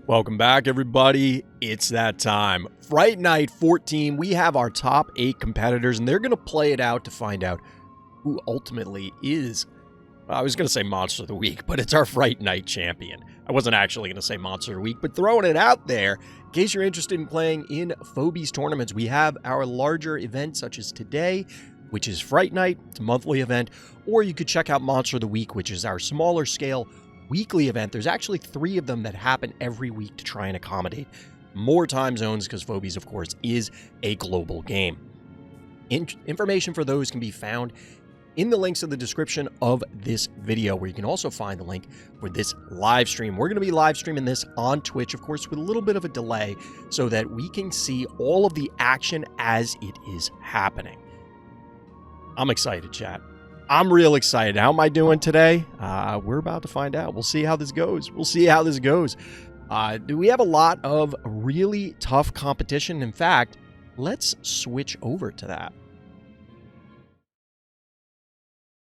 Welcome back, everybody. It's that time. Fright Night 14, we have our top 8 competitors, and they're going to play it out to find out who ultimately is, I was going to say Monster of the Week, but it's our Fright Night champion. I wasn't actually going to say Monster of the Week, but throwing it out there, in case you're interested in playing in Phobies tournaments, we have our larger events such as today, which is Fright Night. It's a monthly event, or you could check out Monster of the Week, which is our smaller scale weekly event. There's actually 3 of them that happen every week to try and accommodate more time zones because Phobies, of course, is a global game. Information for those can be found in the links in the description of this video, where you can also find the link for this live stream. We're going to be live streaming this on Twitch, of course, with a little bit of a delay so that we can see all of the action as it is happening. I'm excited, chat. I'm real excited. How am I doing today? We're about to find out. We'll see how this goes. We have a lot of really tough competition. In fact, let's switch over to that.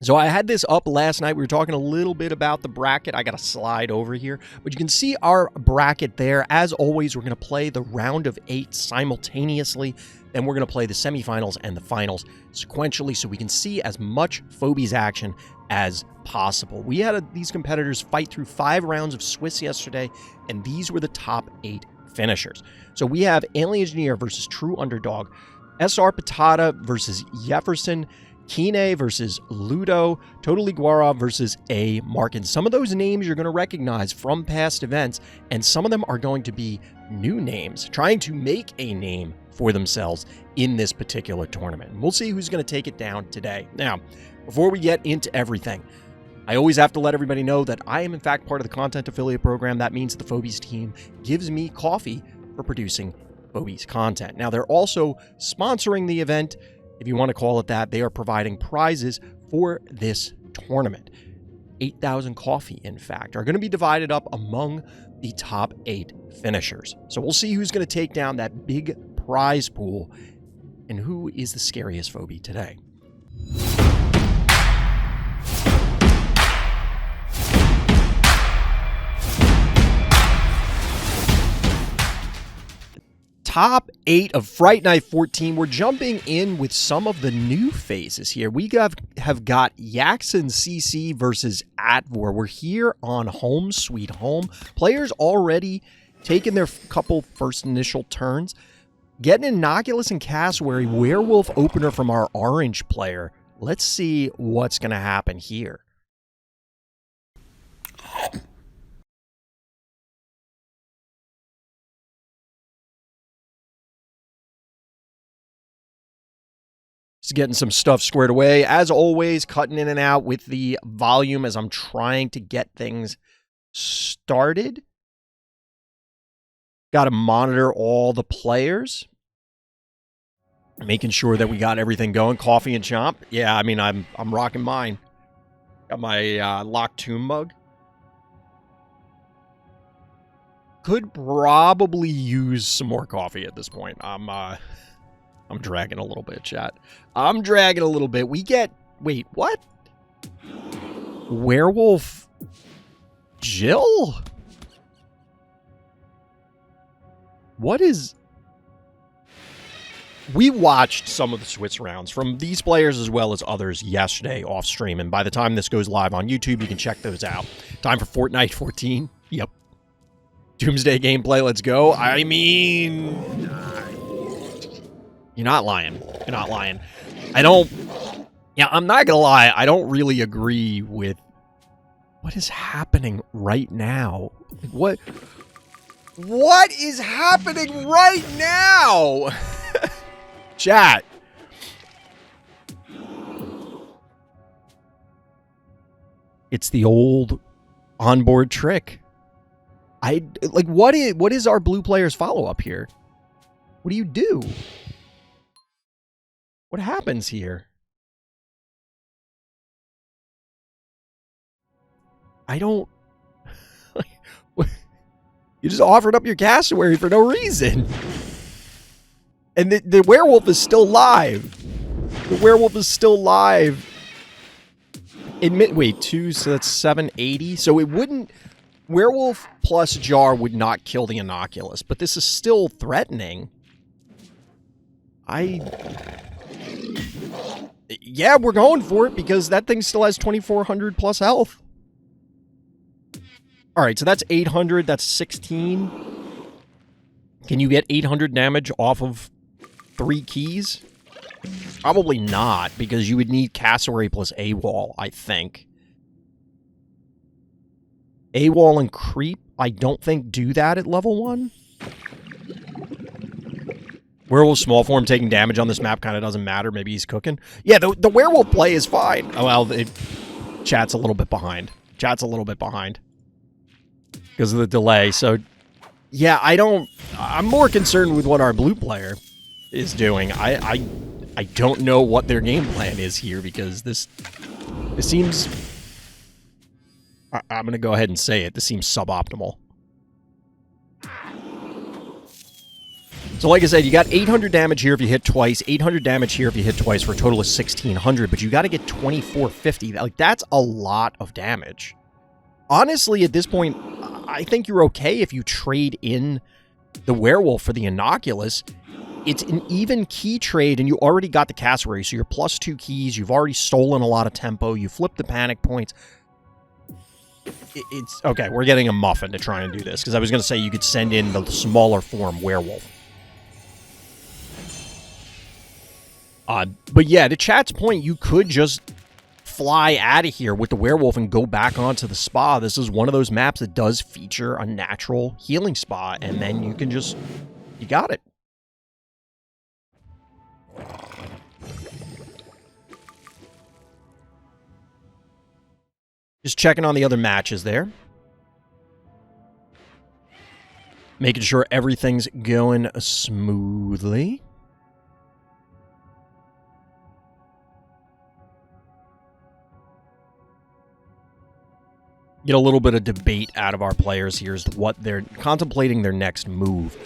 So I had this up last night. We were talking a little bit about the bracket. I got to slide over here, but you can see our bracket there. As always, we're going to play the round of 8 simultaneously. Then we're going to play the semifinals and the finals sequentially so we can see as much Phobies action as possible. We had these competitors fight through 5 rounds of Swiss yesterday, and these were the top 8 finishers. So we have Alien Engineer versus True Underdog, SR Patata versus Jefferson, Kine versus Ludo, Totally Guara versus A. Markin. Some of those names you're going to recognize from past events, and some of them are going to be new names, trying to make a name for themselves in this particular tournament. And we'll see who's going to take it down today. Now, before we get into everything, I always have to let everybody know that I am in fact part of the content affiliate program. That means the Phobies team gives me coffee for producing Phobies content. Now, they're also sponsoring the event, if you want to call it that. They are providing prizes for this tournament. 8,000 coffee, in fact, are going to be divided up among the top 8 finishers. So we'll see who's going to take down that big prize pool and who is the scariest phobie today. Top 8 of Fright Night 14. We're jumping in with some of the new faces here. We have got Yaxon CC versus Atvor. We're here on Home Sweet Home. Players already taking their couple first initial turns. Getting Innocuous and Cassowary Werewolf opener from our orange player. Let's see what's going to happen here. Just getting some stuff squared away. As always, cutting in and out with the volume as I'm trying to get things started. Got to monitor all the players. Making sure that we got everything going. Coffee and chomp. Yeah, I mean, I'm rocking mine. Got my Locked Tomb mug. Could probably use some more coffee at this point. I'm dragging a little bit, chat. I'm dragging a little bit. We get... Wait, what? Werewolf Jill? What is... We watched some of the Swiss rounds from these players as well as others yesterday off stream, and by the time this goes live on YouTube, you can check those out. Time for Fortnite 14. Yep. Doomsday gameplay, let's go. I mean... You're not lying. You're not lying. I'm not gonna lie, I don't really agree with what is happening right now. What is happening right now? Chat. It's the old onboard trick. What is our blue player's follow-up here? What do you do? What happens here? I don't... You just offered up your cassowary for no reason. And the werewolf is still live. The werewolf is still live. Wait, 2, so that's 780. So it wouldn't... Werewolf plus Jar would not kill the Innocuous, but this is still threatening. Yeah, we're going for it because that thing still has 2,400 plus health. All right, so that's 800. That's 16. Can you get 800 damage off of 3 keys? Probably not, because you would need Cassowary plus AWOL, I think. AWOL and Creep, I don't think do that at level 1. Werewolf small form taking damage on this map kind of doesn't matter. Maybe he's cooking. Yeah, the werewolf play is fine. Oh, well, chat's a little bit behind. Chat's a little bit behind because of the delay. So, yeah, I'm more concerned with what our blue player is doing. I don't know what their game plan is here because this seems... I'm going to go ahead and say it. This seems suboptimal. So like I said, you got 800 damage here if you hit twice, 800 damage here if you hit twice for a total of 1,600, but you got to get 2,450. Like, that's a lot of damage. Honestly, at this point, I think you're okay if you trade in the Werewolf for the Innocuous. It's an even key trade, and you already got the Cassowary, so you're plus 2 keys. You've already stolen a lot of tempo. You flipped the panic points. It's okay, we're getting a muffin to try and do this, because I was going to say you could send in the smaller form Werewolf. But yeah, to chat's point, you could just fly out of here with the Werewolf and go back onto the spa. This is one of those maps that does feature a natural healing spa, and then you can just... You got it. Just checking on the other matches there. Making sure everything's going smoothly. Get a little bit of debate out of our players here as to what they're contemplating their next move.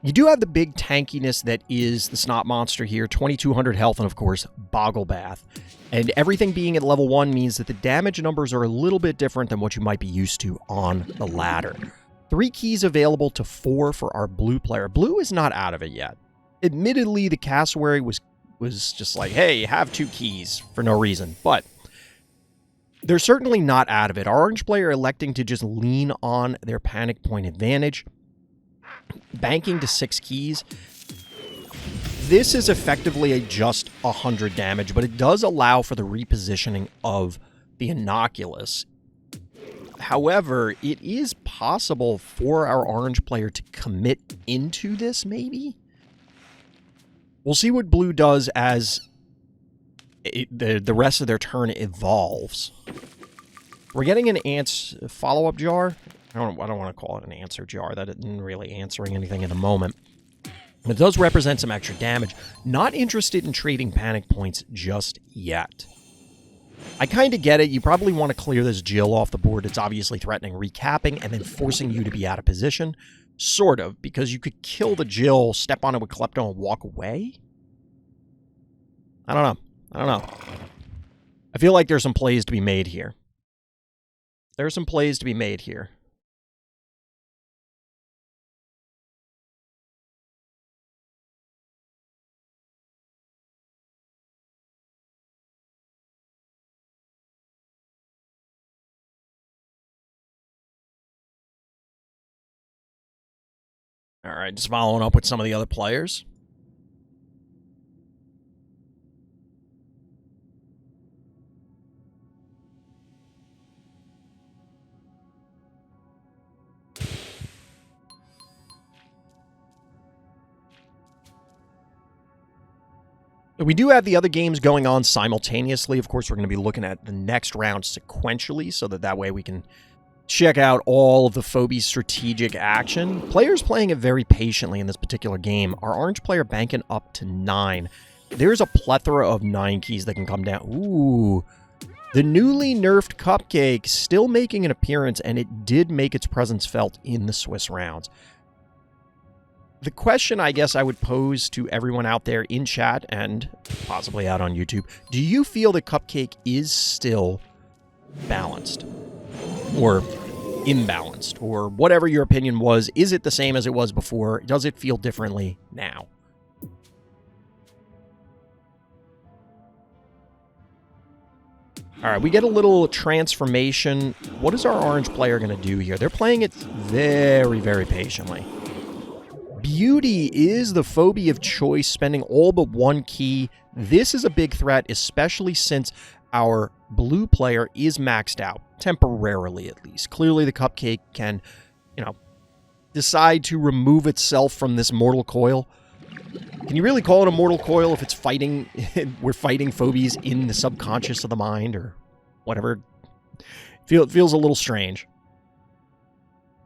You do have the big tankiness that is the Snot Monster here, 2,200 health, and of course, Boggle Bath. And everything being at level 1 means that the damage numbers are a little bit different than what you might be used to on the ladder. 3 keys available to 4 for our blue player. Blue is not out of it yet. Admittedly, the Cassowary was just like, hey, have 2 keys for no reason, but... They're certainly not out of it. Our orange player electing to just lean on their panic point advantage. Banking to 6 keys. This is effectively a just 100 damage, but it does allow for the repositioning of the Innocuous. However, it is possible for our orange player to commit into this, maybe? We'll see what blue does as... the rest of their turn evolves. We're getting an follow-up jar. I don't want to call it an answer jar. That isn't really answering anything at the moment. But it does represent some extra damage. Not interested in trading panic points just yet. I kind of get it. You probably want to clear this Jill off the board. It's obviously threatening recapping and then forcing you to be out of position. Sort of, because you could kill the Jill, step on it with Klepto, and walk away? I don't know. I feel like there's some plays to be made here. There's some plays to be made here. All right, just following up with some of the other players. We do have the other games going on simultaneously. Of course, we're going to be looking at the next round sequentially so that way we can check out all of the Phobies strategic action. Players playing it very patiently in this particular game. Our orange player banking up to 9. There's a plethora of 9 keys that can come down. Ooh. The newly nerfed Cupcake still making an appearance, and it did make its presence felt in the Swiss rounds. The question I guess I would pose to everyone out there in chat and possibly out on YouTube, do you feel that Cupcake is still balanced? Or imbalanced, or whatever your opinion was. Is it the same as it was before? Does it feel differently now? All right, we get a little transformation. What is our orange player going to do here? They're playing it very, very patiently. Beauty is the phobia of choice, spending all but one key. This is a big threat, especially since our blue player is maxed out, temporarily at least. Clearly, the cupcake can, decide to remove itself from this mortal coil. Can you really call it a mortal coil if it's fighting? We're fighting phobies in the subconscious of the mind or whatever. It feels a little strange.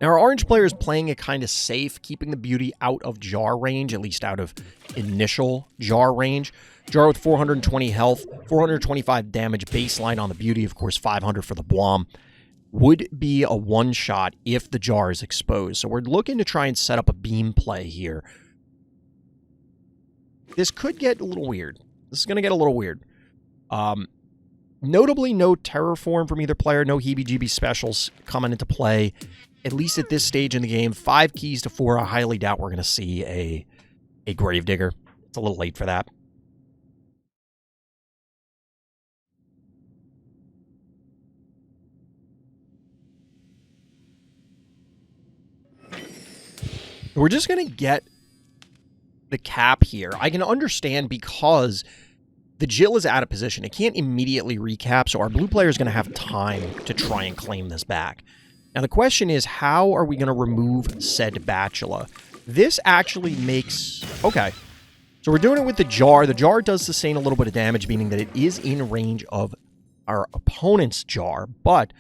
Now, our orange player is playing it kind of safe, keeping the beauty out of jar range, at least out of initial jar range. Jar with 420 health, 425 damage baseline on the beauty, of course, 500 for the Blom. Would be a one-shot if the jar is exposed. So we're looking to try and set up a beam play here. This could get a little weird. This is going to get a little weird. Notably, no Terrorform from either player, no heebie-jeebie specials coming into play. At least at this stage in the game, 5 keys to 4. I highly doubt we're going to see a Gravedigger. It's a little late for that. We're just going to get the cap here. I can understand because the Jill is out of position. It can't immediately recap, so our blue player is going to have time to try and claim this back. Now, the question is, how are we going to remove said Bachelor? This actually makes... Okay. So we're doing it with the jar. The jar does sustain a little bit of damage, meaning that it is in range of our opponent's jar, but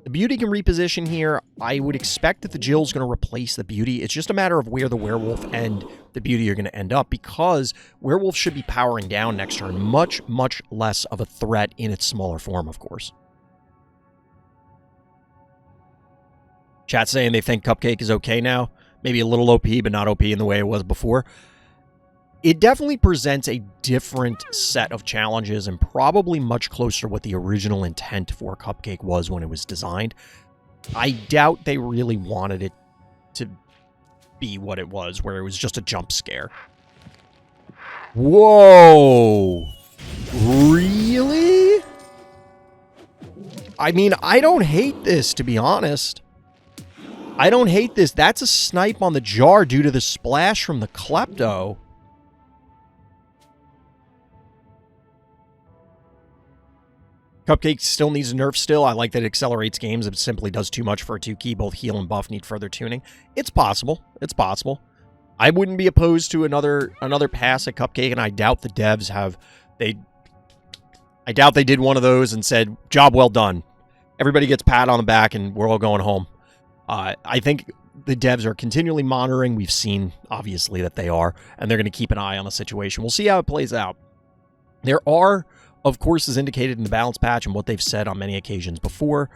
the beauty can reposition here. I would expect that the Jill's going to replace the beauty. It's just a matter of where the werewolf and the beauty are going to end up, because werewolf should be powering down next turn. Much, much less of a threat in its smaller form, of course. Chat saying they think Cupcake is okay now. Maybe a little OP, but not OP in the way it was before. It definitely presents a different set of challenges and probably much closer to what the original intent for Cupcake was when it was designed. I doubt they really wanted it to be what it was, where it was just a jump scare. Whoa! Really? I mean, I don't hate this, to be honest. I don't hate this. That's a snipe on the jar due to the splash from the Klepto. Cupcake still needs a nerf still. I like that it accelerates games. It simply does too much for a 2-key. Both heal and buff need further tuning. It's possible. It's possible. I wouldn't be opposed to another pass at Cupcake, and I doubt the devs have... I doubt they did one of those and said, job well done. Everybody gets pat on the back and we're all going home. I think the devs are continually monitoring. We've seen, obviously, that they are, and they're going to keep an eye on the situation. We'll see how it plays out. There are, of course, as indicated in the balance patch and what they've said on many occasions before,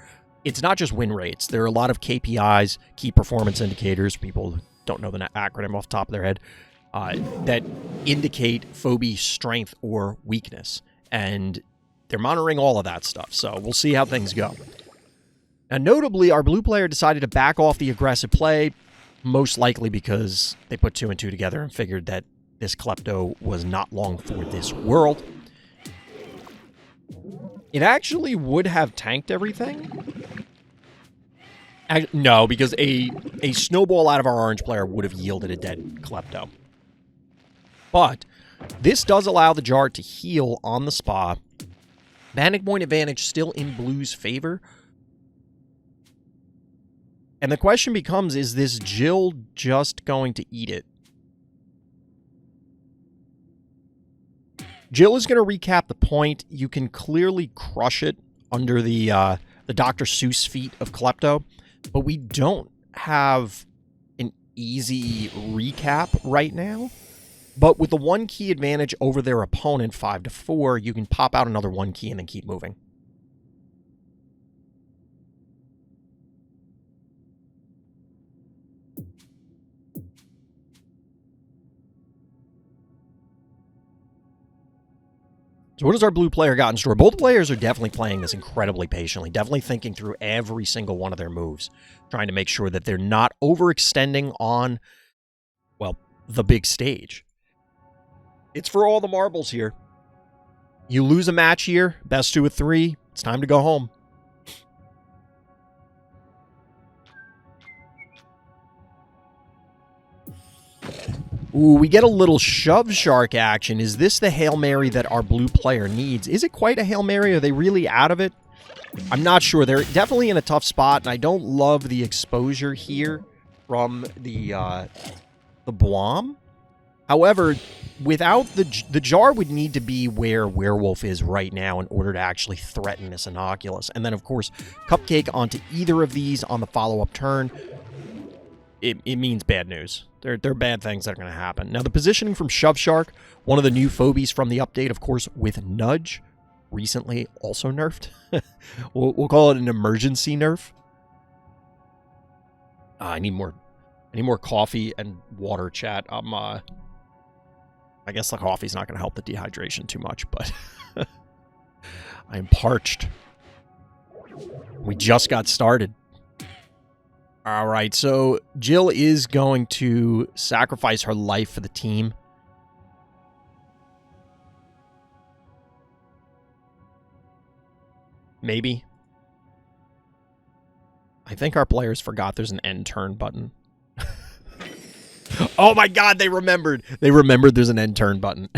it's not just win rates. There are a lot of KPIs, key performance indicators, people who don't know the acronym off the top of their head, that indicate phobia strength or weakness. And they're monitoring all of that stuff, so we'll see how things go. Now, notably, our blue player decided to back off the aggressive play, most likely because they put 2 and 2 together and figured that this Klepto was not long for this world. It actually would have tanked everything. No, because a snowball out of our orange player would have yielded a dead Klepto. But this does allow the jar to heal on the spa. Panic point advantage still in blue's favor. And the question becomes, is this Jill just going to eat it? Jill is going to recap the point. You can clearly crush it under the Dr. Seuss feat of Klepto, but we don't have an easy recap right now. But with the 1 key advantage over their opponent, 5-4, you can pop out another 1 key and then keep moving. So what does our blue player got in store? Both players are definitely playing this incredibly patiently, definitely thinking through every single one of their moves, trying to make sure that they're not overextending on, well, the big stage. It's for all the marbles here. You lose a match here, best 2 of 3, it's time to go home. Ooh, we get a little shove shark action. Is this the Hail Mary that our blue player needs? Is it quite a Hail Mary? Are they really out of it? I'm not sure. They're definitely in a tough spot, and I don't love the exposure here from the Blom. However, without the jar would need to be where Werewolf is right now in order to actually threaten this Innocuous. And then, of course, Cupcake onto either of these on the follow-up turn. It means bad news. They're bad things that are going to happen. Now, the positioning from Shove Shark, one of the new phobies from the update, of course, with Nudge, recently also nerfed. we'll call it an emergency nerf. I need more coffee and water, chat. I guess the coffee's not going to help the dehydration too much, but I am parched. We just got started. All right, so Jill is going to sacrifice her life for the team. Maybe. I think our players forgot there's an end turn button. Oh my god, they remembered. They remembered there's an end turn button.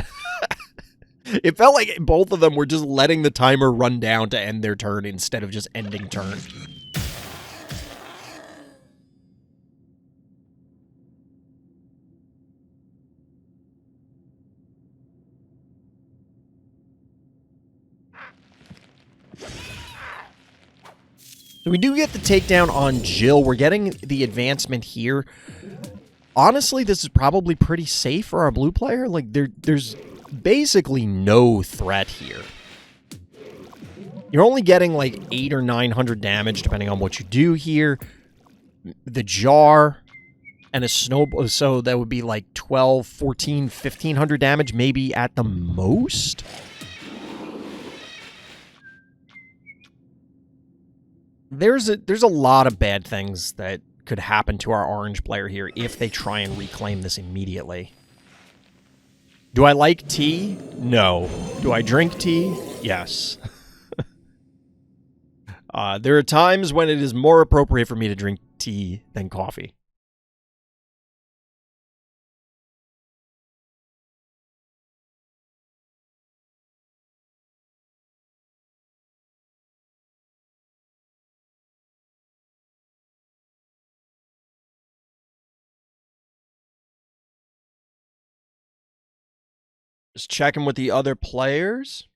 It felt like both of them were just letting the timer run down to end their turn instead of just ending turn. So we do get the takedown on Jill. We're getting the advancement here. Honestly, this is probably pretty safe for our blue player. Like, there's basically no threat here. You're only getting like 800 or 900 damage, depending on what you do here. The jar and a snowball, so that would be like 12, 14, 1500 damage, maybe at the most. There's a lot of bad things that could happen to our orange player here if they try and reclaim this immediately. Do I like tea? No. Do I drink tea? Yes. There are times when it is more appropriate for me to drink tea than coffee. Just checking with the other players.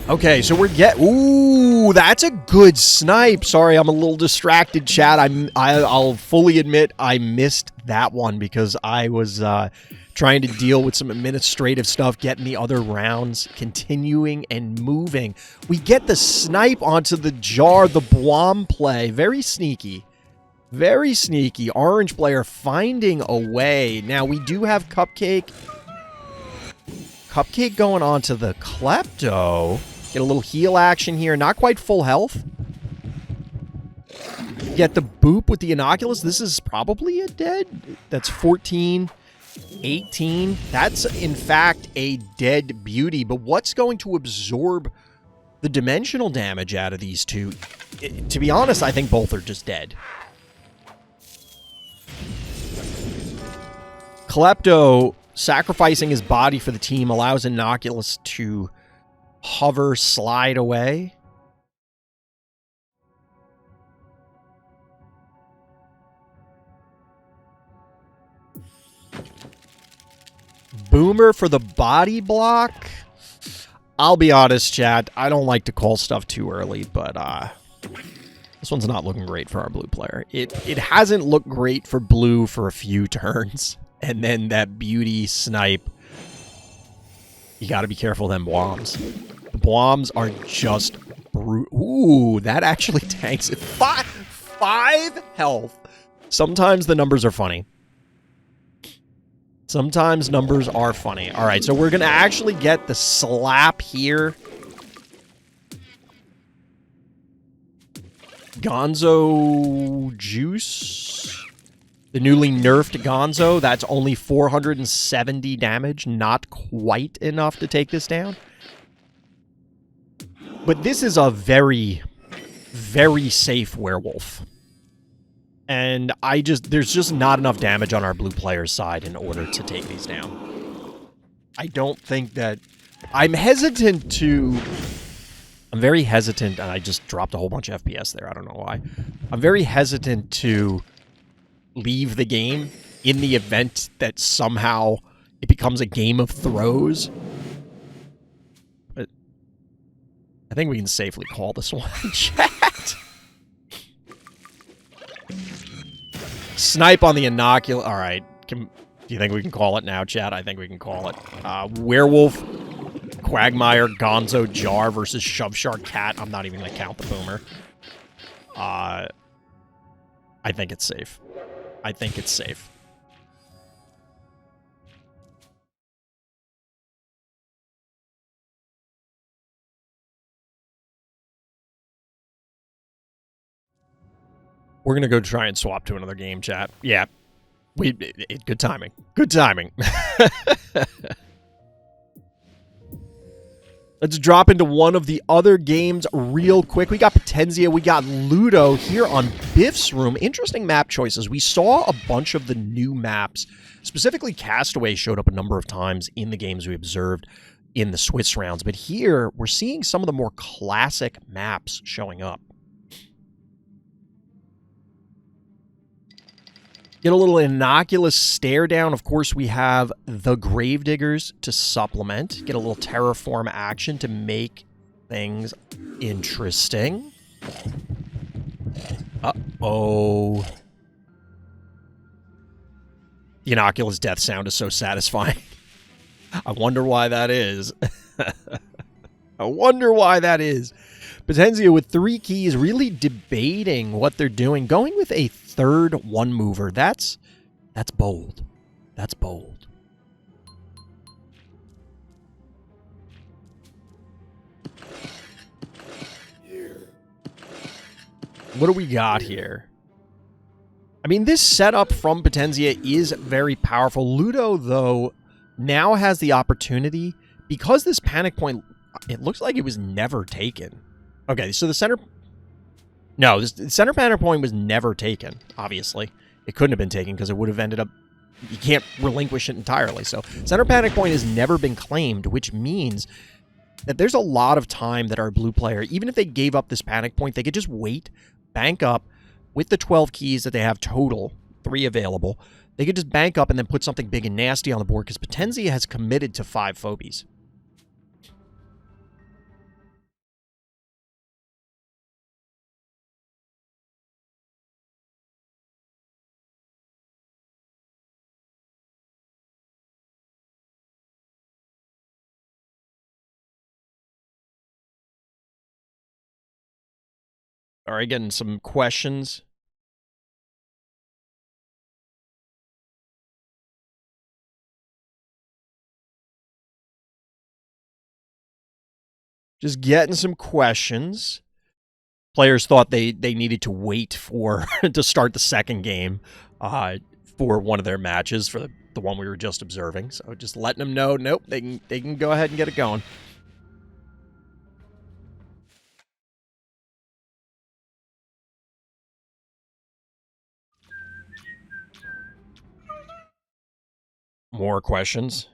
Okay, so ooh, that's a good snipe. Sorry, I'm a little distracted, chat. I'll fully admit I missed that one because I was trying to deal with some administrative stuff, getting the other rounds continuing and moving. We get the snipe onto the jar, the Blom play. Very sneaky. Very sneaky. Orange player finding a way. Now, we do have Cupcake. Cupcake going on to the Klepto. Get a little heal action here. Not quite full health. Get the boop with the Innocuous. This is probably a dead. That's 14, 18. That's, in fact, a dead beauty. But what's going to absorb the dimensional damage out of these two? To be honest, I think both are just dead. Klepto sacrificing his body for the team allows Innocuous to hover, slide away. Boomer for the body block. I'll be honest, chat. I don't like to call stuff too early, but this one's not looking great for our blue player. It hasn't looked great for blue for a few turns. And then that beauty snipe. You got to be careful of them Bloms. The Bloms are just brutal. Ooh, that actually tanks it. Five health. Sometimes the numbers are funny. Sometimes numbers are funny. All right, so we're going to actually get the slap here. Gonzo Juice. The newly nerfed Gonzo. That's only 470 damage. Not quite enough to take this down. But this is a very, very safe werewolf. And there's just not enough damage on our blue player's side in order to take these down. I don't think that... I'm very hesitant, and I just dropped a whole bunch of FPS there. I don't know why. I'm very hesitant to leave the game in the event that somehow it becomes a game of throws. But I think we can safely call this one, chat. Snipe on the inoculant. All right. Do you think we can call it now, chat? I think we can call it. Werewolf, Quagmire, Gonzo, Jar versus Shove Shark Cat. I'm not even going to count the boomer. I think it's safe. I think it's safe. We're going to go try and swap to another game, chat. Yeah. Good timing. Good timing. Let's drop into one of the other games real quick. We got Potenzia. We got Ludo here on Biff's Room. Interesting map choices. We saw a bunch of the new maps. Specifically, Castaway showed up a number of times in the games we observed in the Swiss rounds. But here, we're seeing some of the more classic maps showing up. Get a little innocuous stare down. Of course, we have the Gravediggers to supplement. Get a little terraform action to make things interesting. Uh-oh. The innocuous death sound is so satisfying. I wonder why that is. I wonder why that is. Potenzia with 3 keys, really debating what they're doing. Going with a third one mover. That's bold. That's bold. What do we got here? I mean, this setup from Potenzia is very powerful. Ludo, though, now has the opportunity, because this panic point, it looks like it was never taken. Okay, so the center... No, the center panic point was never taken, obviously. It couldn't have been taken because it would have ended up... You can't relinquish it entirely. So center panic point has never been claimed, which means that there's a lot of time that our blue player, even if they gave up this panic point, they could just wait, bank up with the 12 keys that they have total, 3 available. They could just bank up and then put something big and nasty on the board because Potenzia has committed to 5 phobies. All right, getting some questions. Just getting some questions. Players thought they needed to wait for to start the second game for one of their matches, for the one we were just observing. So just letting them know, nope, they can go ahead and get it going. More questions.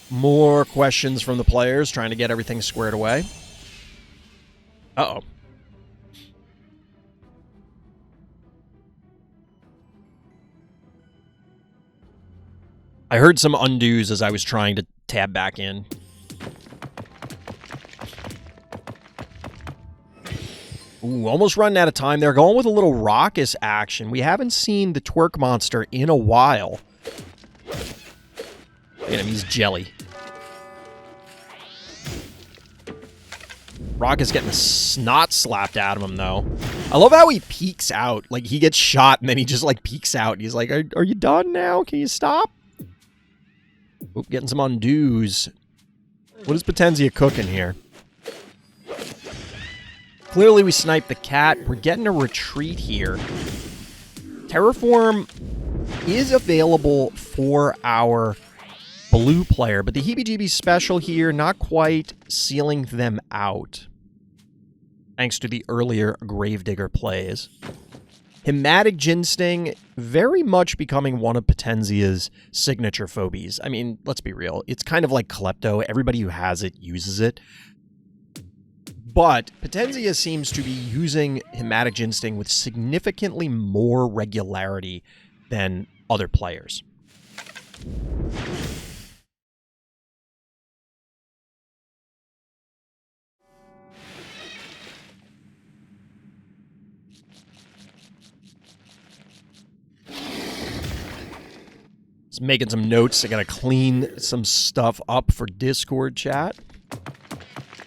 More questions from the players, trying to get everything squared away. Uh-oh. I heard some undos as I was trying to tab back in. Ooh, almost running out of time. They're going with a little raucous action. We haven't seen the twerk monster in a while. Look at him, he's jelly. Rocket's getting the snot slapped out of him, though. I love how he peeks out. Like, he gets shot, and then he just, like, peeks out. He's like, are you done now? Can you stop? Oop, getting some undos. What is Potenzia cooking here? Clearly, we sniped the cat. We're getting a retreat here. Terraform is available for our blue player, but the heebie-jeebies special here, not quite sealing them out. Thanks to the earlier Gravedigger plays. Hematic Ginsting, very much becoming one of Potenzia's signature phobies. I mean, let's be real. It's kind of like Klepto. Everybody who has it uses it. But Potenzia seems to be using Hematic Ginsting with significantly more regularity than other players. Just making some notes. I gotta clean some stuff up for Discord chat.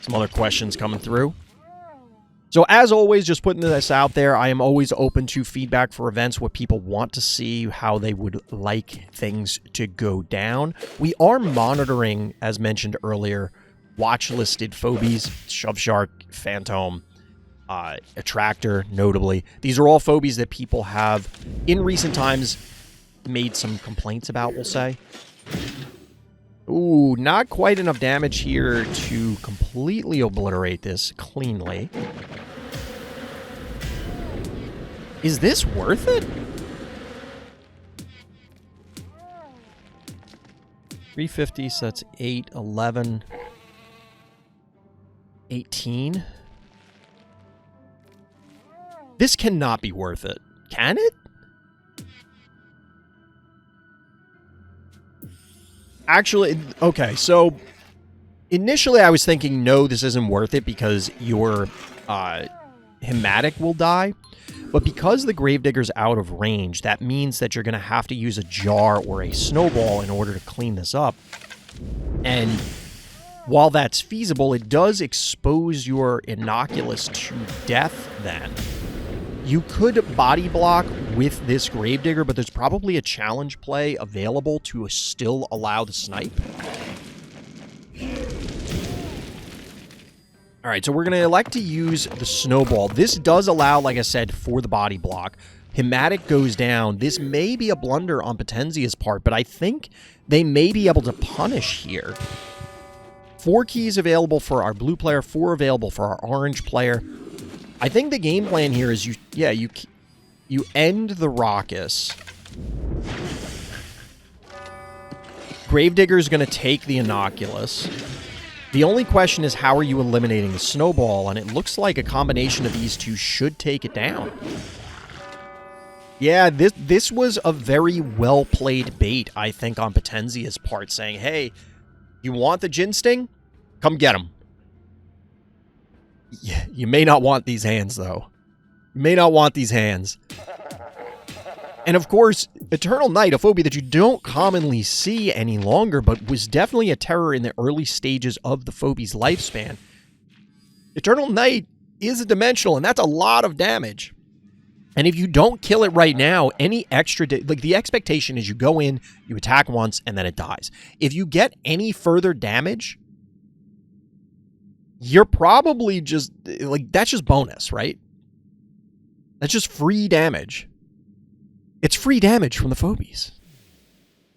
Some other questions coming through. So as always, just putting this out there, I am always open to feedback for events, what people want to see, how they would like things to go down. We are monitoring, as mentioned earlier, watch-listed phobies, Shove Shark, Phantom, Attractor, notably. These are all phobies that people have, in recent times, made some complaints about, we'll say. Ooh, not quite enough damage here to completely obliterate this cleanly. Is this worth it? 350, so that's 8, 11, 18. This cannot be worth it. Can it? Actually, okay, so initially I was thinking, no, this isn't worth it because your Hematic will die. But because the Gravedigger's out of range, that means that you're going to have to use a jar or a snowball in order to clean this up. And while that's feasible, it does expose your Innocuous to death then. You could body block with this Gravedigger, but there's probably a challenge play available to still allow the snipe. All right, so we're going to elect to use the snowball. This does allow, like I said, for the body block. Hematic goes down. This may be a blunder on Potenzia's part, but I think they may be able to punish here. 4 keys available for our blue player, 4 available for our orange player. I think the game plan here is you end the Raucous. Gravedigger's going to take the Innocuous. The only question is, how are you eliminating the snowball? And it looks like a combination of these two should take it down. Yeah, this was a very well-played bait, I think, on Potenzia's part, saying, hey, you want the Ginsting? Come get him. Yeah, you may not want these hands, though. You may not want these hands. And of course, Eternal Night, a phobia that you don't commonly see any longer, but was definitely a terror in the early stages of the phobie's lifespan. Eternal Night is a dimensional, and that's a lot of damage. And if you don't kill it right now, any extra... like, the expectation is you go in, you attack once, and then it dies. If you get any further damage, you're probably just... like, that's just bonus, right? That's just free damage. It's free damage from the phobies.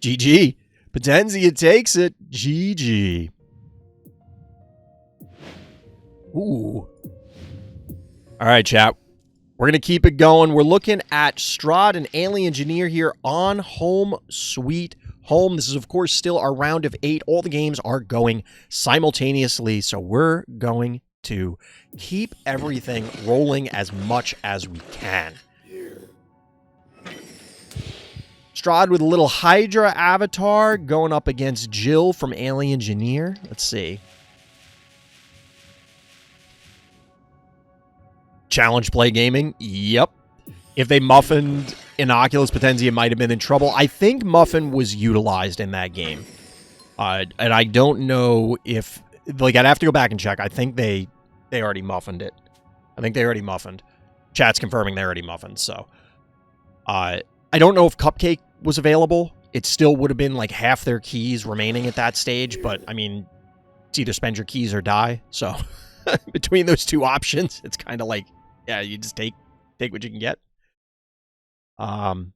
GG. Potenzia takes it. GG. Ooh. All right, chat. We're going to keep it going. We're looking at Strahd and Alien Engineer here on Home Sweet Home. This is, of course, still our round of 8. All the games are going simultaneously, so we're going to keep everything rolling as much as we can. Strahd with a little Hydra avatar going up against Jill from Alien Engineer. Let's see. Challenge play gaming. Yep. If they muffined Innocuous, Potenzia might have been in trouble. I think Muffin was utilized in that game. And I don't know if... like, I'd have to go back and check. I think they they already muffined it. I think they already muffined. Chat's confirming they already muffined, so. I don't know if Cupcake was available. It still would have been like half their keys remaining at that stage, but I mean, it's either spend your keys or die. So between those two options, it's kind of like, yeah, you just take what you can get. All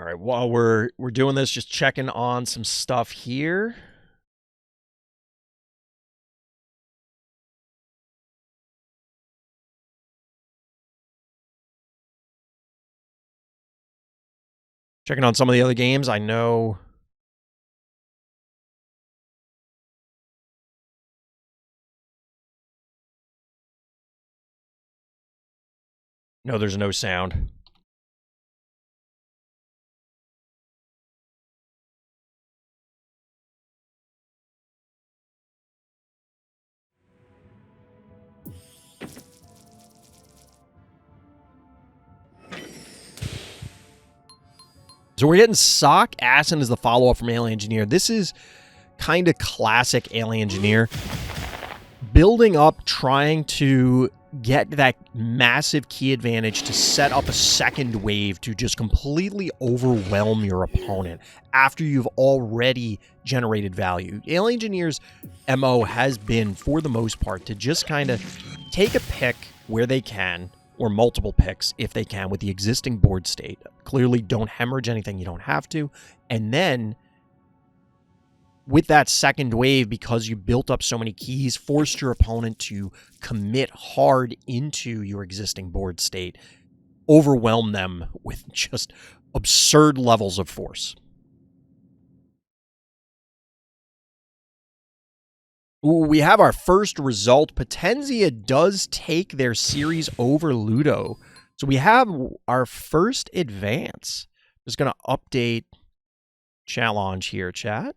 right, while we're doing this, just checking on some stuff here. Checking on some of the other games. I know. No, there's no sound. So we're getting Sock Asin as the follow-up from Alien Engineer. This is kind of classic Alien Engineer. Building up, trying to get that massive key advantage to set up a second wave to just completely overwhelm your opponent after you've already generated value. Alien Engineer's MO has been, for the most part, to just kind of take a pick where they can, or multiple picks if they can, with the existing board state. Clearly don't hemorrhage anything you don't have to. And then with that second wave, because you built up so many keys, forced your opponent to commit hard into your existing board state, overwhelm them with just absurd levels of force. Ooh, we have our first result. Potenzia does take their series over Ludo. So we have our first advance. Just going to update challenge here, chat.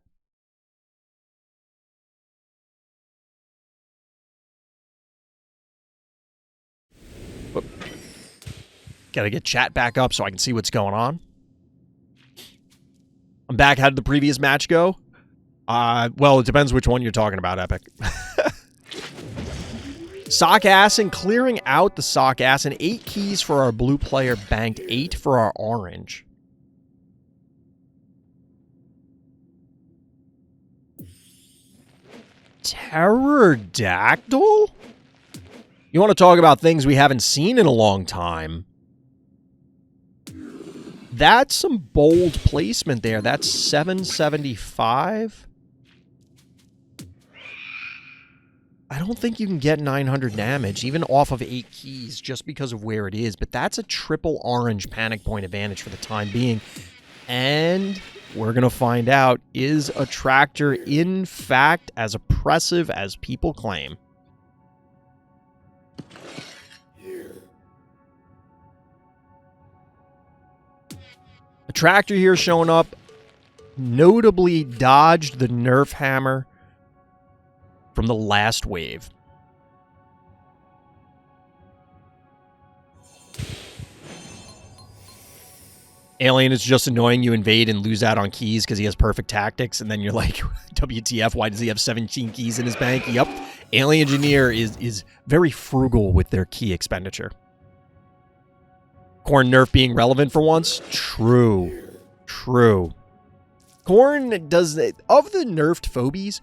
Got to get chat back up so I can see what's going on. I'm back. How did the previous match go? Well, it depends which one you're talking about, Epic. Sock Asin, clearing out the Sock Asin. 8 keys for our blue player, banked 8 for our orange. Pterodactyl? You want to talk about things we haven't seen in a long time? That's some bold placement there. That's 775. I don't think you can get 900 damage, even off of 8 keys, just because of where it is. But that's a triple orange panic point advantage for the time being. And we're going to find out, is Attractor in fact as oppressive as people claim? Attractor here showing up, notably dodged the Nerf hammer from the last wave. Alien is just annoying. You invade and lose out on keys because he has perfect tactics, and then you're like, WTF, why does he have 17 keys in his bank? Yep. Alien Engineer is very frugal with their key expenditure. Corn nerf being relevant for once? True. True. Corn does... Of the nerfed phobies,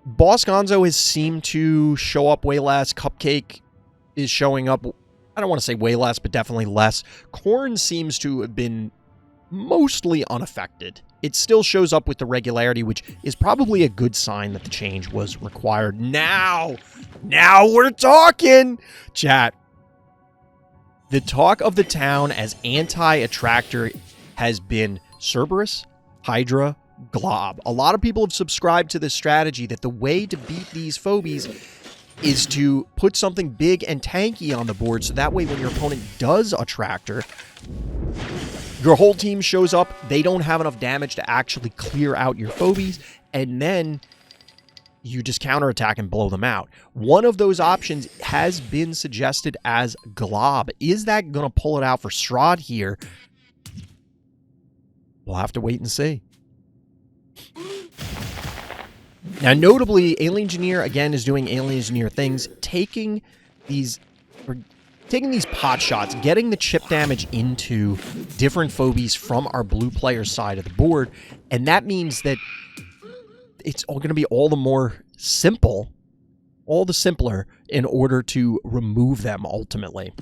Boss Gonzo has seemed to show up way less. Cupcake is showing up, I don't want to say way less, but definitely less. Corn seems to have been mostly unaffected. It still shows up with the regularity, which is probably a good sign that the change was required. Now we're talking! Chat. The talk of the town as anti-attractor has been Cerberus, Hydra, Glob. A lot of people have subscribed to this strategy that the way to beat these phobies is to put something big and tanky on the board, so that way when your opponent does attractor, your whole team shows up, they don't have enough damage to actually clear out your phobies, and then you just counterattack and blow them out. One of those options has been suggested as Glob. Is that going to pull it out for Strahd here? We'll have to wait and see. Now, notably, Alien Engineer, again, is doing Alien Engineer things, taking these pot shots, getting the chip damage into different phobies from our blue player side of the board, and that means that it's all going to be all the more simple, all the simpler in order to remove them ultimately.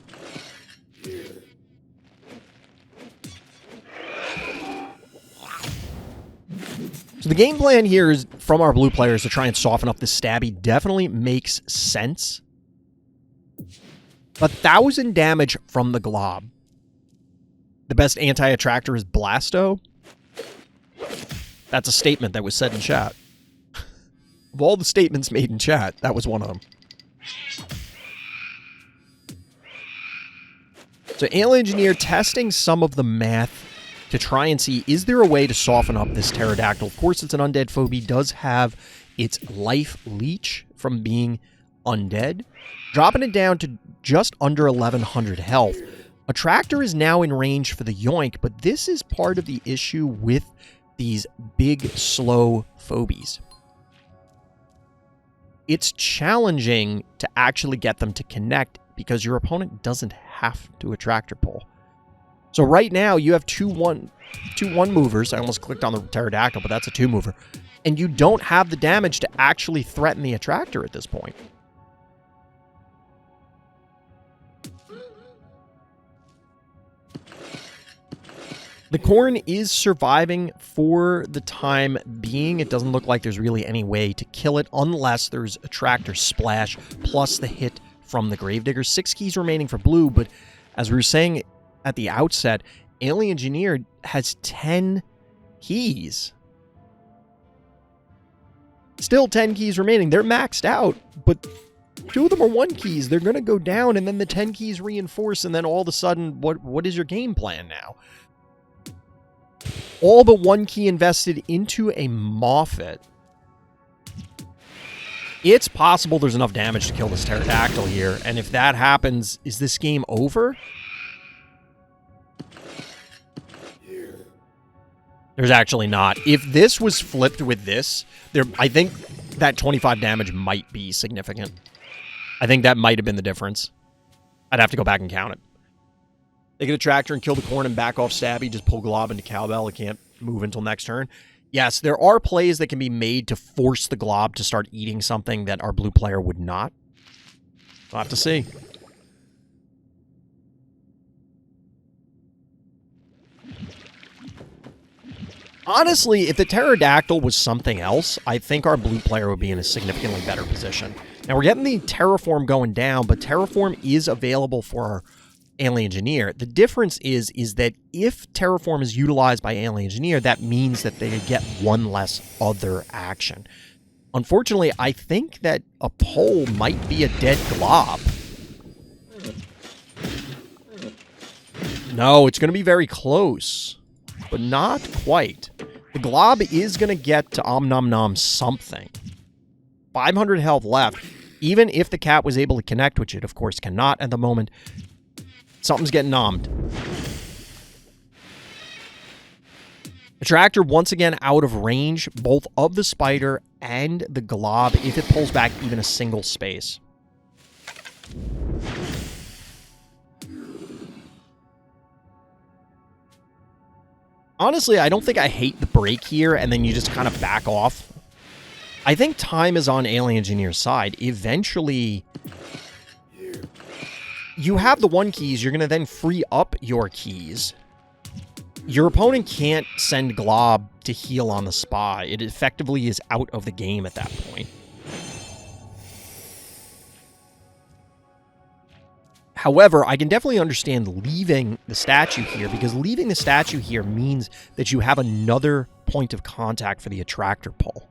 So the game plan here is from our blue players to try and soften up the stabby. Definitely makes sense. But 1,000 damage from the Glob. The best anti-attractor is Blasto. That's a statement that was said in chat. Of all the statements made in chat, that was one of them. So Alien Engineer testing some of the math to try and see, is there a way to soften up this pterodactyl? Of course, it's an undead phobie, does have its life leech from being undead, dropping it down to just under 1,100 health. Attractor is now in range for the yoink, but this is part of the issue with these big, slow phobies. It's challenging to actually get them to connect because your opponent doesn't have to attractor pull. So right now, you have two one movers. I almost clicked on the pterodactyl, but that's a 2-mover. And you don't have the damage to actually threaten the attractor at this point. The Corn is surviving for the time being. It doesn't look like there's really any way to kill it unless there's Attractor Splash plus the hit from the Gravedigger. 6 keys remaining for blue, but as we were saying at the outset, Alien Engineer has 10 keys. Still 10 keys remaining. They're maxed out, but 2 of them are 1 keys. They're going to go down, and then the 10 keys reinforce, and then all of a sudden, what is your game plan now? All but 1 key invested into a Moffat. It's possible there's enough damage to kill this pterodactyl here, and if that happens, is this game over? There's actually not. If this was flipped with this, I think that 25 damage might be significant. I think that might have been the difference. I'd have to go back and count it. They get a tractor and kill the Corn and back off Stabby, just pull Glob into Cowbell. It can't move until next turn. Yes, there are plays that can be made to force the Glob to start eating something that our blue player would not. We'll have to see. Honestly, if the pterodactyl was something else, I think our blue player would be in a significantly better position. Now, we're getting the Terraform going down, but Terraform is available for our Alien Engineer. The difference is that if Terraform is utilized by Alien Engineer, that means that they get 1 less other action. Unfortunately, I think that a pole might be a dead Glob. No, it's going to be very close, but not quite. The Glob is going to get to Om Nom Nom something. 500 health left. Even if the cat was able to connect, which it of course cannot at the moment, something's getting nommed. Attractor once again out of range, both of the spider and the Glob, if it pulls back even a single space. Honestly, I don't think I hate the break here, and then you just kind of back off. I think time is on Alien Engineer's side. Eventually, you have the 1 keys. You're going to then free up your keys. Your opponent can't send Glob to heal on the spot. It effectively is out of the game at that point. However, I can definitely understand leaving the statue here, because leaving the statue here means that you have another point of contact for the attractor pull.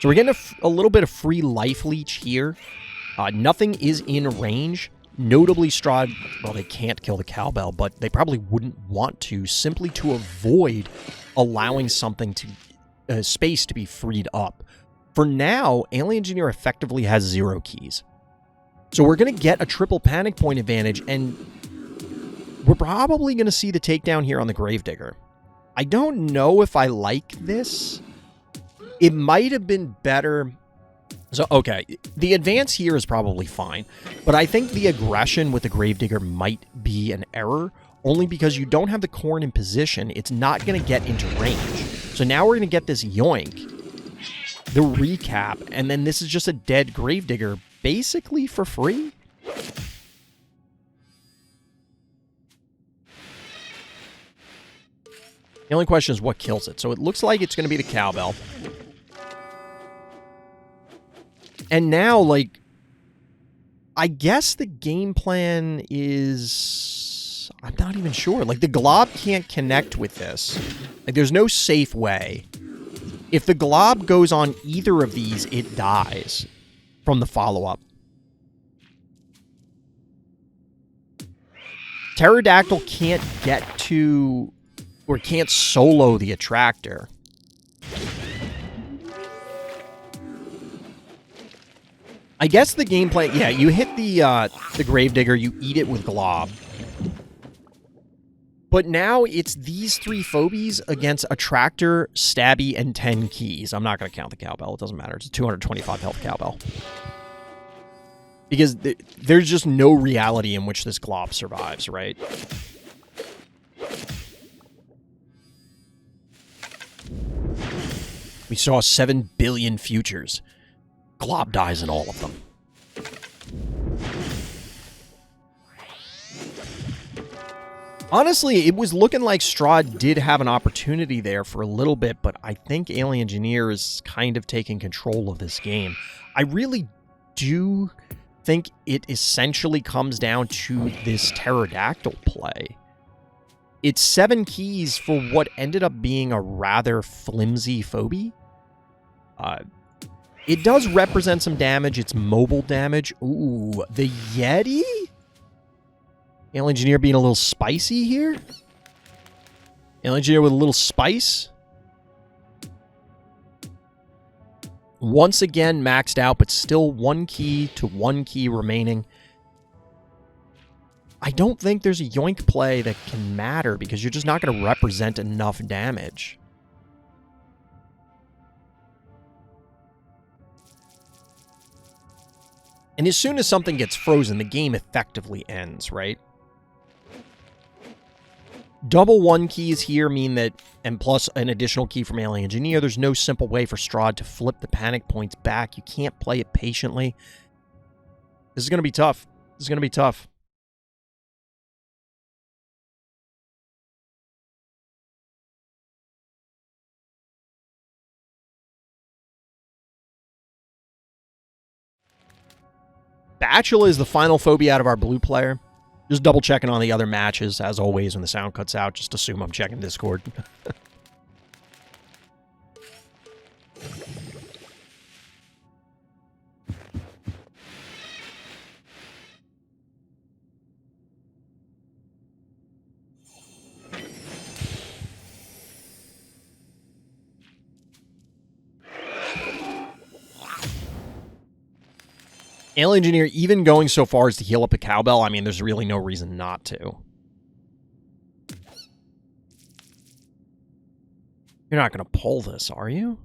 So we're getting a little bit of free life leech here. Nothing is in range. Notably, Strahd, well, they can't kill the Cowbell, but they probably wouldn't want to, simply to avoid allowing something to space to be freed up. For now, Alien Engineer effectively has 0 keys. So we're going to get a triple panic point advantage, and we're probably going to see the takedown here on the Gravedigger. I don't know if I like this. It might have been better. So, okay, the advance here is probably fine, but I think the aggression with the Gravedigger might be an error, only because you don't have the Corn in position. It's not going to get into range. So now we're going to get this yoink, the recap, and then this is just a dead Gravedigger, basically for free. The only question is what kills it. So it looks like it's going to be the Cowbell. And now, like, I guess the game plan is... I'm not even sure. Like, the Glob can't connect with this. Like, there's no safe way. If the Glob goes on either of these, it dies from the follow-up. Pterodactyl can't get to... or can't solo the Attractor. I guess the gameplay... Yeah, you hit the Gravedigger, you eat it with Glob. But now it's these 3 Phobies against Attractor, Stabby, and 10 keys. I'm not going to count the Cowbell. It doesn't matter. It's a 225 health Cowbell. Because there's just no reality in which this Glob survives, right? We saw 7 billion futures. Glob dies in all of them. Honestly, it was looking like Strahd did have an opportunity there for a little bit, but I think Alien Engineer is kind of taking control of this game. I really do think it essentially comes down to this Pterodactyl play. It's 7 keys for what ended up being a rather flimsy Phobie. It does represent some damage. It's mobile damage. Ooh, the Yeti? Alien Engineer being a little spicy here. Alien Engineer with a little spice. Once again, maxed out, but still 1 key to 1 key remaining. I don't think there's a yoink play that can matter because you're just not going to represent enough damage. And as soon as something gets frozen, the game effectively ends, right? Double 1 keys here mean that, and plus an additional key from Alien Engineer, there's no simple way for Strahd to flip the panic points back. You can't play it patiently. This is going to be tough. This is going to be tough. Bachelor is the final Phobia out of our blue player. Just double checking on the other matches, as always, when the sound cuts out. Just assume I'm checking Discord. Alien Engineer even going so far as to heal up a Cowbell, I mean, there's really no reason not to. You're not going to pull this, are you?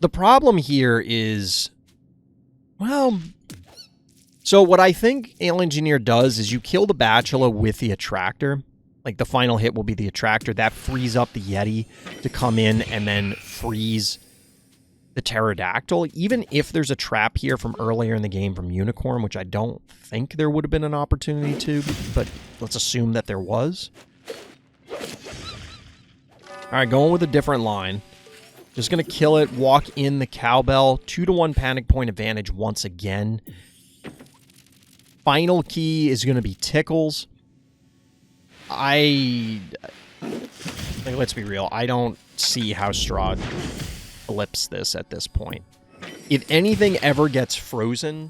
The problem here is, well, so what I think Alien Engineer does is you kill the Bachelor with the Attractor. Like, the final hit will be the Attractor. That frees up the Yeti to come in and then freeze the Pterodactyl. Even if there's a trap here from earlier in the game from Unicorn, which I don't think there would have been an opportunity to, but let's assume that there was. All right, going with a different line. Just going to kill it, walk in the Cowbell. 2-to-1 panic point advantage once again. Final key is going to be Tickles. Like, let's be real. I don't see how Strahd flips this at this point. If anything ever gets frozen,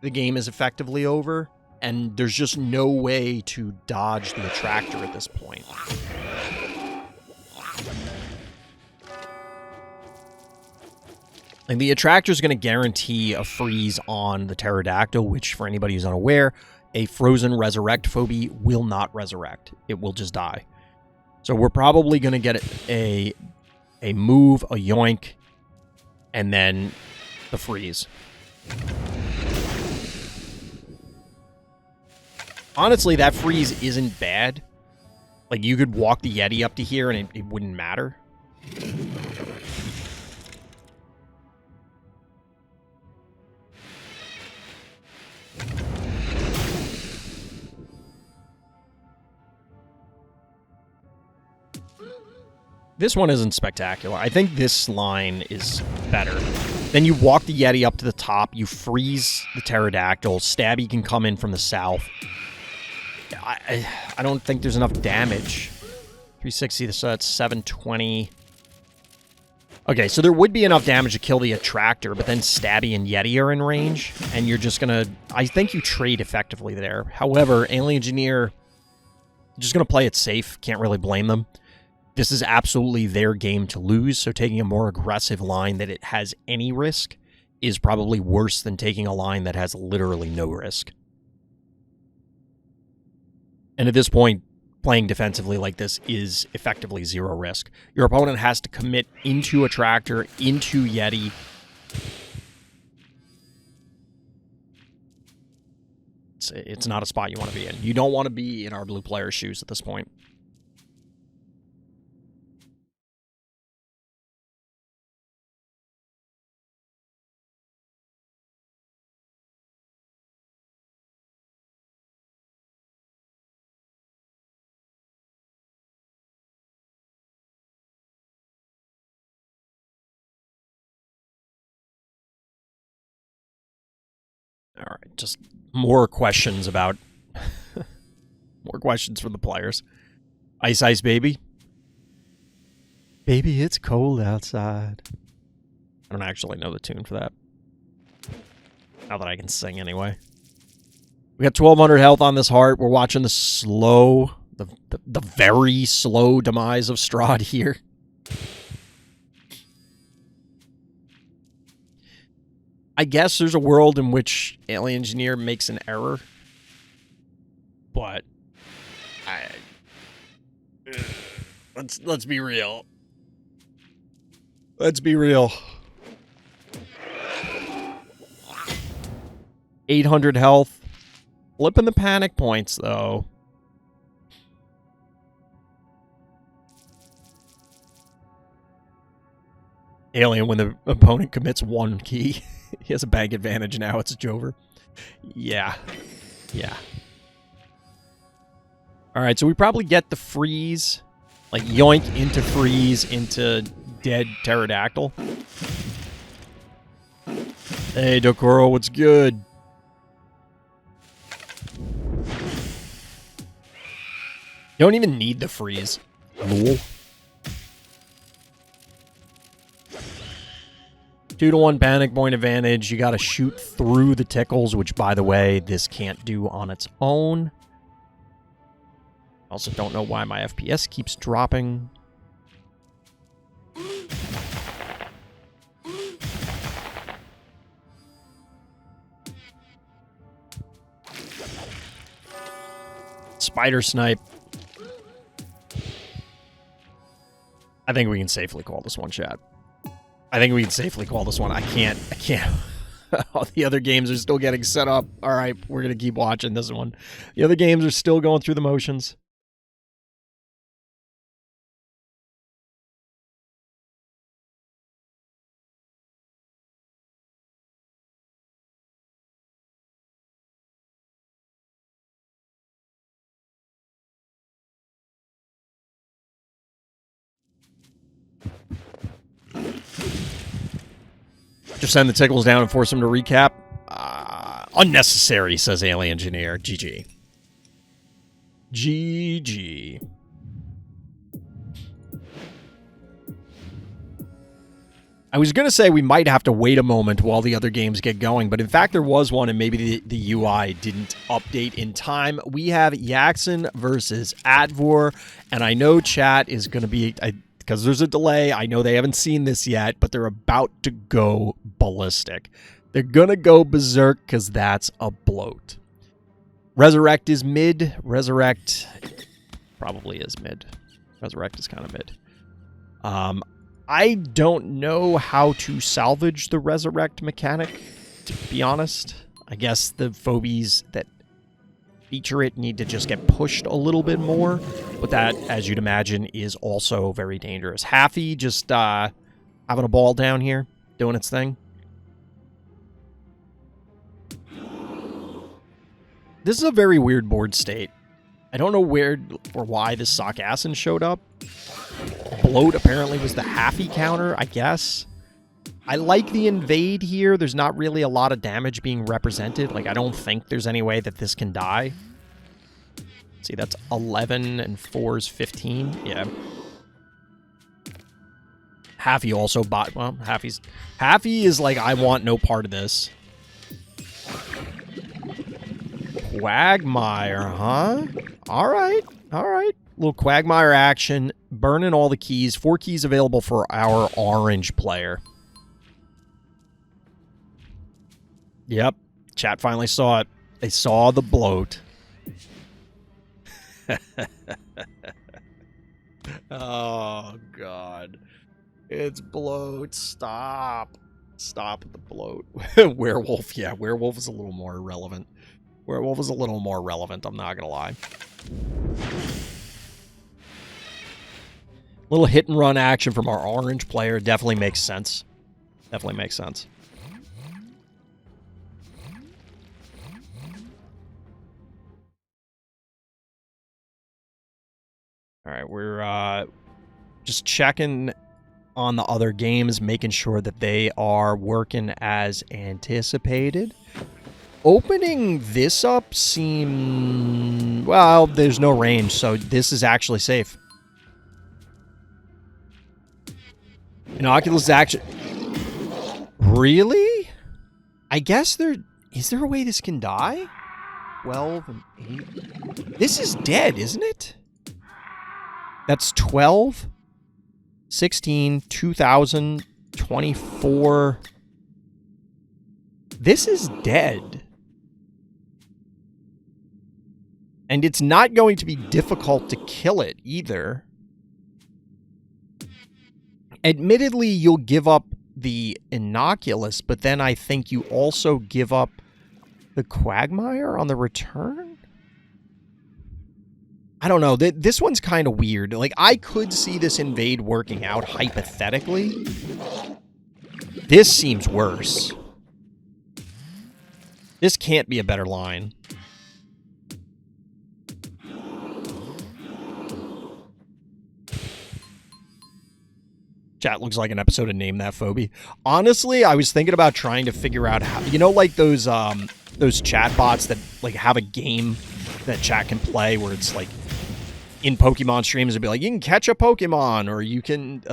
the game is effectively over. and there's just no way to dodge the attractor at this point. And the attractor is going to guarantee a freeze on the pterodactyl, which, for anybody who's unaware, a frozen resurrect phobie will not resurrect. It will just die. So we're probably going to get a move, a yoink, and then the freeze. Honestly, that freeze isn't bad. Like, you could walk the Yeti up to here and it wouldn't matter. This one isn't spectacular. I think this line is better. Then you walk the Yeti up to the top, you freeze the pterodactyl, Stabby can come in from the south. I don't think there's enough damage. 360, so that's 720. Okay, so there would be enough damage to kill the attractor, but then Stabby and Yeti are in range, and you're just gonna... I think you trade effectively there. However, Alien Engineer, just gonna play it safe. Can't really blame them. This is absolutely their game to lose, so taking a more aggressive line that it has any risk is probably worse than taking a line that has literally no risk. And at this point, playing defensively like this is effectively zero risk. Your opponent has to commit into attractor, into Yeti. It's not a spot you want to be in. You don't want to be in our blue player's shoes at this point. All right, just more questions about... more questions from the players. Ice Ice Baby. Baby, it's cold outside. I don't actually know the tune for that. Not that I can sing anyway. We got 1,200 health on this heart. We're watching the slow... The very slow demise of Strahd here. I guess there's a world in which Alien Engineer makes an error, but let's be real. Let's be real. 800 health. Flipping the panic points, though. Alien, when the opponent commits one key, he has a bank advantage now. It's Jover. Yeah. Yeah. All right, so we probably get the freeze. Like, yoink into freeze into dead pterodactyl. Hey, Dokoro, what's good? You don't even need the freeze. Lol. 2-to-1 panic point advantage. You gotta shoot through the tickles, which, by the way, this can't do on its own. Also don't know why my FPS keeps dropping. Spider snipe. I think we can safely call this one, chat. I think we can safely call this one. I can't. All the other games are still getting set up. All right, we're going to keep watching this one. The other games are still going through the motions. Just send the tickles down and force them to recap. Unnecessary, says Alien Engineer. GG. GG. I was going to say we might have to wait a moment while the other games get going, but in fact there was one and maybe the UI didn't update in time. We have Yaxon versus Advor, and I know chat is going to be, because there's a delay, I know they haven't seen this yet, but they're about to go ballistic. They're going to go berserk because that's a bloat. Resurrect is mid. Resurrect probably is mid. Resurrect is kind of mid. I don't know how to salvage the Resurrect mechanic, to be honest. I guess the Phobies that feature it need to just get pushed a little bit more, but that, as you'd imagine, is also very dangerous. Haffy just having a ball down here, doing its thing. This is a very weird board state. I don't know where or why this Sockassin showed up. Bloat apparently was the Haffy counter, I guess. I like the invade here. There's not really a lot of damage being represented. Like, I don't think there's any way that this can die. See, that's 11 and 4 is 15. Yeah. Haffy also bought... Well, Haffy is like, I want no part of this. Quagmire, huh? All right. All right. Little Quagmire action. Burning all the keys. 4 keys available for our orange player. Yep. Chat finally saw it. They saw the bloat. Oh, God. It's bloat. Stop. Stop the bloat. Werewolf. Yeah, werewolf is a little more irrelevant. Werewolf is a little more relevant, I'm not going to lie. Little hit and run action from our orange player definitely makes sense. Definitely makes sense. All right, we're just checking on the other games, making sure that they are working as anticipated. Opening this up seems... Well, there's no range, so this is actually safe. Innocuous action... Really? I guess there... Is there a way this can die? 12 and 8... This is dead, isn't it? That's 12, 16, 2000, 24... This is dead. And it's not going to be difficult to kill it, either. Admittedly, you'll give up the Innocuous, but then I think you also give up the Quagmire on the return? I don't know. This one's kind of weird. Like, I could see this invade working out, hypothetically. This seems worse. This can't be a better line. Chat looks like an episode of Name That Phobie. Honestly, I was thinking about trying to figure out how... You know, like those chat bots that, like, have a game that chat can play where it's, like, in Pokemon streams, it'd be like, you can catch a Pokemon, or you can,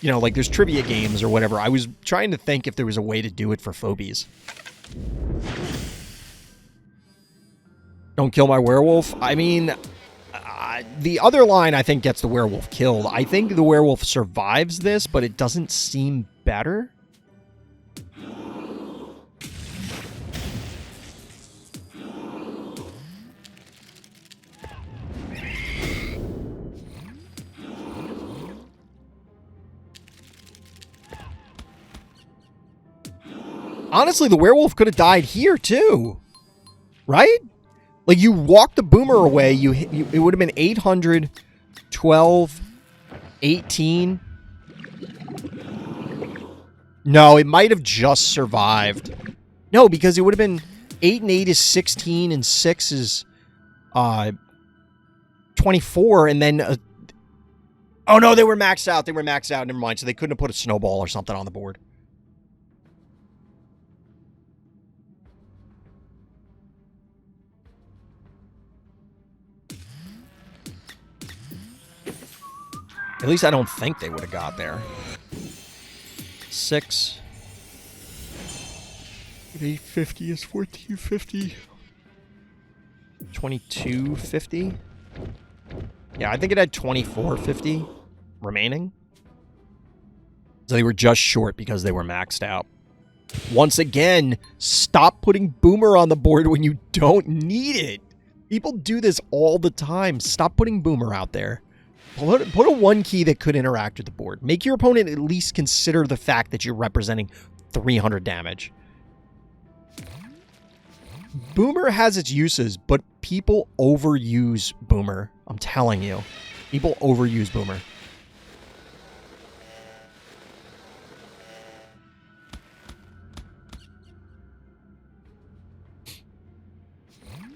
you know, like, there's trivia games or whatever. I was trying to think if there was a way to do it for Phobies. Don't kill my werewolf? I mean... the other line, I think, gets the werewolf killed. I think the werewolf survives this, but it doesn't seem better. Honestly, the werewolf could have died here, too. Right? Like, you walk the boomer away, it would have been 800, 12, 18. No, it might have just survived. No, because it would have been 8 and 8 is 16, and 6 is 24, and then... oh, no, they were maxed out. They were maxed out. Never mind. So they couldn't have put a snowball or something on the board. At least I don't think they would have got there. 6. 850 is 1450. 2250. Yeah, I think it had 2450 remaining. So they were just short because they were maxed out. Once again, stop putting Boomer on the board when you don't need it. People do this all the time. Stop putting Boomer out there. Put a 1 key that could interact with the board. Make your opponent at least consider the fact that you're representing 300 damage. Boomer has its uses, but people overuse Boomer. I'm telling you. People overuse Boomer.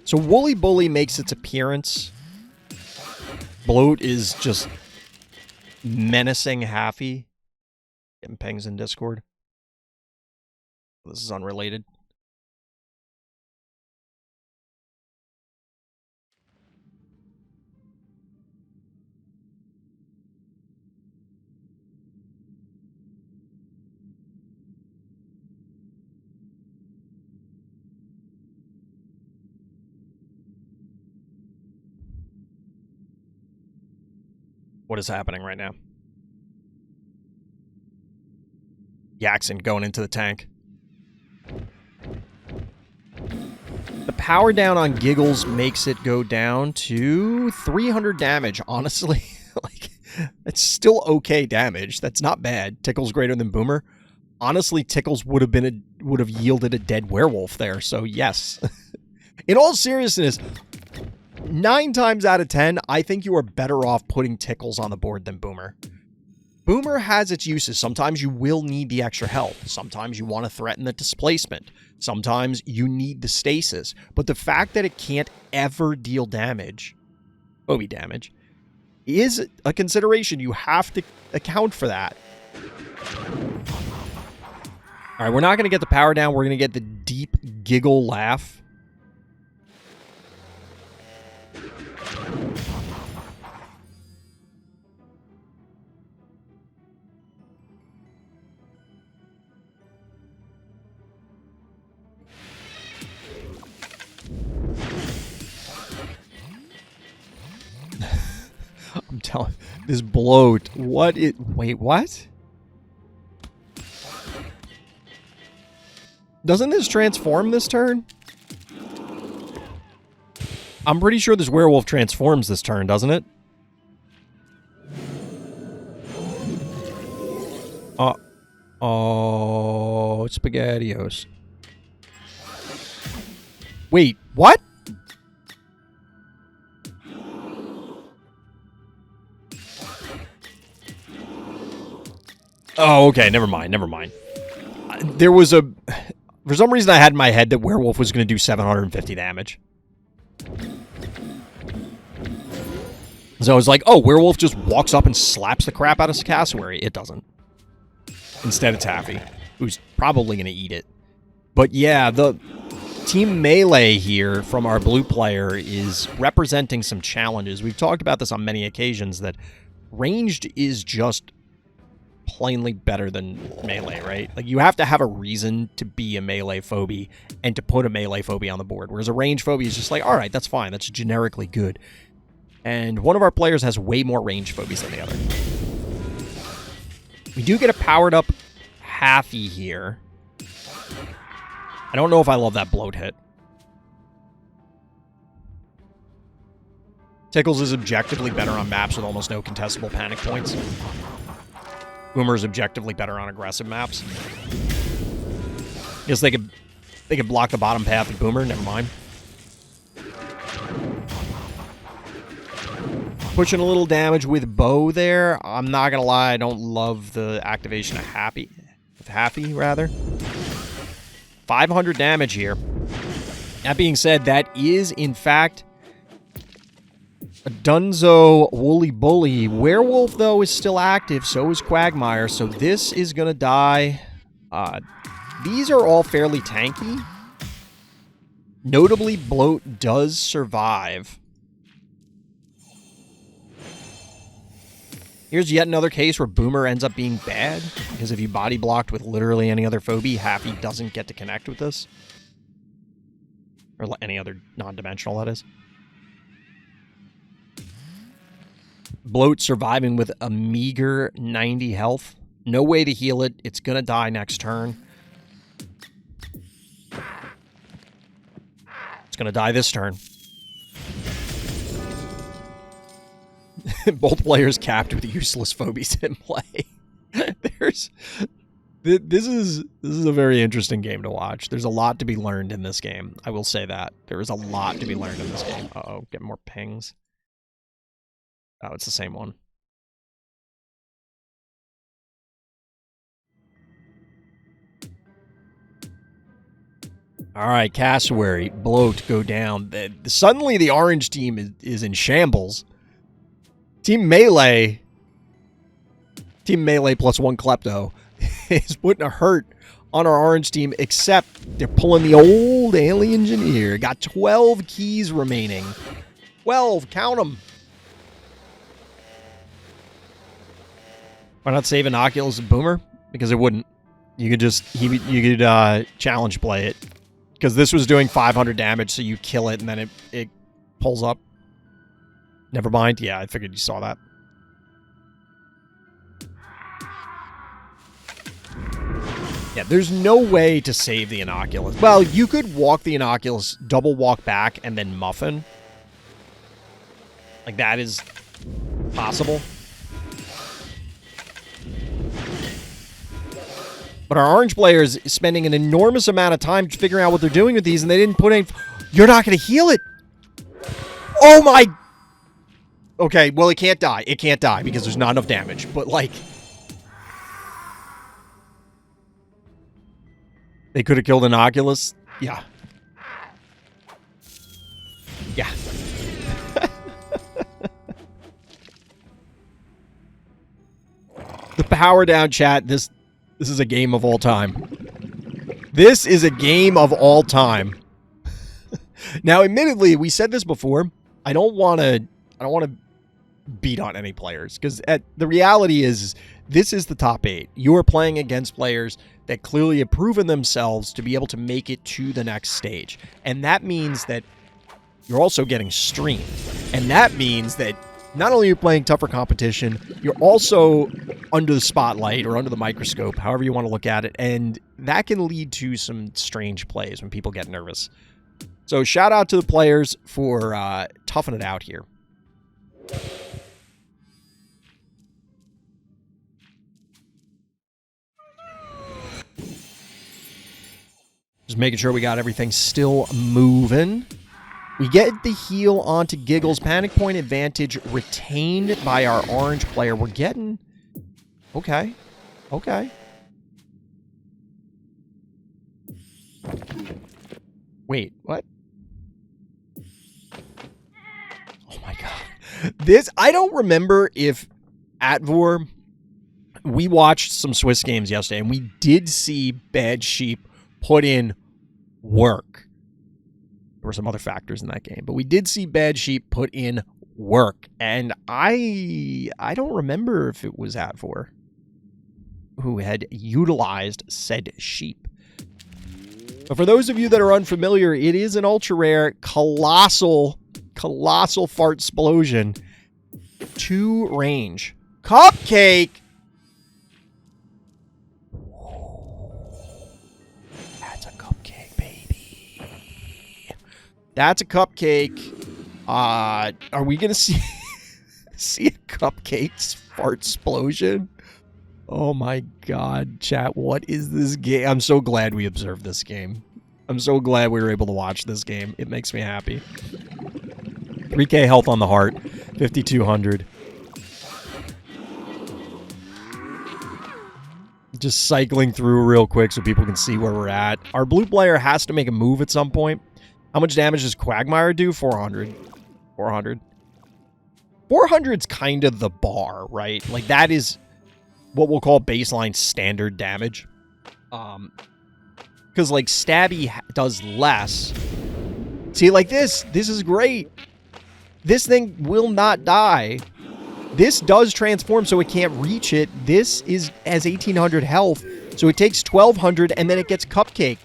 So Woolly Bully makes its appearance. Bloat is just menacing Happy. Getting pings in Discord. This is unrelated. What is happening right now? Yaxon going into the tank. The power down on Giggles makes it go down to 300 damage, honestly. Like, it's still okay damage. That's not bad. Tickle's greater than Boomer. Honestly, Tickles would have yielded a dead werewolf there, so yes. In all seriousness, 9 times out of 10, I think you are better off putting Tickles on the board than Boomer. Boomer has its uses. Sometimes you will need the extra health. Sometimes you want to threaten the displacement. Sometimes you need the stasis. But the fact that it can't ever deal damage, Phobie damage, is a consideration. You have to account for that. All right, we're not going to get the power down. We're going to get the deep giggle laugh. I'm telling this bloat. Wait, what? Doesn't this transform this turn? I'm pretty sure this werewolf transforms this turn, doesn't it? Oh, SpaghettiOs. Wait, what? Oh, okay, never mind. There was a... For some reason I had in my head that werewolf was going to do 750 damage. So I was like, oh, werewolf just walks up and slaps the crap out of Cassowary. It doesn't. Instead, it's Happy, who's probably going to eat it. But yeah, the team melee here from our blue player is representing some challenges. We've talked about this on many occasions, that ranged is just plainly better than melee, right? Like, you have to have a reason to be a melee phobie and to put a melee phobie on the board, whereas a range phobie is just like, all right, that's fine, that's generically good. And one of our players has way more range phobies than the other. We do get a powered up Happy here. I don't know if I love that bloat hit. Tickles is objectively better on maps with almost no contestable panic points. Boomer is objectively better on aggressive maps. Guess they could block the bottom path of Boomer. Never mind. Pushing a little damage with Bow there. I'm not gonna lie, I don't love the activation of Happy. With Happy, rather. 500 damage here. That being said, that is, in fact, a Dunzo Woolly Bully. Werewolf, though, is still active. So is Quagmire. So this is going to die. These are all fairly tanky. Notably, Bloat does survive. Here's yet another case where Boomer ends up being bad, because if you body blocked with literally any other phobie, Happy doesn't get to connect with this. Or any other non-dimensional, that is. Bloat surviving with a meager 90 health. No way to heal it. It's gonna die next turn. It's gonna die this turn. Both players capped with useless phobies in play. This is a very interesting game to watch. There's a lot to be learned in this game. I will say that. There is a lot to be learned in this game. Uh-oh, get more pings. Oh, it's the same one. All right, Cassowary, Bloat go down. Suddenly the orange team is in shambles. Team Melee plus one Klepto is putting a hurt on our orange team, except they're pulling the old alien engineer. Got 12 keys remaining. 12, count them. Why not save Innocuous and Boomer? Because it wouldn't. You could just, you could challenge play it. Because this was doing 500 damage, so you kill it and then it pulls up. Never mind. Yeah, I figured you saw that. Yeah, there's no way to save the Innocuous. Well, you could walk the Innocuous, double walk back, and then muffin. Like, that is possible. But our orange players is spending an enormous amount of time figuring out what they're doing with these, and they didn't put any... You're not going to heal it! Oh my... Okay, well, it can't die. It can't die because there's not enough damage. But, like... They could have killed Innocuous. Yeah. Yeah. The power down, chat. This is a game of all time. This is a game of all time. Now, admittedly, we said this before. I don't want to beat on any players, because the reality is this is the top 8. You are playing against players that clearly have proven themselves to be able to make it to the next stage. And that means that you're also getting streamed. And that means that not only are you playing tougher competition, you're also under the spotlight or under the microscope, however you want to look at it. And that can lead to some strange plays when people get nervous. So shout out to the players for toughing it out here. Just making sure we got everything still moving. We get the heal onto Giggles. Panic point advantage retained by our orange player. We're getting... Okay. Okay. Wait, what? Oh my god. This... I don't remember if Atvor... We watched some Swiss games yesterday, and we did see Bad Sheep put in work. There were some other factors in that game, but we did see Bad Sheep put in work, and I don't remember if it was Atvor who had utilized said sheep. But for those of you that are unfamiliar, it is an ultra rare, colossal fart explosion. 2 range. Cupcake! That's a cupcake. Are we gonna see a cupcake fart explosion? Oh my god, chat! What is this game? I'm so glad we observed this game. I'm so glad we were able to watch this game. It makes me happy. 3k health on the heart, 5200. Just cycling through real quick so people can see where we're at. Our blue player has to make a move at some point. How much damage does Quagmire do? 400. 400. 400's kind of the bar, right? Like, that is what we'll call baseline standard damage. Because, like, Stabby does less. See, like this is great. This thing will not die. This does transform, so it can't reach it. This has 1,800 health, so it takes 1,200, and then it gets cupcaked.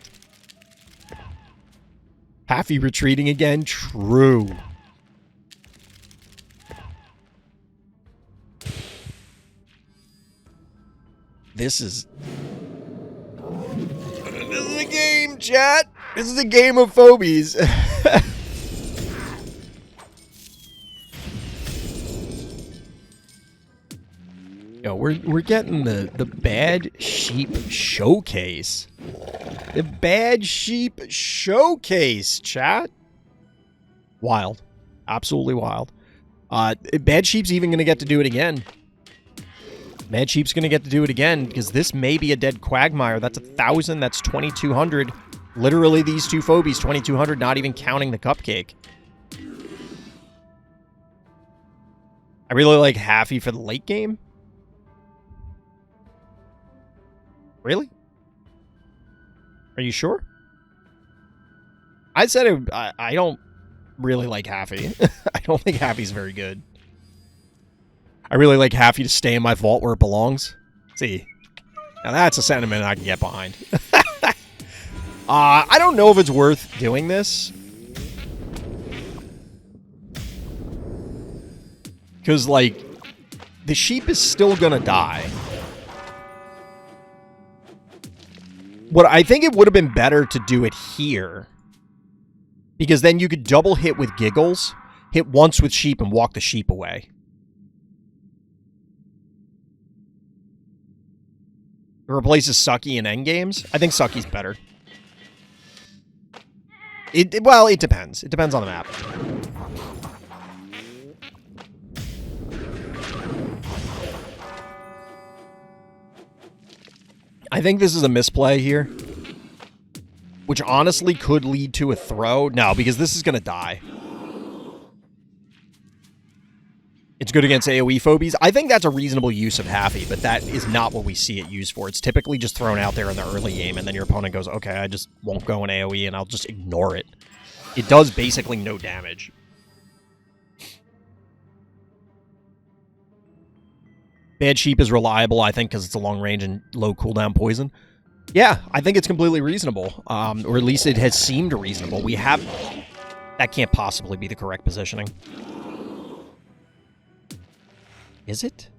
Happy retreating again? True. This is a game, chat. This is a game of phobies. Yo, we're getting the Bad Sheep Showcase. The Bad Sheep Showcase, chat. Wild. Absolutely wild. Bad Sheep's even going to get to do it again. Bad Sheep's going to get to do it again, because this may be a dead Quagmire. That's 1,000, that's 2,200. Literally these two phobies, 2,200, not even counting the cupcake. I really like Haffy for the late game. Really? Are you sure? I said I don't really like Haffy. I don't think Haffy's very good. I really like Haffy to stay in my vault where it belongs. See, now that's a sentiment I can get behind. I don't know if it's worth doing this. Because, like, the sheep is still gonna die. What I think it would have been better to do it here. Because then you could double hit with Giggles, hit once with sheep, and walk the sheep away. It replaces Sucky in endgames. I think Sucky's better. Well, it depends. It depends on the map. I think this is a misplay here. Which honestly could lead to a throw. No, because this is going to die. It's good against AoE phobies. I think that's a reasonable use of Haffy, but that is not what we see it used for. It's typically just thrown out there in the early game, and then your opponent goes, okay, I just won't go in AoE, and I'll just ignore it. It does basically no damage. Bad Sheep is reliable, I think, because it's a long range and low cooldown poison. Yeah, I think it's completely reasonable. Or at least it has seemed reasonable. We have... That can't possibly be the correct positioning. Is it?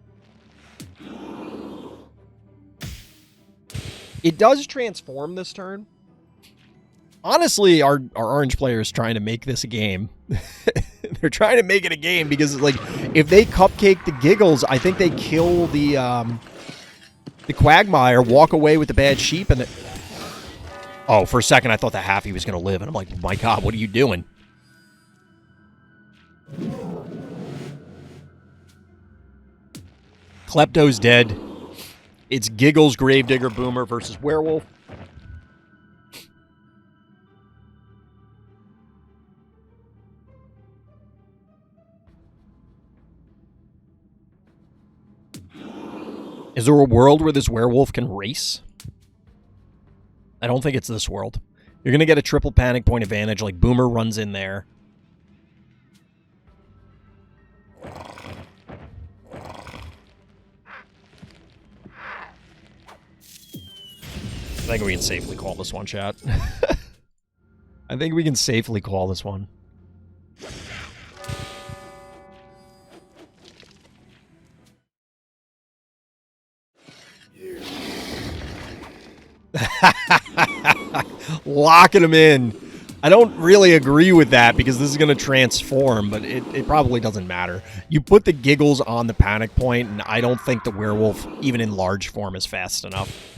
It does transform this turn. Honestly, our orange player is trying to make this a game. They're trying to make it a game because, like, if they cupcake the Giggles, I think they kill the Quagmire, walk away with the Bad Sheep, and oh, for a second I thought the Haffy was going to live, and I'm like, oh my god, what are you doing? Klepto's dead. It's Giggles, Gravedigger, Boomer versus Werewolf. Is there a world where this werewolf can race? I don't think it's this world. You're going to get a triple panic point advantage, like Boomer runs in there. I think we can safely call this one, chat. I think we can safely call this one. Locking him in. I don't really agree with that because this is going to transform, but it probably doesn't matter. You put the Giggles on the panic point, and I don't think the werewolf, even in large form, is fast enough.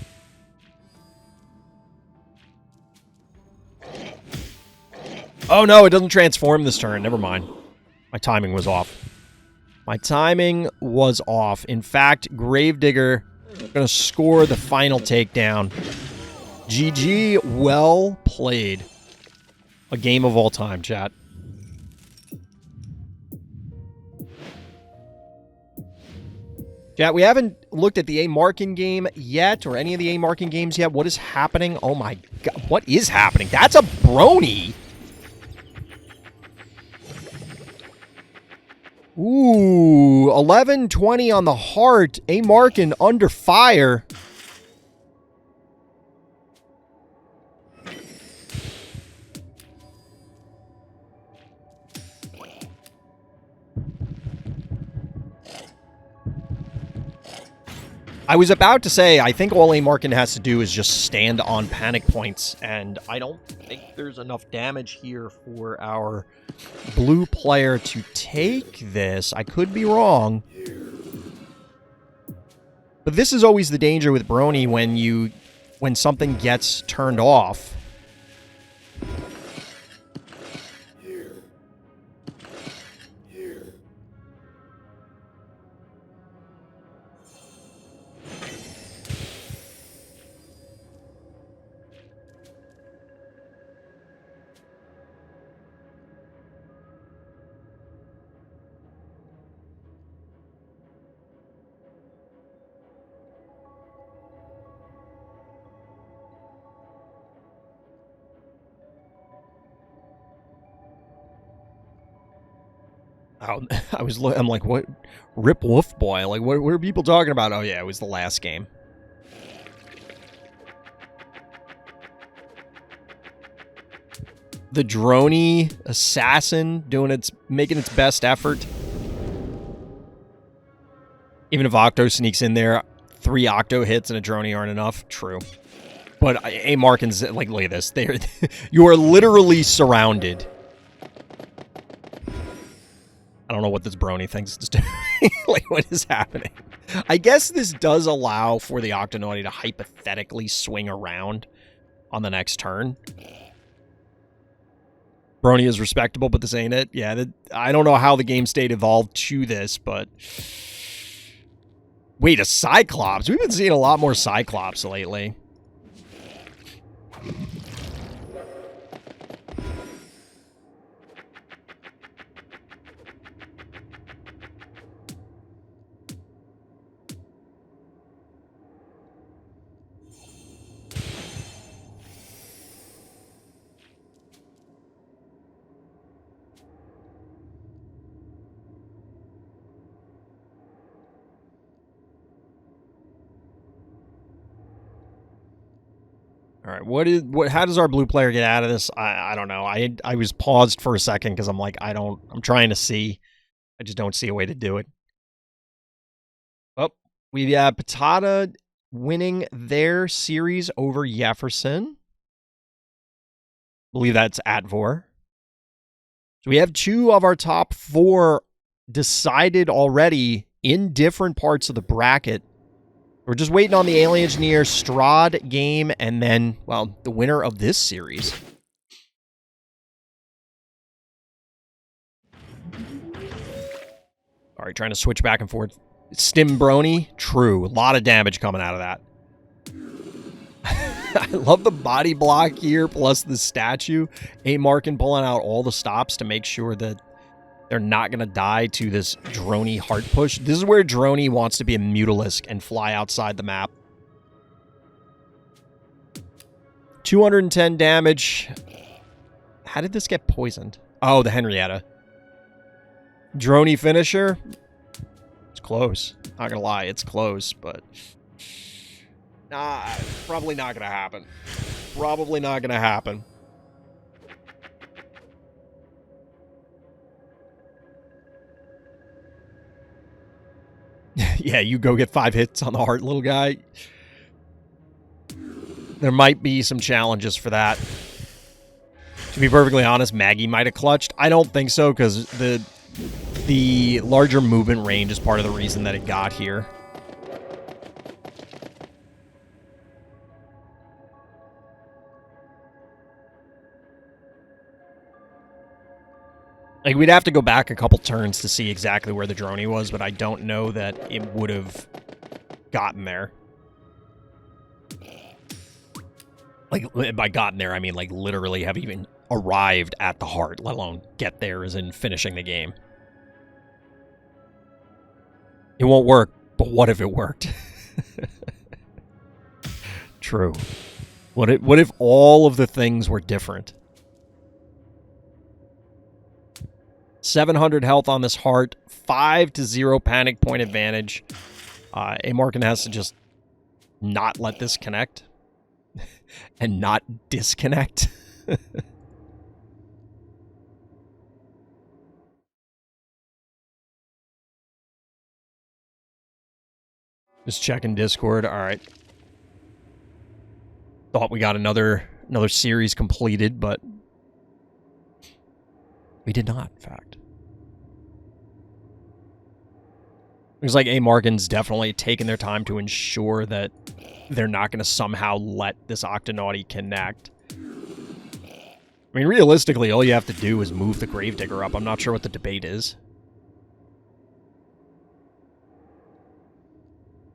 Oh no, it doesn't transform this turn. Never mind. My timing was off. My timing was off. In fact, Gravedigger going to score the final takedown. GG, well played. A game of all time, chat. Chat, we haven't looked at the A Markin game yet, or any of the A Markin games yet. What is happening? Oh my god, what is happening? That's a brony! Ooh, Ooh, 11-20 on the heart. A Markin under fire. I was about to say, I think all A Markin has to do is just stand on panic points, and I don't think there's enough damage here for our blue player to take this. I could be wrong. But this is always the danger with Brony when something gets turned off. I'm like, what? Rip Wolf Boy? Like, what are people talking about? Oh yeah, it was the last game. The Droney assassin making its best effort. Even if Octo sneaks in there, 3 Octo hits and a Droney aren't enough. True. But A Markin's, like, look at this. You are literally surrounded. I don't know what this Brony thinks it's doing. Like, what is happening? I guess this does allow for the Octonauty to hypothetically swing around on the next turn. Brony is respectable, but this ain't it. Yeah, I don't know how the game state evolved to this, but... Wait, a Cyclops? We've been seeing a lot more Cyclops lately. All right, how does our blue player get out of this? I don't know. I was paused for a second because I'm like, I'm trying to see. I just don't see a way to do it. Oh, we have Patata winning their series over Jefferson. I believe that's Atvor. So we have 2 of our top 4 decided already in different parts of the bracket. We're just waiting on the Alien Engineer Strahd game and then, well, the winner of this series. All right, trying to switch back and forth. Stim Brony, true. A lot of damage coming out of that. I love the body block here, plus the statue. A Markin pulling out all the stops to make sure that they're not going to die to this Droney heart push. This is where Droney wants to be a Mutalisk and fly outside the map. 210 damage. How did this get poisoned? Oh, the Henrietta. Droney finisher. It's close. Not going to lie, it's close, but... Nah, probably not going to happen. Probably not going to happen. Yeah, you go get 5 hits on the heart, little guy. There might be some challenges for that. To be perfectly honest, Maggie might have clutched. I don't think so, because the larger movement range is part of the reason that it got here. Like, we'd have to go back a couple turns to see exactly where the Droney was, but I don't know that it would have gotten there. Like, by gotten there, I mean, like, literally have even arrived at the heart, let alone get there as in finishing the game. It won't work, but what if it worked? True. What if all of the things were different? 700 health on this heart. 5-0 panic point advantage. A Markin has to just not let this connect. And not disconnect. Just checking Discord. All right. Thought we got another series completed, but we did not, in fact. Looks like A. Markin's definitely taking their time to ensure that they're not going to somehow let this Octonauty connect. I mean, realistically, all you have to do is move the Gravedigger up. I'm not sure what the debate is.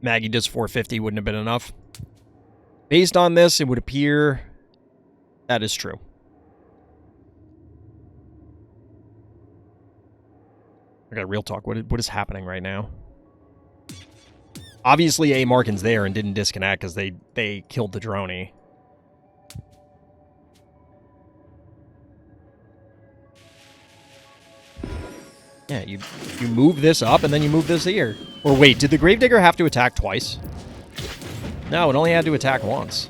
Maggie does 450, wouldn't have been enough. Based on this, it would appear that is true. I got real talk. What is happening right now? Obviously, A. Markin's there and didn't disconnect because they killed the droney. Yeah, you move this up and then you move this here. Or wait, did the Gravedigger have to attack twice? No, it only had to attack once.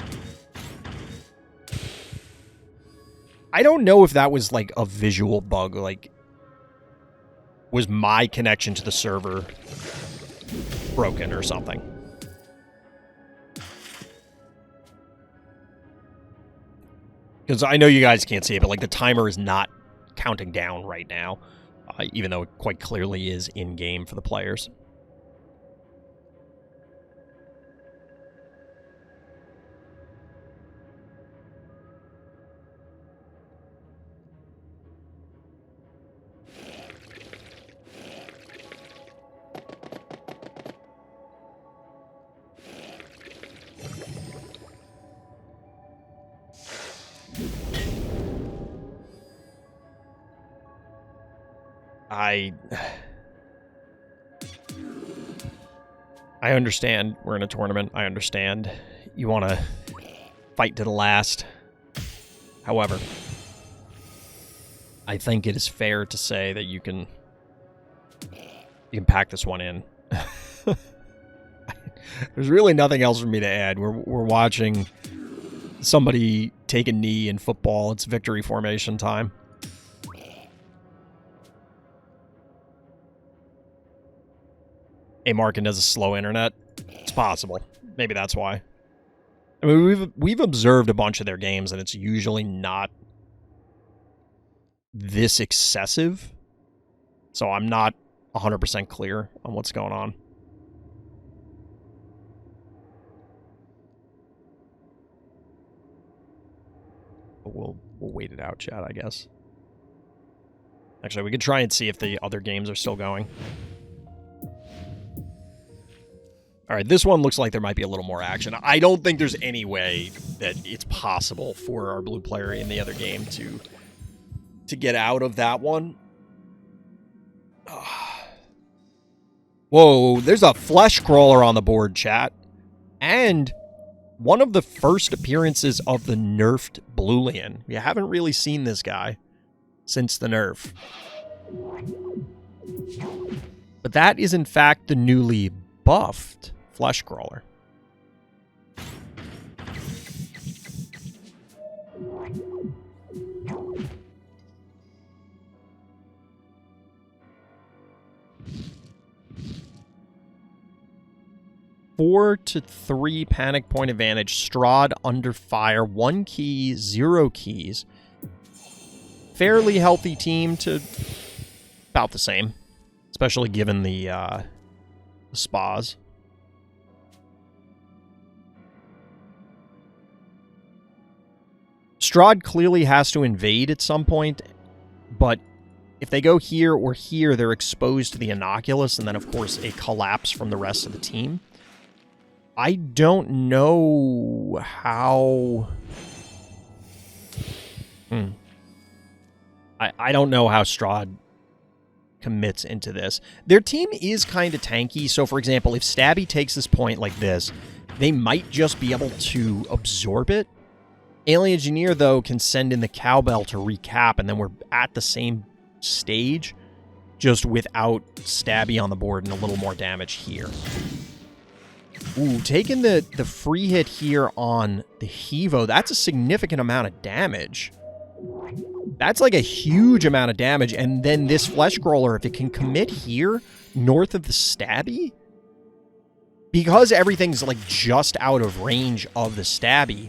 I don't know if that was like a visual bug, like was my connection to the server broken or something. Because I know you guys can't see it, but like the timer is not counting down right now, even though it quite clearly is in-game for the players. I understand we're in a tournament. I understand you want to fight to the last. However, I think it is fair to say that you can pack this one in. There's really nothing else for me to add. We're watching somebody take a knee in football. It's victory formation time. A. Markin has a slow internet. It's possible. Maybe that's why. I mean, we've observed a bunch of their games, and it's usually not this excessive. So I'm not 100% clear on what's going on. But we'll wait it out, chat, I guess. Actually, we could try and see if the other games are still going. All right, this one looks like there might be a little more action. I don't think there's any way that it's possible for our blue player in the other game to get out of that one. Whoa, there's a flesh crawler on the board, chat. And one of the first appearances of the nerfed Bluelian. We haven't really seen this guy since the nerf. But that is, in fact, the newly buffed flesh crawler. Four to 3 panic point advantage. Strahd under fire. 1 key, 0 keys. Fairly healthy team to about the same, especially given the spas. Strahd clearly has to invade at some point, but if they go here or here, they're exposed to the Inoculus, and then, of course, a collapse from the rest of the team. I don't know how... I don't know how Strahd commits into this. Their team is kind of tanky, so, for example, if Stabby takes this point like this, they might just be able to absorb it. Alien Engineer, though, can send in the cowbell to recap, and then we're at the same stage. just without Stabby on the board and a little more damage here. Ooh, taking the free hit here on the Hevo, that's a significant amount of damage. That's like a huge amount of damage, and then this Flesh Crawler, if it can commit here, north of the Stabby, because everything's like just out of range of the Stabby,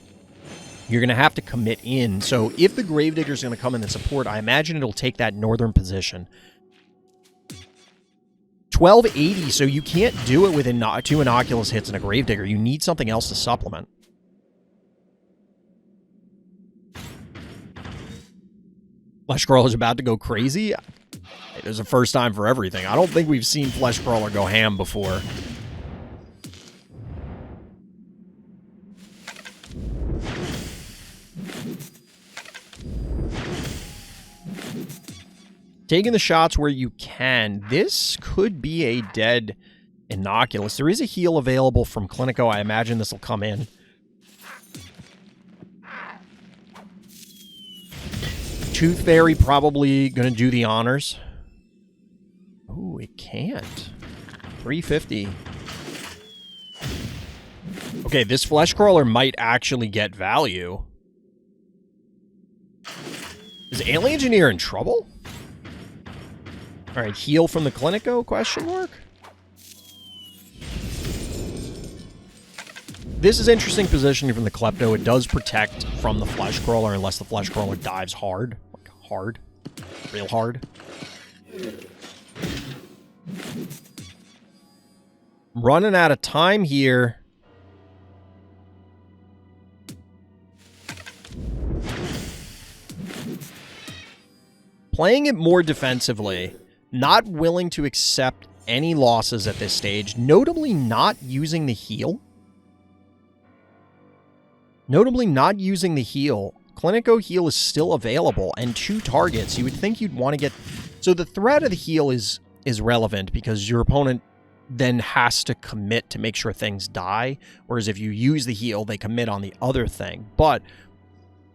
you're going to have to commit in. So if the Gravedigger's going to come in and support, I imagine it'll take that northern position. 1280, so you can't do it within 2 Innocuous hits and a Gravedigger. You need something else to supplement. Flesh Crawler's about to go crazy. There's a first time for everything. I don't think we've seen Flesh Crawler go ham before. Taking the shots where you can. This could be a dead Innocuous. There is a heal available from Clinico. I imagine this will come in. Tooth Fairy probably going to do the honors. Ooh, it can't. 350. Okay, this Flesh Crawler might actually get value. Is Alien Engineer in trouble? All right, heal from the Clinico, question mark? This is interesting positioning from the Klepto. It does protect from the Flesh Crawler unless the Flesh Crawler dives hard. Like hard. Real hard. Running out of time here. Playing it more defensively. Not willing to accept any losses at this stage. Notably not using the heal. Notably not using the heal. Clinico heal is still available, and 2 targets. You would think you'd want to get... So the threat of the heal is relevant, because your opponent then has to commit to make sure things die, whereas if you use the heal, they commit on the other thing. But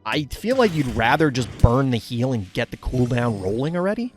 I feel like you'd rather just burn the heal and get the cooldown rolling already.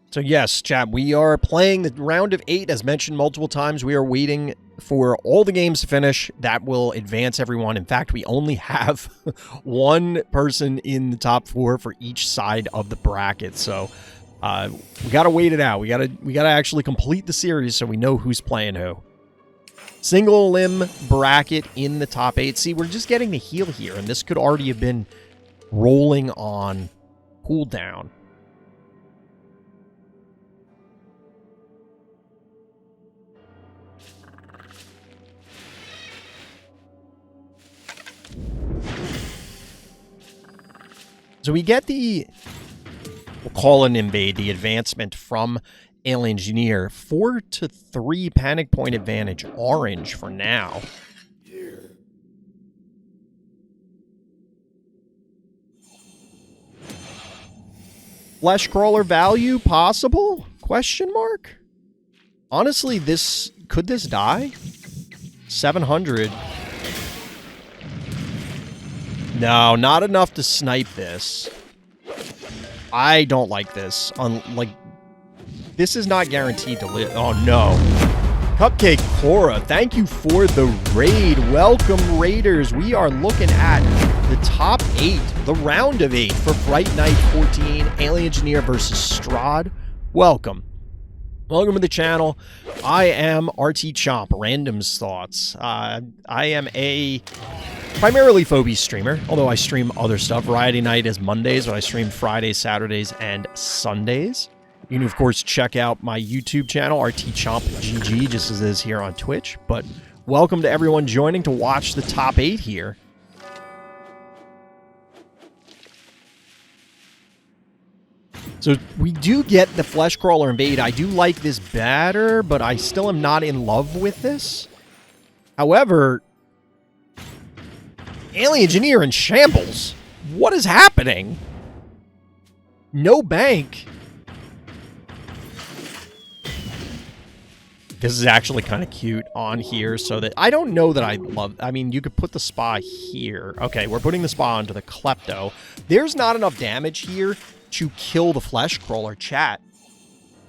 So yes, chat, we are playing the round of 8. As mentioned multiple times, we are waiting for all the games to finish. That will advance everyone. In fact, we only have one person in the top 4 for each side of the bracket. So we got to wait it out. We got to actually complete the series so we know who's playing who. Single limb bracket in the top 8. See, we're just getting the heal here, and this could already have been rolling on cooldown. So we get the, we'll call it an invade, the advancement from Alien Engineer. 4-3 panic point advantage, orange for now. Flesh Crawler value possible? Question mark? Honestly, could this die? 700. No, not enough to snipe this. I don't like this. This is not guaranteed to live. Oh, no. Cupcake Cora, thank you for the raid. Welcome, Raiders. We are looking at the top 8, the round of 8 for Fright Night 14, Alien Engineer versus Strahd. Welcome. Welcome to the channel. I am RT Chomp, Random's Thoughts. I am a primarily Phobies streamer, although I stream other stuff. Variety Night is Mondays, but I stream Fridays, Saturdays, and Sundays. You can, of course, check out my YouTube channel, RT Chomp GG, just as it is here on Twitch. But welcome to everyone joining to watch the top 8 here. So we do get the Flesh Crawler invade. I do like this better, but I still am not in love with this. However, Alien Engineer in shambles. What is happening? No bank. This is actually kind of cute on here, so that I don't know that I love. I mean, you could put the spa here. Okay, we're putting the spa onto the Klepto. There's not enough damage here to kill the flesh crawler. Chat,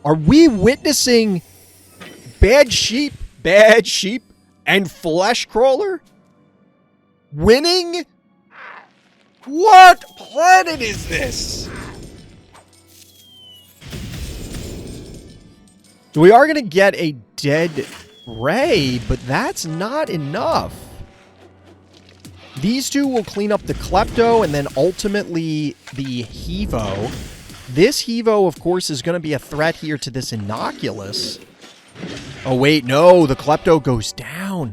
are we witnessing bad sheep, and flesh crawler winning? What planet is this? So we are going to get a dead Ray, but that's not enough. These two will clean up the Klepto and then ultimately the Hevo. This Hevo, of course, is going to be a threat here to this Inoculus. Oh, wait, no, the Klepto goes down.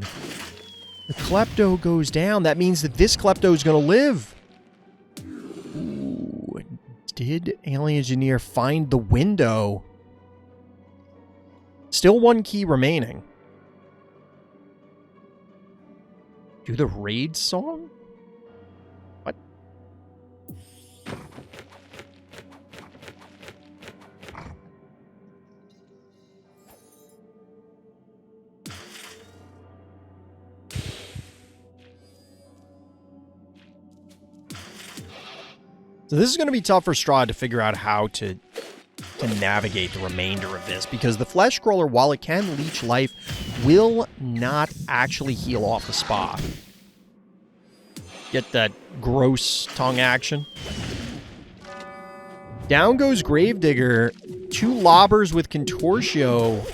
The Klepto goes down. That means that this Klepto is going to live. Ooh, did Alien Engineer find the window? Still one key remaining. Do the raid song? What? So this is going to be tough for Strahd to figure out how to navigate the remainder of this, because the flesh crawler, while it can leech life, will not actually heal off the spa. Get that gross tongue action. Down goes Gravedigger. 2 lobbers with Contortio.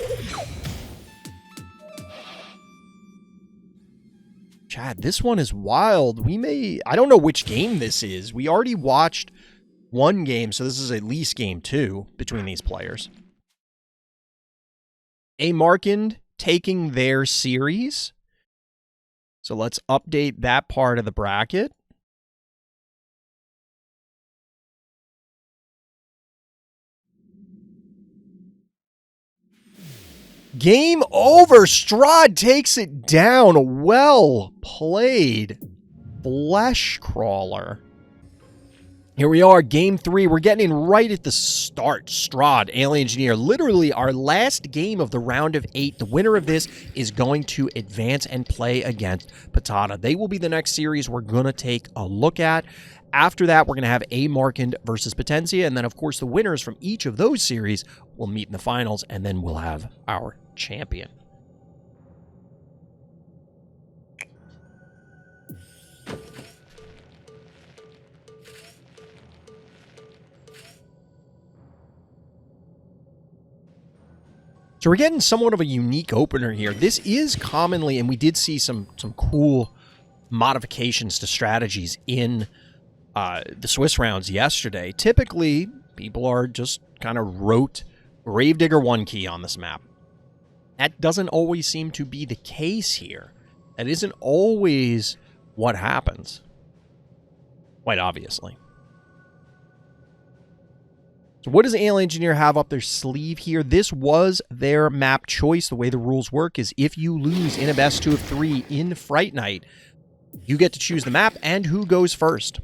Chad, this one is wild. I don't know which game this is. We already watched one game, so this is at least game 2 between these players. A Markand taking their series. So let's update that part of the bracket. Game over. Strahd takes it down. Well played, Flesh Crawler. Here we are, game 3. We're getting in right at the start. Strahd, Alien Engineer, literally our last game of the round of 8. The winner of this is going to advance and play against Patata. They will be the next series we're going to take a look at. After that, we're going to have A Markand versus Potentia, and then, of course, the winners from each of those series will meet in the finals, and then we'll have our champion. So we're getting somewhat of a unique opener here. This is commonly, and we did see some cool modifications to strategies in the Swiss rounds yesterday. Typically, people are just kind of rote Gravedigger 1 key on this map. That doesn't always seem to be the case here. That isn't always what happens. Quite obviously. So what does Alien Engineer have up their sleeve here? This was their map choice. The way the rules work is if you lose in a best 2 of 3 in Fright Night, you get to choose the map and who goes first.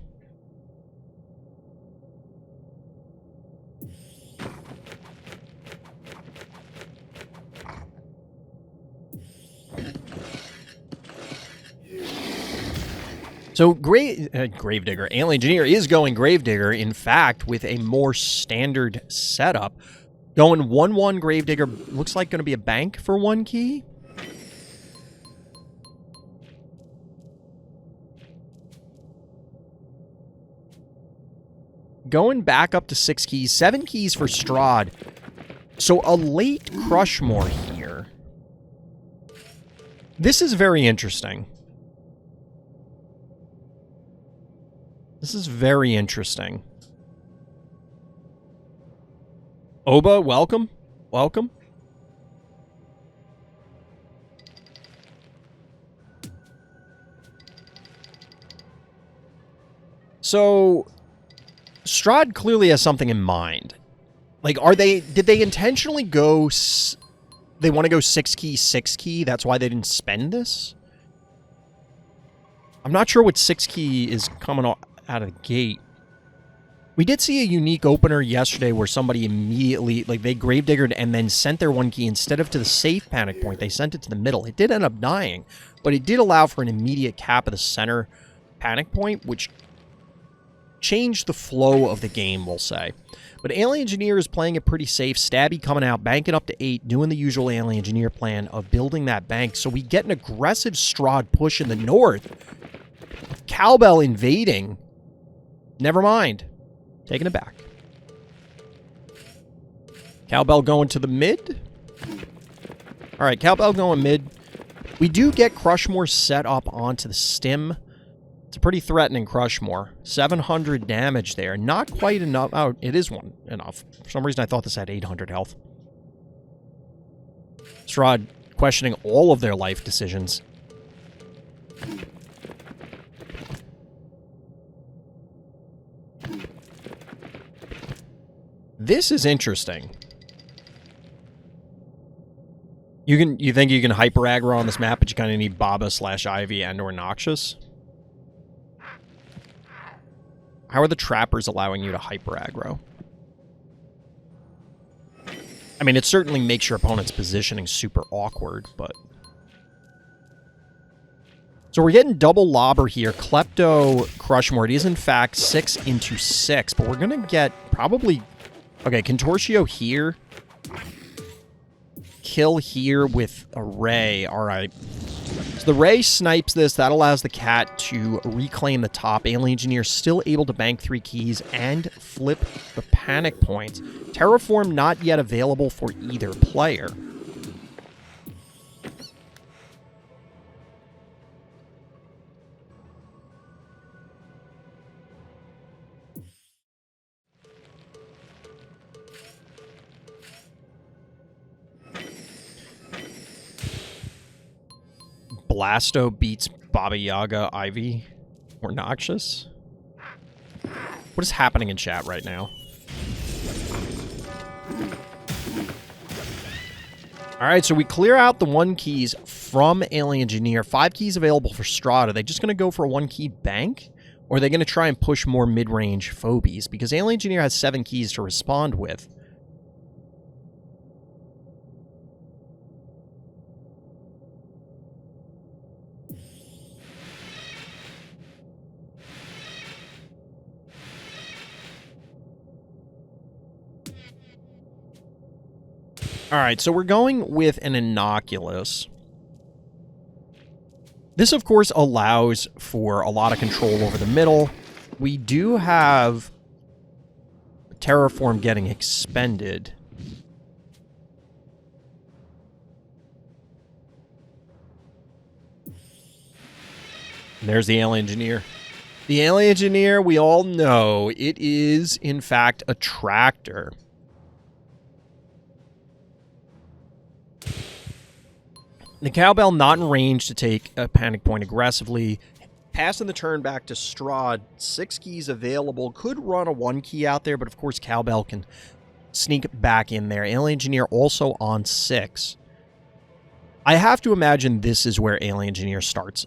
So Gravedigger, Alien Engineer is going Gravedigger, in fact, with a more standard setup. Going 1-1 Gravedigger, looks like going to be a bank for 1 key. Going back up to 6 keys, 7 keys for Strahd. So a late Crushmore here. This is very interesting. This is very interesting. Oba, welcome. Welcome. So, Strahd clearly has something in mind. Like, did they intentionally go, they want to go 6 key, 6 key? That's why they didn't spend this? I'm not sure what 6 key is coming out of the gate. We did see a unique opener yesterday where somebody immediately, like, they gravediggered and then sent their 1 key instead of to the safe panic point. They sent it to the middle. It did end up dying, but it did allow for an immediate cap of the center panic point, which changed the flow of the game, we'll say. But Alien Engineer is playing it pretty safe. Stabby coming out, banking up to 8, doing the usual Alien Engineer plan of building that bank. So we get an aggressive Strahd push in the north. Cowbell invading. Never mind. Taking it back. Cowbell going to the mid. All right, Cowbell going mid. We do get Crushmore set up onto the stim. It's a pretty threatening Crushmore. 700 damage there. Not quite enough. Oh, it is enough. For some reason, I thought this had 800 health. Strahd questioning all of their life decisions. This is interesting. You think you can hyper aggro on this map, but you kind of need Baba / Ivy and or Noxious? How are the trappers allowing you to hyper aggro? I mean, it certainly makes your opponent's positioning super awkward, but... So we're getting double lobber here. Klepto, Crushmore. It is, in fact, 6 into 6, but we're going to get probably... Okay, Contortio here. Kill here with a Ray. All right. So the Ray snipes this. That allows the cat to reclaim the top. Alien Engineer still able to bank 3 keys and flip the panic points. Terraform not yet available for either player. Blasto beats Baba Yaga, Ivy, or Noxious? What is happening in chat right now? Alright, so we clear out the 1 keys from Alien Engineer. 5 keys available for Strahd. Are they just going to go for a 1 key bank? Or are they going to try and push more mid-range Phobies? Because Alien Engineer has 7 keys to respond with. Alright, so we're going with an Innocuous. This, of course, allows for a lot of control over the middle. We do have Terraform getting expended. And there's the Alien Engineer. The Alien Engineer, we all know, it is, in fact, a tractor. The Cowbell not in range to take a panic point aggressively. Passing the turn back to Strahd. 6 keys available. Could run a 1 key out there, but of course Cowbell can sneak back in there. Alien Engineer also on 6. I have to imagine this is where Alien Engineer starts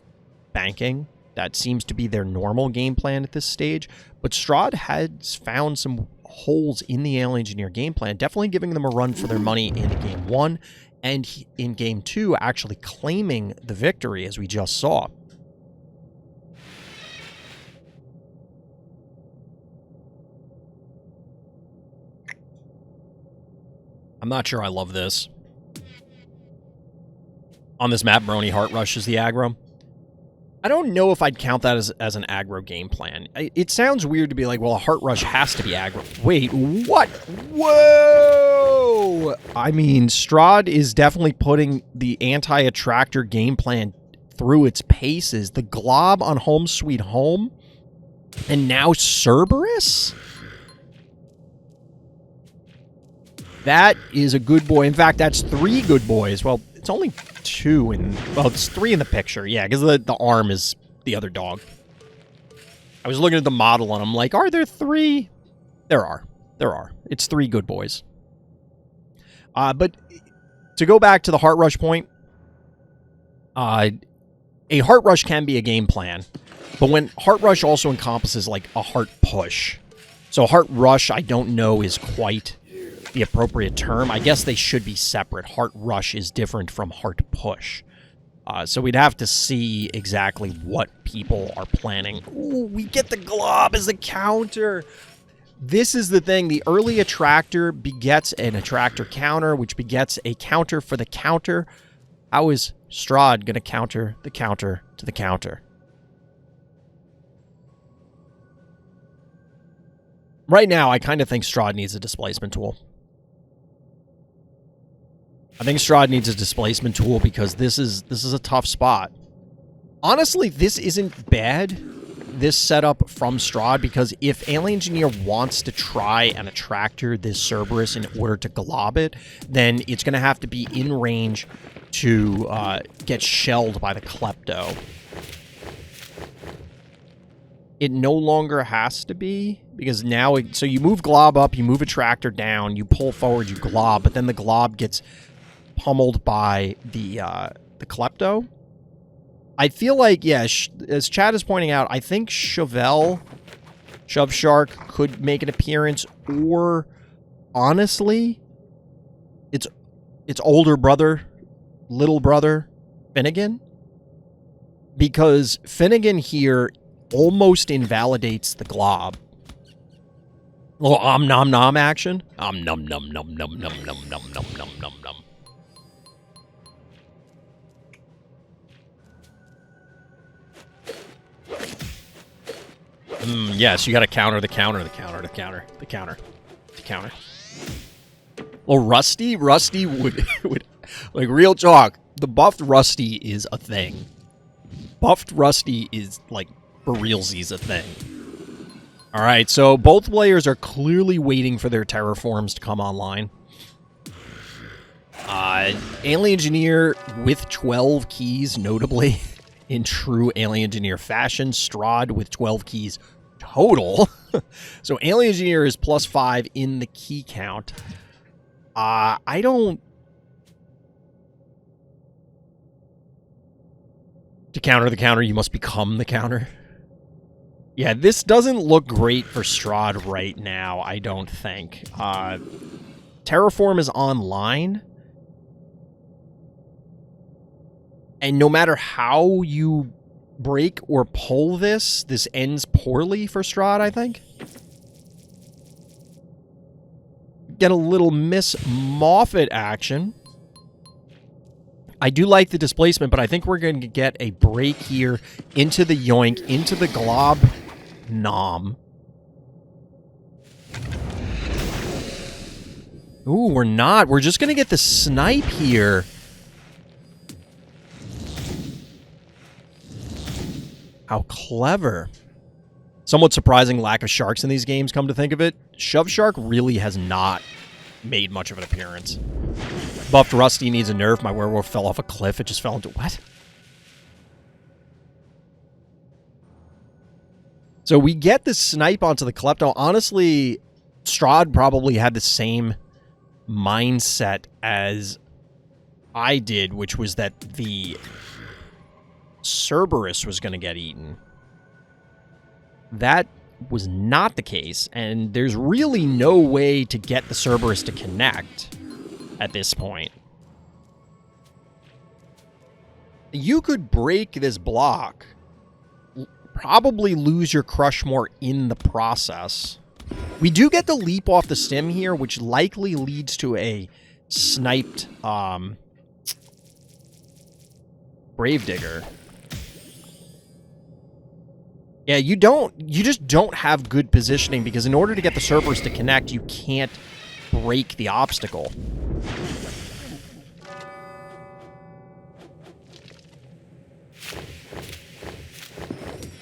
banking. That seems to be their normal game plan at this stage. But Strahd has found some holes in the Alien Engineer game plan, definitely giving them a run for their money in Game 1. And in Game 2, actually claiming the victory, as we just saw. I'm not sure I love this. On this map, Brony Heart rushes the aggro. I don't know if I'd count that as an aggro game plan. It sounds weird to be like, well, a Heart Rush has to be aggro. Wait, what? Whoa! I mean, Strahd is definitely putting the anti-attractor game plan through its paces. The Glob on Home Sweet Home, and now Cerberus? That is a good boy. In fact, that's 3 good boys. Well, it's only 2 in... Well, it's 3 in the picture. Yeah, because the arm is the other dog. I was looking at the model and I'm like, are there 3? There are. There are. It's 3 good boys. But to go back to the Heart Rush point, A Heart Rush can be a game plan, but when Heart Rush also encompasses like a Heart Push. So Heart Rush, I don't know, is quite the appropriate term. I guess they should be separate. Heart Rush is different from Heart Push. So we'd have to see exactly what people are planning. Ooh, we get the glob as a counter. This is the thing. The early attractor begets an attractor counter, which begets a counter for the counter. How is Strahd going to counter the counter to the counter? Right now, I kind of think Strahd needs a displacement tool. I think Strahd needs a displacement tool because this is a tough spot. Honestly, this isn't bad, this setup from Strahd, because if Alien Engineer wants to try and attractor this Cerberus in order to glob it, then it's going to have to be in range to get shelled by the Klepto. It no longer has to be, because now... so you move Glob up, you move Attractor down, you pull forward, you glob, but then the Glob gets pummeled by the Klepto. I feel like, yeah, as Chad is pointing out, I think Shove Shark could make an appearance, or honestly, it's older brother, little brother, Finnegan. Because Finnegan here almost invalidates the glob. A little om nom nom action. Om num num num num num num num num num num num. Yes, you gotta counter the counter, the counter, the counter, the counter, the counter. Well, Rusty would like, real talk. The buffed Rusty is a thing. Buffed Rusty is like for realsies a thing. All right, so both players are clearly waiting for their terraforms to come online. Alien Engineer with 12 keys, notably, in true Alien Engineer fashion. Strahd with 12 keys total. So Alien Engineer is +5 in the key count. I don't... To counter the counter, you must become the counter. Yeah, this doesn't look great for Strahd right now, I don't think. Terraform is online. And no matter how you break or pull this ends poorly for Strahd, I think. Get a little Miss Moffat action. I do like the displacement, but I think we're going to get a break here into the yoink, into the glob nom. Ooh, we're not. We're just going to get the snipe here. How clever. Somewhat surprising lack of sharks in these games, come to think of it. Shove Shark really has not made much of an appearance. Buffed Rusty needs a nerf. My werewolf fell off a cliff. It just fell into... what? So we get this snipe onto the Klepto. Honestly, Strahd probably had the same mindset as I did, which was that the Cerberus was going to get eaten. That was not the case, and there's really no way to get the Cerberus to connect at this point. You could break this block, probably lose your Crushmore in the process. We do get the leap off the stem here, which likely leads to a sniped Gravedigger. Yeah, you just don't have good positioning, because in order to get the Cerberus to connect, you can't break the obstacle.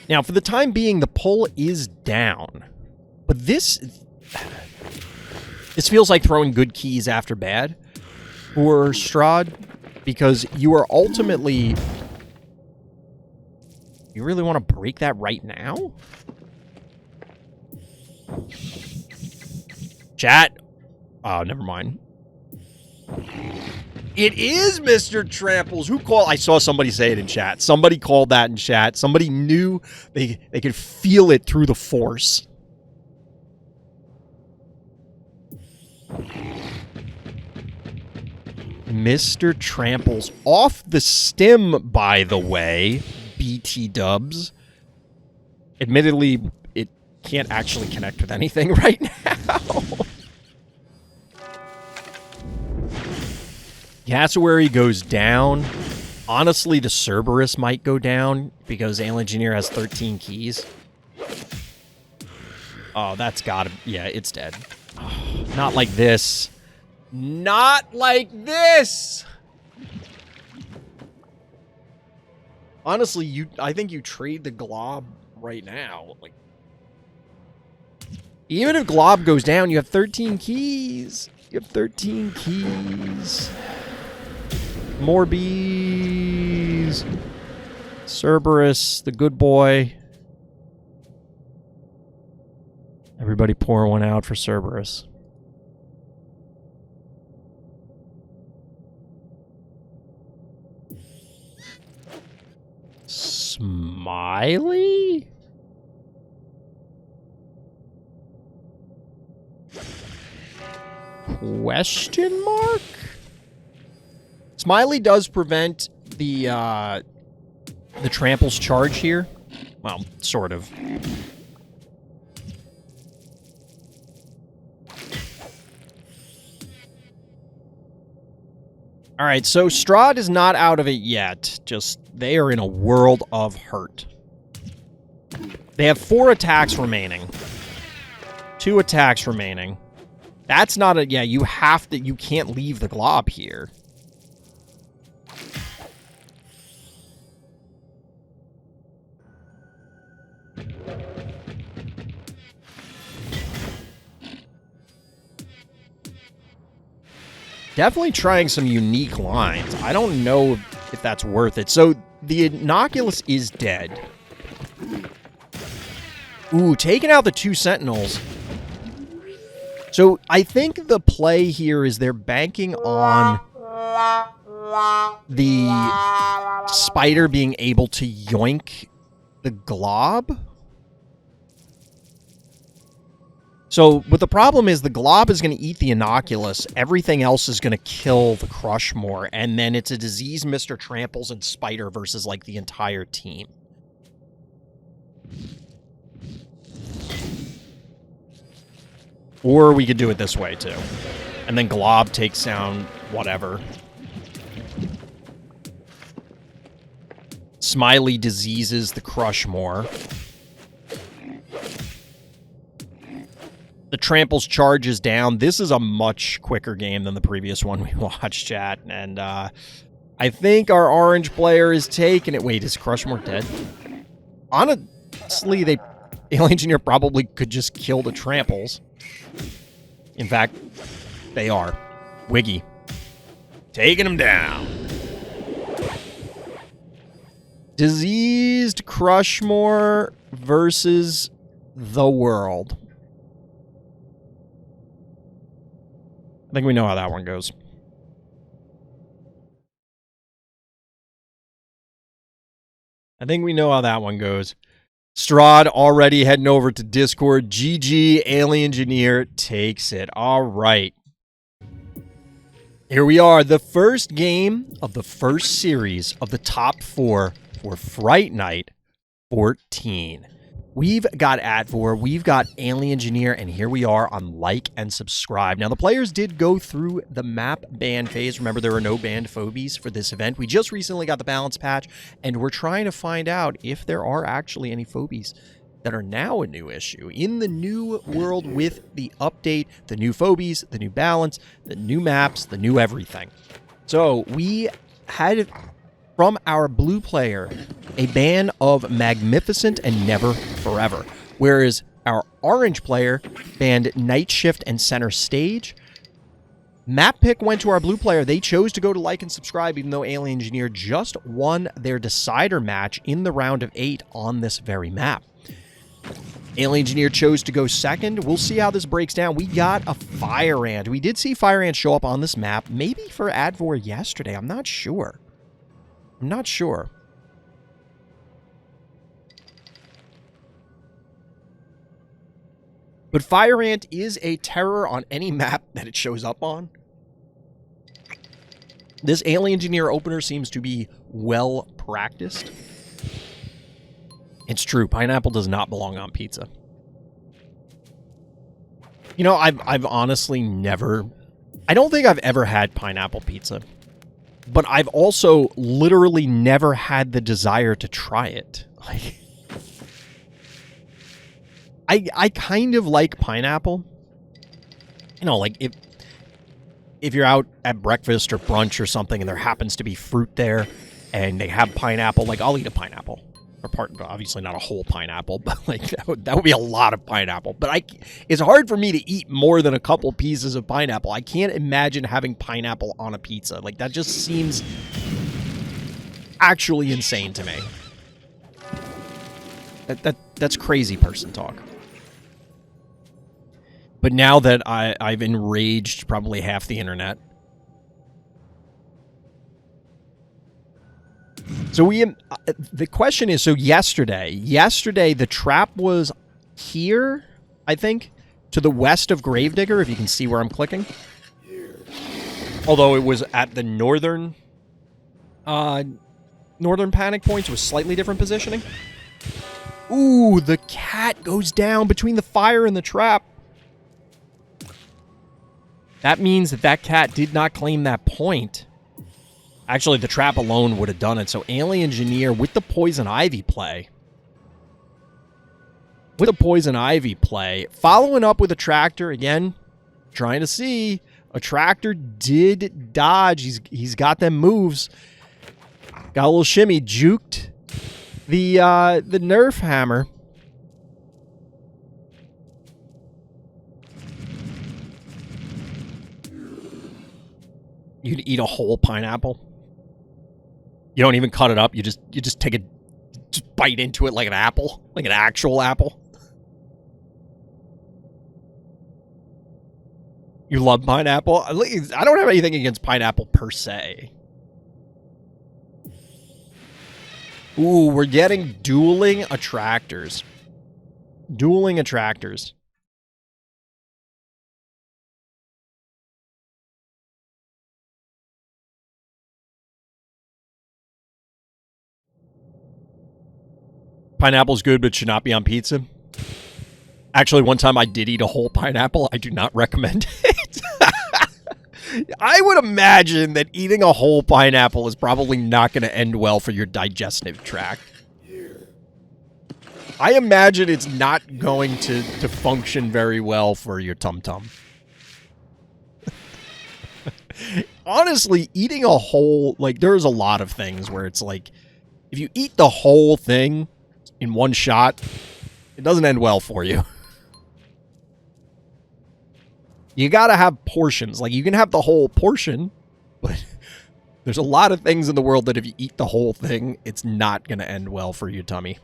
Now, for the time being, the pull is down. But this feels like throwing good keys after bad for Strahd, because you are ultimately... You really want to break that right now? Chat. Oh, never mind. It is Mr. Tramples. Who called? I saw somebody say it in chat. Somebody called that in chat. Somebody knew they could feel it through the force. Mr. Tramples off the stim, by the way. BT dubs. Admittedly, it can't actually connect with anything right now. Cassowary goes down. Honestly, the Cerberus might go down because Alien Engineer has 13 keys. Oh, that's gotta... Yeah, it's dead. Oh, not like this. Not like this! Honestly, I think you trade the Glob right now. Like, even if Glob goes down, you have 13 keys. You have 13 keys. More bees. Cerberus, the good boy. Everybody pour one out for Cerberus. Smiley? Question mark? Smiley does prevent the Trample's charge here. Well, sort of. All right, so Strahd is not out of it yet. Just, they are in a world of hurt. They have 4 attacks remaining. 2 attacks remaining. That's not a... Yeah, you have to... You can't leave the Glob here. Definitely trying some unique lines. I don't know if that's worth it. So, the Inoculus is dead. Ooh, taking out the 2 Sentinels. So, I think the play here is they're banking on the Spider being able to yoink the Glob. So, but the problem is the Glob is going to eat the Inoculus. Everything else is going to kill the Crushmore. And then it's a disease Mr. Tramples and Spider versus, like, the entire team. Or we could do it this way, too. And then Glob takes down whatever. Smiley diseases the Crushmore. The Tramples charges down. This is a much quicker game than the previous one we watched, chat. And I think our orange player is taking it. Wait, is Crushmore dead? Honestly, Alien Engineer probably could just kill the Tramples. In fact, they are. Wiggy. Taking him down. Diseased Crushmore versus the world. I think we know how that one goes. Strahd already heading over to Discord. GG, Alien Engineer takes it. All right. Here we are. The first game of the first series of the top 4 for Fright Night 14. We've got Atvor, we've got Alien Engineer, and here we are on like and subscribe. Now, the players did go through the map ban phase. Remember, there were no banned phobies for this event. We just recently got the balance patch, and we're trying to find out if there are actually any phobies that are now a new issue in the new world with the update, the new phobies, the new balance, the new maps, the new everything. So, we had... from our blue player, a ban of Magnificent and Never Forever. Whereas our orange player banned Night Shift and Center Stage. Map pick went to our blue player. They chose to go to like and subscribe, even though Alien Engineer just won their decider match in the round of 8 on this very map. Alien Engineer chose to go second. We'll see how this breaks down. We got a Fire Ant. We did see Fire Ant show up on this map, maybe for Advor yesterday. I'm not sure. I'm not sure. But Fire Ant is a terror on any map that it shows up on. This Alien Engineer opener seems to be well practiced. It's true. Pineapple does not belong on pizza. You know, I've honestly never... I don't think I've ever had pineapple pizza. But I've also literally never had the desire to try it. Like... I kind of like pineapple. You know, like if you're out at breakfast or brunch or something and there happens to be fruit there and they have pineapple, like I'll eat a pineapple. Or obviously not a whole pineapple, but like that would be a lot of pineapple. But it's hard for me to eat more than a couple pieces of pineapple. I can't imagine having pineapple on a pizza. Like that just seems actually insane to me. That's crazy person talk. But now that I've enraged probably half the internet. So the question is, so yesterday the trap was here, I think, to the west of Gravedigger, if you can see where I'm clicking. Although it was at the northern panic points with slightly different positioning. Ooh, the cat goes down between the fire and the trap. That means that cat did not claim that point. Actually, the trap alone would have done it. So Alien Engineer with the Poison Ivy play. Following up with a Tractor. Again, trying to see. A Tractor did dodge. He's got them moves. Got a little shimmy. Juked the Nerf hammer. You'd eat a whole pineapple. You don't even cut it up. You just just bite into it like an apple, like an actual apple. You love pineapple? I don't have anything against pineapple per se. Ooh, we're getting dueling attractors. Dueling attractors. Pineapple's good, but should not be on pizza. Actually, one time I did eat a whole pineapple. I do not recommend it. I would imagine that eating a whole pineapple is probably not going to end well for your digestive tract. I imagine it's not going to function very well for your tum-tum. Honestly, eating a whole... Like, there's a lot of things where it's like, if you eat the whole thing in one shot, it doesn't end well for you. You gotta have portions. Like, you can have the whole portion, but there's a lot of things in the world that if you eat the whole thing, it's not gonna end well for your tummy.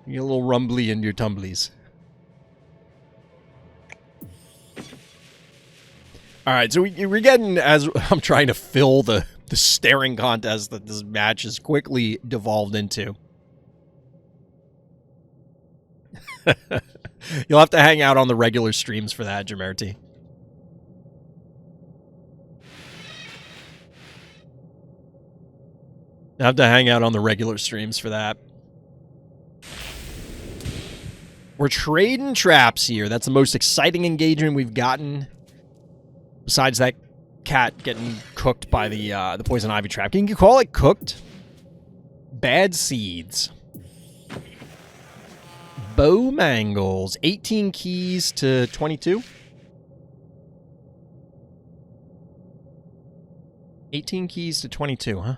You get a little rumbly in your tumblies. Alright, so we're getting, as I'm trying to fill the staring contest that this match has quickly devolved into. You'll have to hang out on the regular streams for that, Jamerti. You'll have to hang out on the regular streams for that. We're trading traps here. That's the most exciting engagement we've gotten. Besides that cat getting cooked by the poison ivy trap. Can you call it cooked? Bad seeds. Bow Mangles. 18 keys to 22. 18 keys to 22, huh?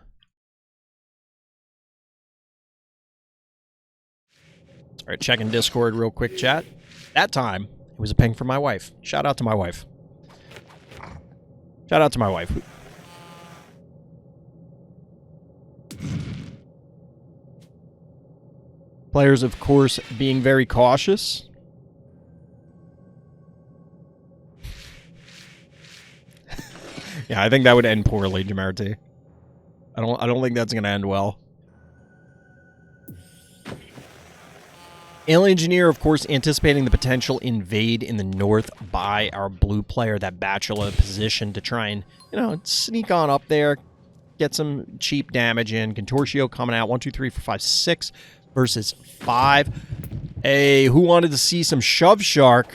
Alright, checking Discord real quick, chat. That time, it was a ping from my wife. Shout out to my wife. Shout out to my wife. Players, of course, being very cautious. Yeah, I think that would end poorly, Jamarty. I don't think that's gonna end well. Alien Engineer, of course, anticipating the potential invade in the north by our blue player, that bachelor position to try and, you know, sneak on up there, get some cheap damage in. Contortio coming out 1, 2, 3, 4, 5, 6 versus 5. Hey, who wanted to see some Shove Shark?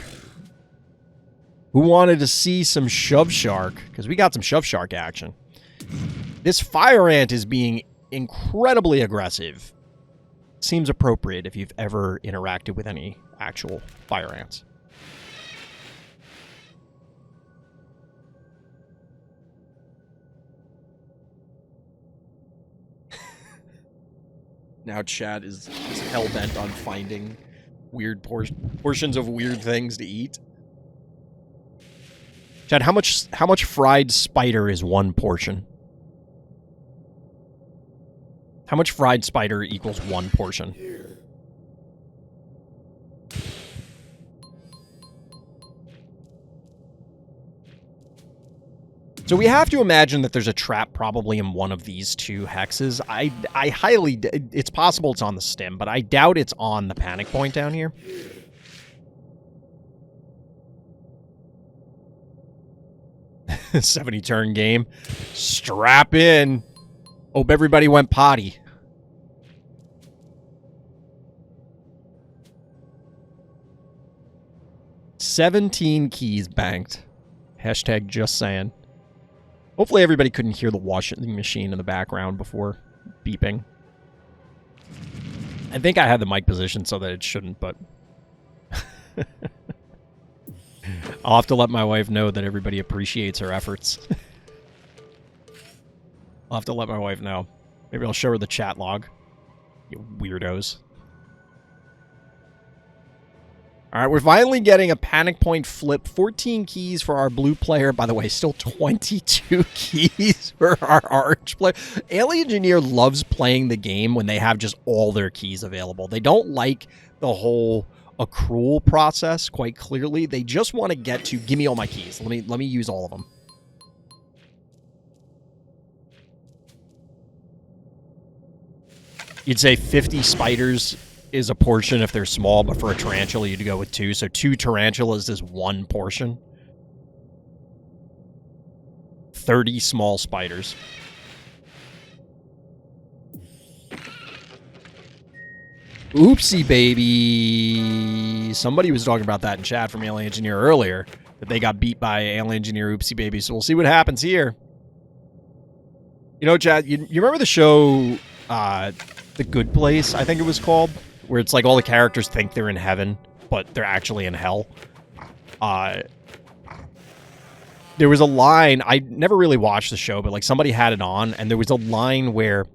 Who wanted to see some Shove Shark? Because we got some Shove Shark action. This Fire Ant is being incredibly aggressive. Seems appropriate if you've ever interacted with any actual Fire Ants. Now Chad is hell-bent on finding weird portions of weird things to eat. Chad, how much fried spider is one portion? How much fried spider equals one portion? So we have to imagine that there's a trap probably in one of these two hexes. I highly... It's possible it's on the stem, but I doubt it's on the panic point down here. $70-turn game. Strap in. Hope everybody went potty. $17 keys banked. Hashtag just saying. Hopefully everybody couldn't hear the washing machine in the background before beeping. I think I had the mic position so that it shouldn't, but... I'll have to let my wife know that everybody appreciates her efforts. I'll have to let my wife know. Maybe I'll show her the chat log. You weirdos. Alright, we're finally getting a panic point flip. 14 keys for our blue player. By the way, still 22 keys for our orange player. Alien Engineer loves playing the game when they have just all their keys available. They don't like the whole accrual process, quite clearly. They just want to get to, give me all my keys. Let me use all of them. You'd say 50 spiders is a portion if they're small, but for a tarantula, you'd go with 2. So 2 tarantulas is 1 portion. 30 small spiders. Oopsie, baby. Somebody was talking about that in chat from Alien Engineer earlier, that they got beat by Alien Engineer Oopsie, baby. So we'll see what happens here. You know, Chad, you remember the show, The Good Place, I think it was called? Where it's like all the characters think they're in heaven, but they're actually in hell. There was a line, I never really watched the show, but like somebody had it on, and there was a line where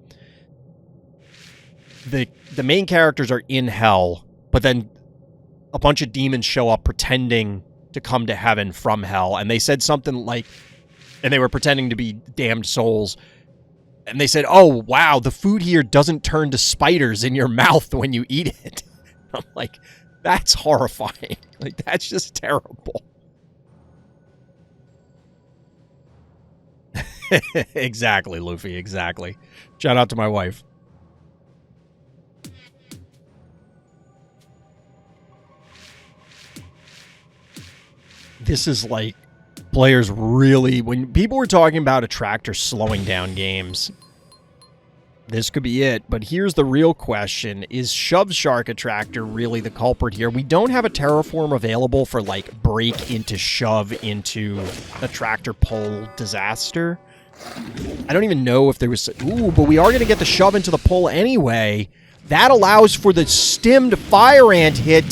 the main characters are in hell, but then a bunch of demons show up pretending to come to heaven from hell, and they said something like, and they were pretending to be damned souls, and they said, oh, wow, the food here doesn't turn to spiders in your mouth when you eat it. I'm like, that's horrifying. Like, that's just terrible. Exactly, Luffy, exactly. Shout out to my wife. This is like, players really, when people were talking about attractor slowing down games, this could be it. But here's the real question. Is Shove Shark Attractor really the culprit here? We don't have a terraform available for, like, break into shove into attractor pole disaster. I don't even know if there was... Ooh, but we are going to get the shove into the pole anyway. That allows for the stemmed fire ant hit.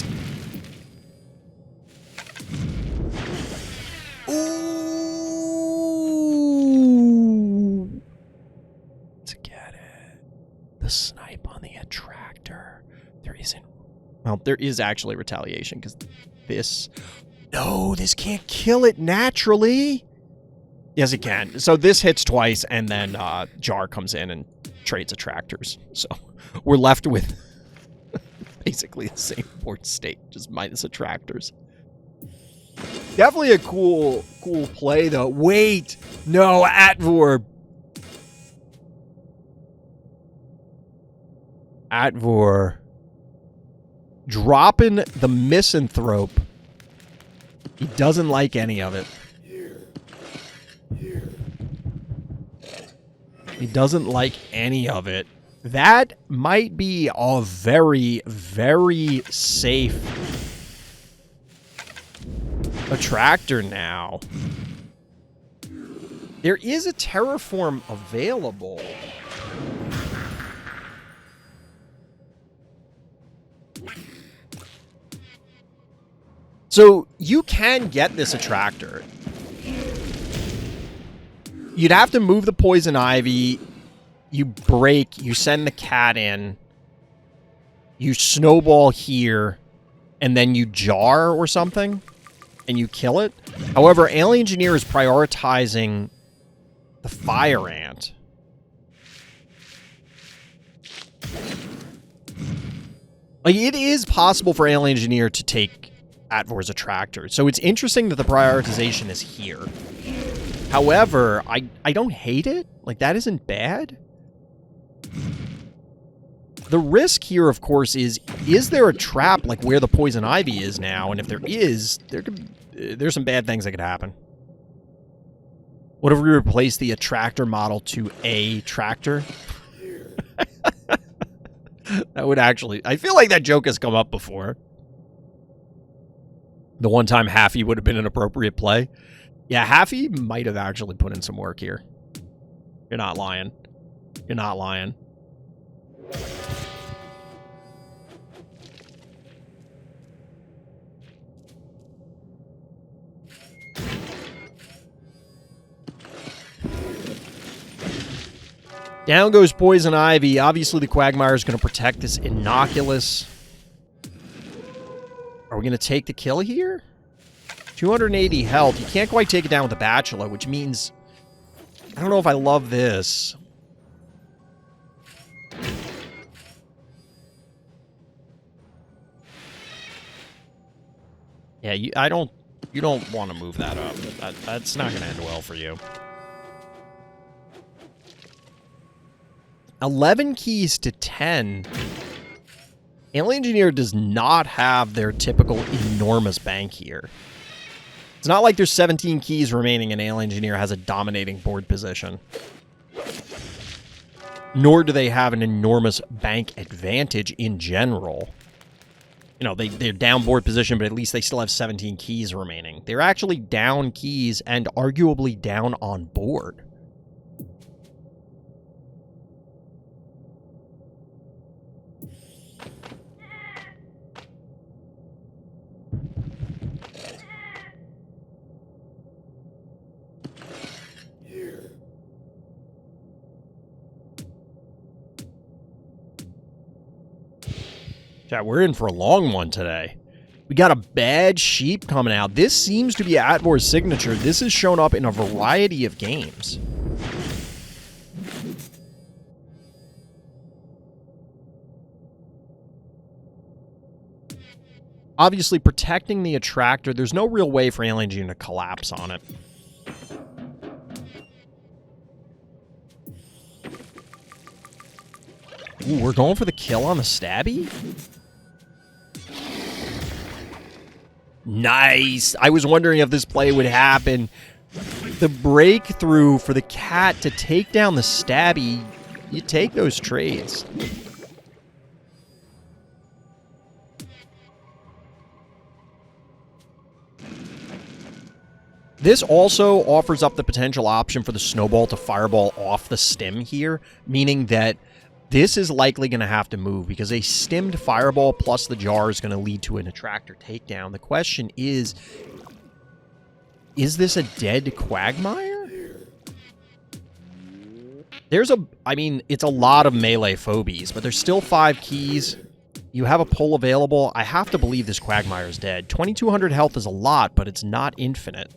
The snipe on the attractor. There isn't... Well, there is actually retaliation, because this... No, this can't kill it naturally. Yes, it can. So this hits twice, and then Jar comes in and trades attractors. So we're left with basically the same board state, just minus attractors. Definitely a cool play, though. Wait! No, Atvor! Atvor. Dropping the misanthrope. He doesn't like any of it. He doesn't like any of it. That might be a very, very safe attractor now. There is a terraform available. So you can get this attractor. You'd have to move the poison ivy. You break. You send the cat in. You snowball here. And then you jar or something. And you kill it. However, Alien Engineer is prioritizing the fire ant. Like, it is possible for Alien Engineer to take Atvor's attractor. So it's interesting that the prioritization is here. However, I don't hate it. Like, that isn't bad. The risk here, of course, is there a trap like where the poison ivy is now? And if there is, there's some bad things that could happen. What if we replace the attractor model to a tractor? That would actually... I feel like that joke has come up before. The one time Haffy would have been an appropriate play. Yeah, Haffy might have actually put in some work here. You're not lying. You're not lying. Down goes Poison Ivy. Obviously, the Quagmire is going to protect this Innocuous. Are we going to take the kill here? 280 health. You can't quite take it down with the Bachelor, which means... I don't know if I love this. Yeah, you don't want to move that up. That's not going to end well for you. 11 keys to 10. Alien Engineer does not have their typical enormous bank here. It's not like there's 17 keys remaining and Alien Engineer has a dominating board position. Nor do they have an enormous bank advantage in general. You know, they're down board position, but at least they still have 17 keys remaining. They're actually down keys and arguably down on board. Chat, we're in for a long one today. We got a bad sheep coming out. This seems to be Atvor's signature. This has shown up in a variety of games. Obviously, protecting the attractor, there's no real way for Alien Engineer to collapse on it. Ooh, we're going for the kill on the stabby? Nice! I was wondering if this play would happen. The breakthrough for the cat to take down the stabby, you take those trades. This also offers up the potential option for the snowball to fireball off the stem here, meaning that this is likely going to have to move because a stemmed fireball plus the jar is going to lead to an attractor takedown. The question is this a dead Quagmire? I mean, it's a lot of melee phobies, but there's still 5 keys. You have a pull available. I have to believe this Quagmire is dead. 2,200 health is a lot, but it's not infinite.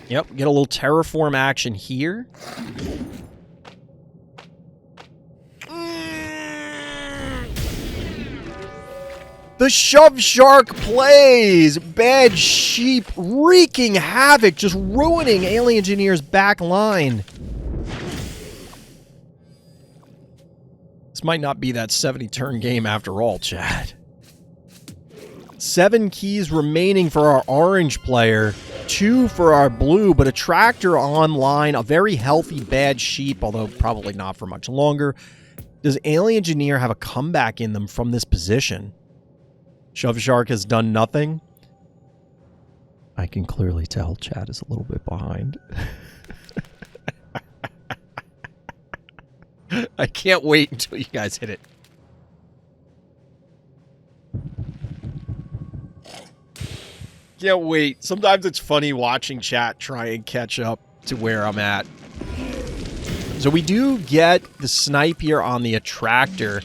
Yep, get a little terraform action here. The Shove Shark plays! Bad Sheep wreaking havoc, just ruining Alien Engineer's back line. This might not be that 70-turn game after all, Chad. 7 keys remaining for our orange player, 2 for our blue, but a tractor online, a very healthy Bad Sheep, although probably not for much longer. Does Alien Engineer have a comeback in them from this position? Shove Shark has done nothing. I can clearly tell Chad is a little bit behind. I can't wait until you guys hit it. Can't wait. Sometimes it's funny watching chat try and catch up to where I'm at. So we do get the snipe here on the attractor.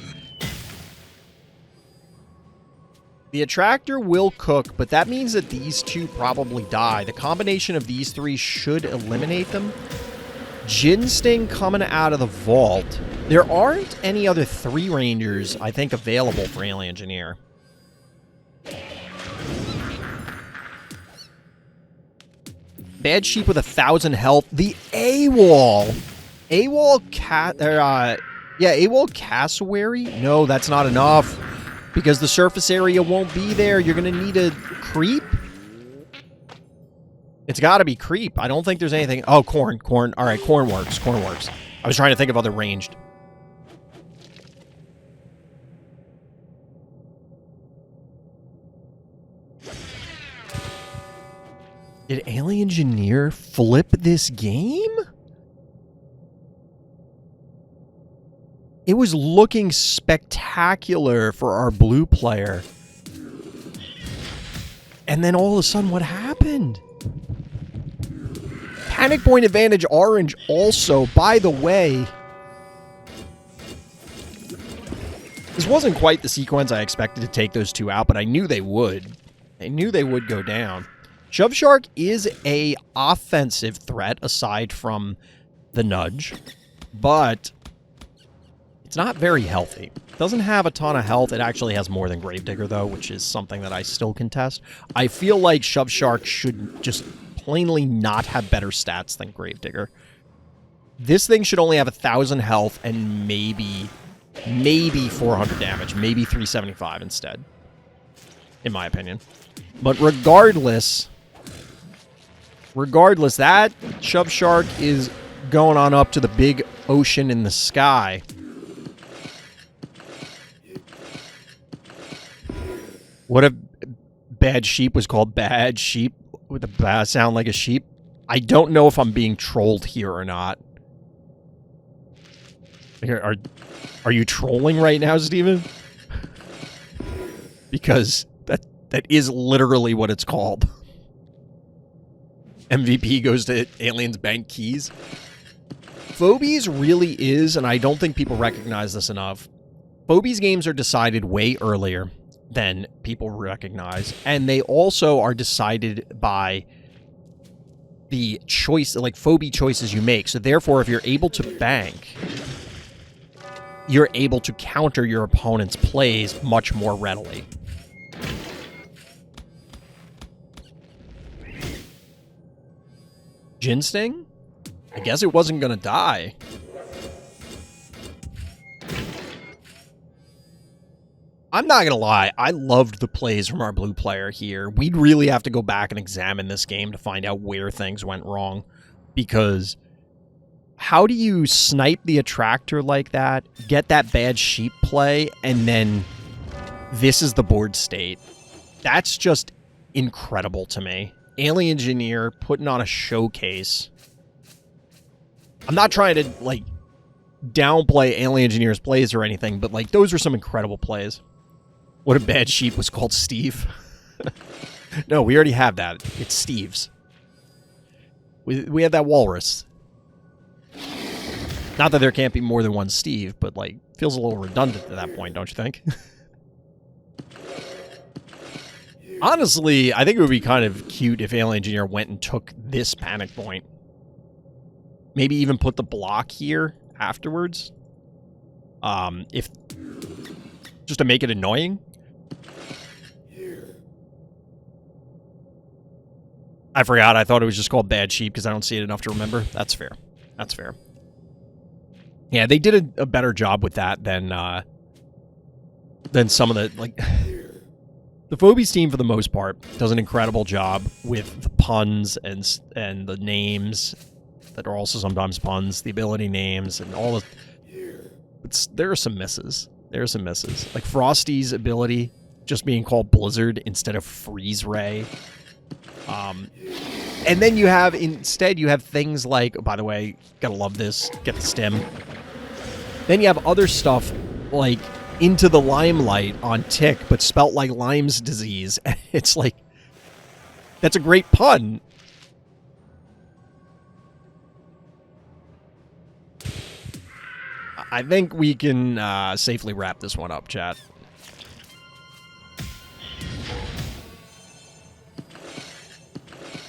The attractor will cook, but that means that these 2 probably die. The combination of these 3 should eliminate them. Gin Sting coming out of the vault. There aren't any other 3 Rangers, I think, available for Alien Engineer. Bad Sheep with 1,000 health. The AWOL. AWOL Cassowary? No, that's not enough. Because the surface area won't be there. You're going to need a creep? It's got to be creep. I don't think there's anything... Oh, corn. All right, corn works. I was trying to think of other ranged. Did Alien Engineer flip this game? It was looking spectacular for our blue player. And then all of a sudden, what happened? Panic point advantage orange also, by the way. This wasn't quite the sequence I expected to take those 2 out, but I knew they would. I knew they would go down. Shove Shark is a offensive threat aside from the nudge, but it's not very healthy. It doesn't have a ton of health. It actually has more than Gravedigger, though, which is something that I still contest. I feel like Shove Shark should just plainly not have better stats than Gravedigger. This thing should only have 1,000 health and maybe 400 damage, maybe 375 instead, in my opinion. But regardless, that Shove Shark is going on up to the big ocean in the sky. What if Bad Sheep was called Bad Sheep with a bad sound like a sheep? I don't know if I'm being trolled here or not. Are you trolling right now, Steven? Because that is literally what it's called. MVP goes to Aliens Bank Keys. Phobies really is, and I don't think people recognize this enough. Phobies games are decided way earlier than people recognize, and they also are decided by the choice, like phobie choices you make. So therefore, if you're able to bank, you're able to counter your opponent's plays much more readily. Gin Sting? I guess it wasn't gonna die. I'm not gonna lie, I loved the plays from our blue player here. We'd really have to go back and examine this game to find out where things went wrong. Because how do you snipe the attractor like that, get that Bad Sheep play, and then this is the board state? That's just incredible to me. Alien Engineer putting on a showcase. I'm not trying to, like, downplay Alien Engineer's plays or anything, but, like, those were some incredible plays. What if Bad Sheep was called Steve? No, we already have that. It's Steve's. We have that walrus. Not that there can't be more than one Steve, but, like, feels a little redundant at that point, don't you think? Honestly, I think it would be kind of cute if Alien Engineer went and took this panic point. Maybe even put the block here afterwards. If just to make it annoying. I forgot. I thought it was just called Bad Sheep because I don't see it enough to remember. That's fair. That's fair. Yeah, they did a better job with that than some of the, like... The Phobies team, for the most part, does an incredible job with the puns and the names that are also sometimes puns, the ability names, and all the... there are some misses. There are some misses. Like Frosty's ability just being called Blizzard instead of Freeze Ray. And then you have, instead, you have things like, oh, by the way, gotta love this, get the stem. Then you have other stuff like Into the Limelight on Tick, but spelt like Lyme's disease. It's like, that's a great pun. I think we can safely wrap this one up, chat.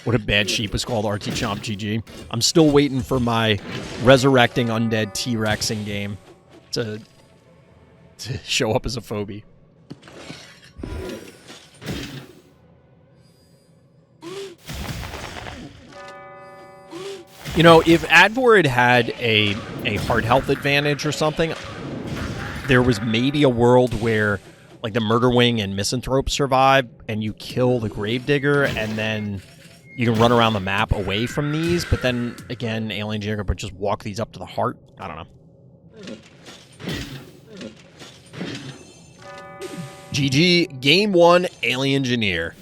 What a Bad Sheep was called, RT Chomp GG. I'm still waiting for my resurrecting undead T-Rex in game to show up as a phobie. You know, if Advor had a heart health advantage or something, there was maybe a world where, like, the Murderwing and Misanthrope survive, and you kill the Gravedigger, and then you can run around the map away from these, but then, again, Alien Engineer could just walk these up to the heart. I don't know. GG, Game 1, Alien Engineer.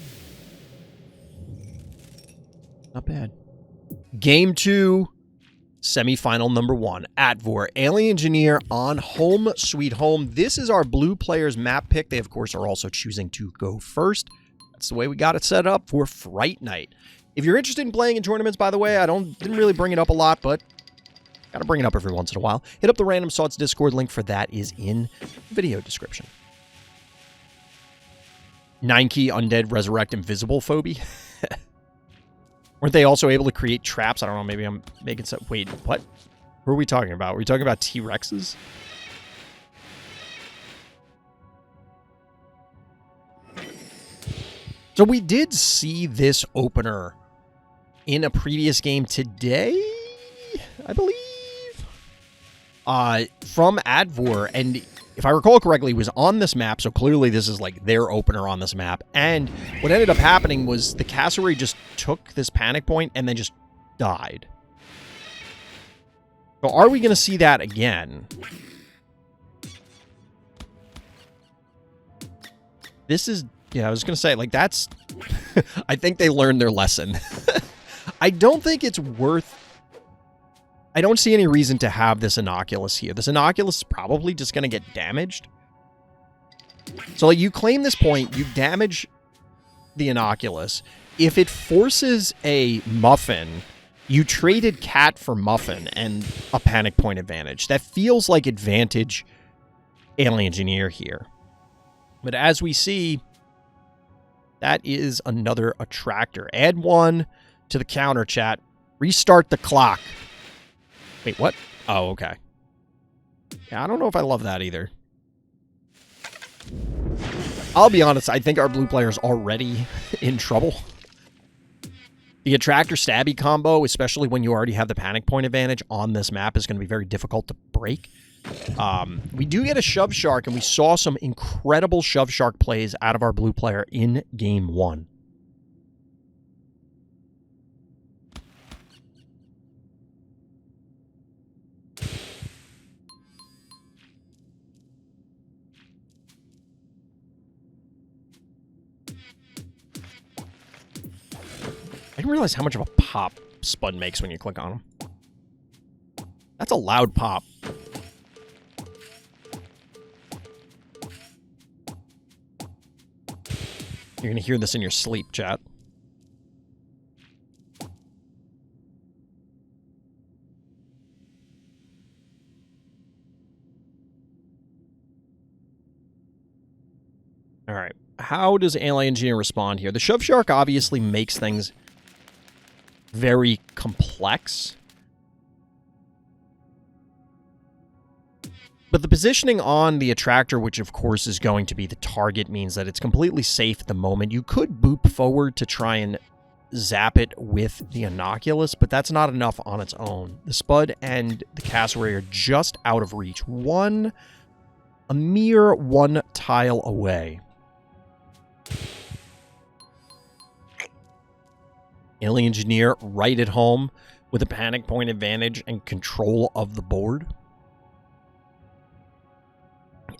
Not bad. Game 2, semifinal number 1, Advor, Alien Engineer on Home Sweet Home. This is our blue players map pick. They, of course, are also choosing to go first. That's the way we got it set up for Fright Night. If you're interested in playing in tournaments, by the way, I didn't really bring it up a lot, but gotta bring it up every once in a while. Hit up the Random Thoughts Discord. Link for that is in the video description. 9-key Undead Resurrect Invisible Phobie. Weren't they also able to create traps? I don't know, maybe I'm making some... Wait, what? Who are we talking about? Are we talking about T-Rexes? So we did see this opener in a previous game today, I believe, from Advor, and if I recall correctly, was on this map, so clearly this is like their opener on this map, and what ended up happening was the cassowary just took this panic point and then just died. So are we going to see that again? This is... Yeah, I was going to say, like, that's... I think they learned their lesson. I don't think it's worth... I don't see any reason to have this Inoculus here. This Inoculus is probably just going to get damaged. So, like, you claim this point, you damage the Inoculus. If it forces a Muffin, you traded Cat for Muffin and a panic point advantage. That feels like advantage Alien Engineer here. But as we see... That is another attractor. Add 1 to the counter, chat. Restart the clock. Wait, what? Oh, okay. Yeah, I don't know if I love that either. I'll be honest, I think our blue player's already in trouble. The attractor stabby combo, especially when you already have the panic point advantage on this map, is going to be very difficult to break. We do get a Shove Shark, and we saw some incredible Shove Shark plays out of our blue player in Game 1. I didn't realize how much of a pop Spud makes when you click on him. That's a loud pop. You're going to hear this in your sleep, chat. All right. how does Alien Engineer respond here? The Shove Shark obviously makes things very complex. But the positioning on the attractor, which of course is going to be the target, means that it's completely safe at the moment. You could boop forward to try and zap it with the Innocuous, but that's not enough on its own. The Spud and the Cassowary are just out of reach. A mere one tile away. Alien Engineer right at home with a panic point advantage and control of the board.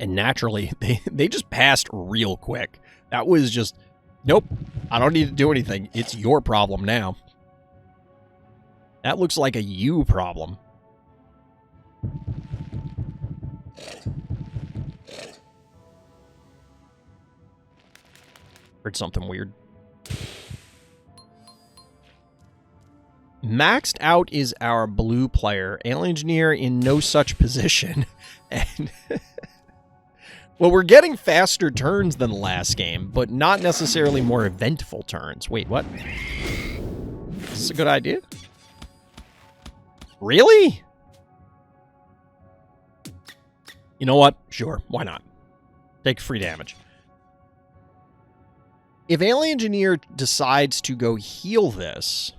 And naturally, they just passed real quick. That was just, nope, I don't need to do anything. It's your problem now. That looks like a you problem. Heard something weird. Maxed out is our blue player. Alien Engineer in no such position. And... well, we're getting faster turns than the last game, but not necessarily more eventful turns. Wait, what? Is this a good idea? Really? You know what? Sure, why not? Take free damage. If Alien Engineer decides to go heal this,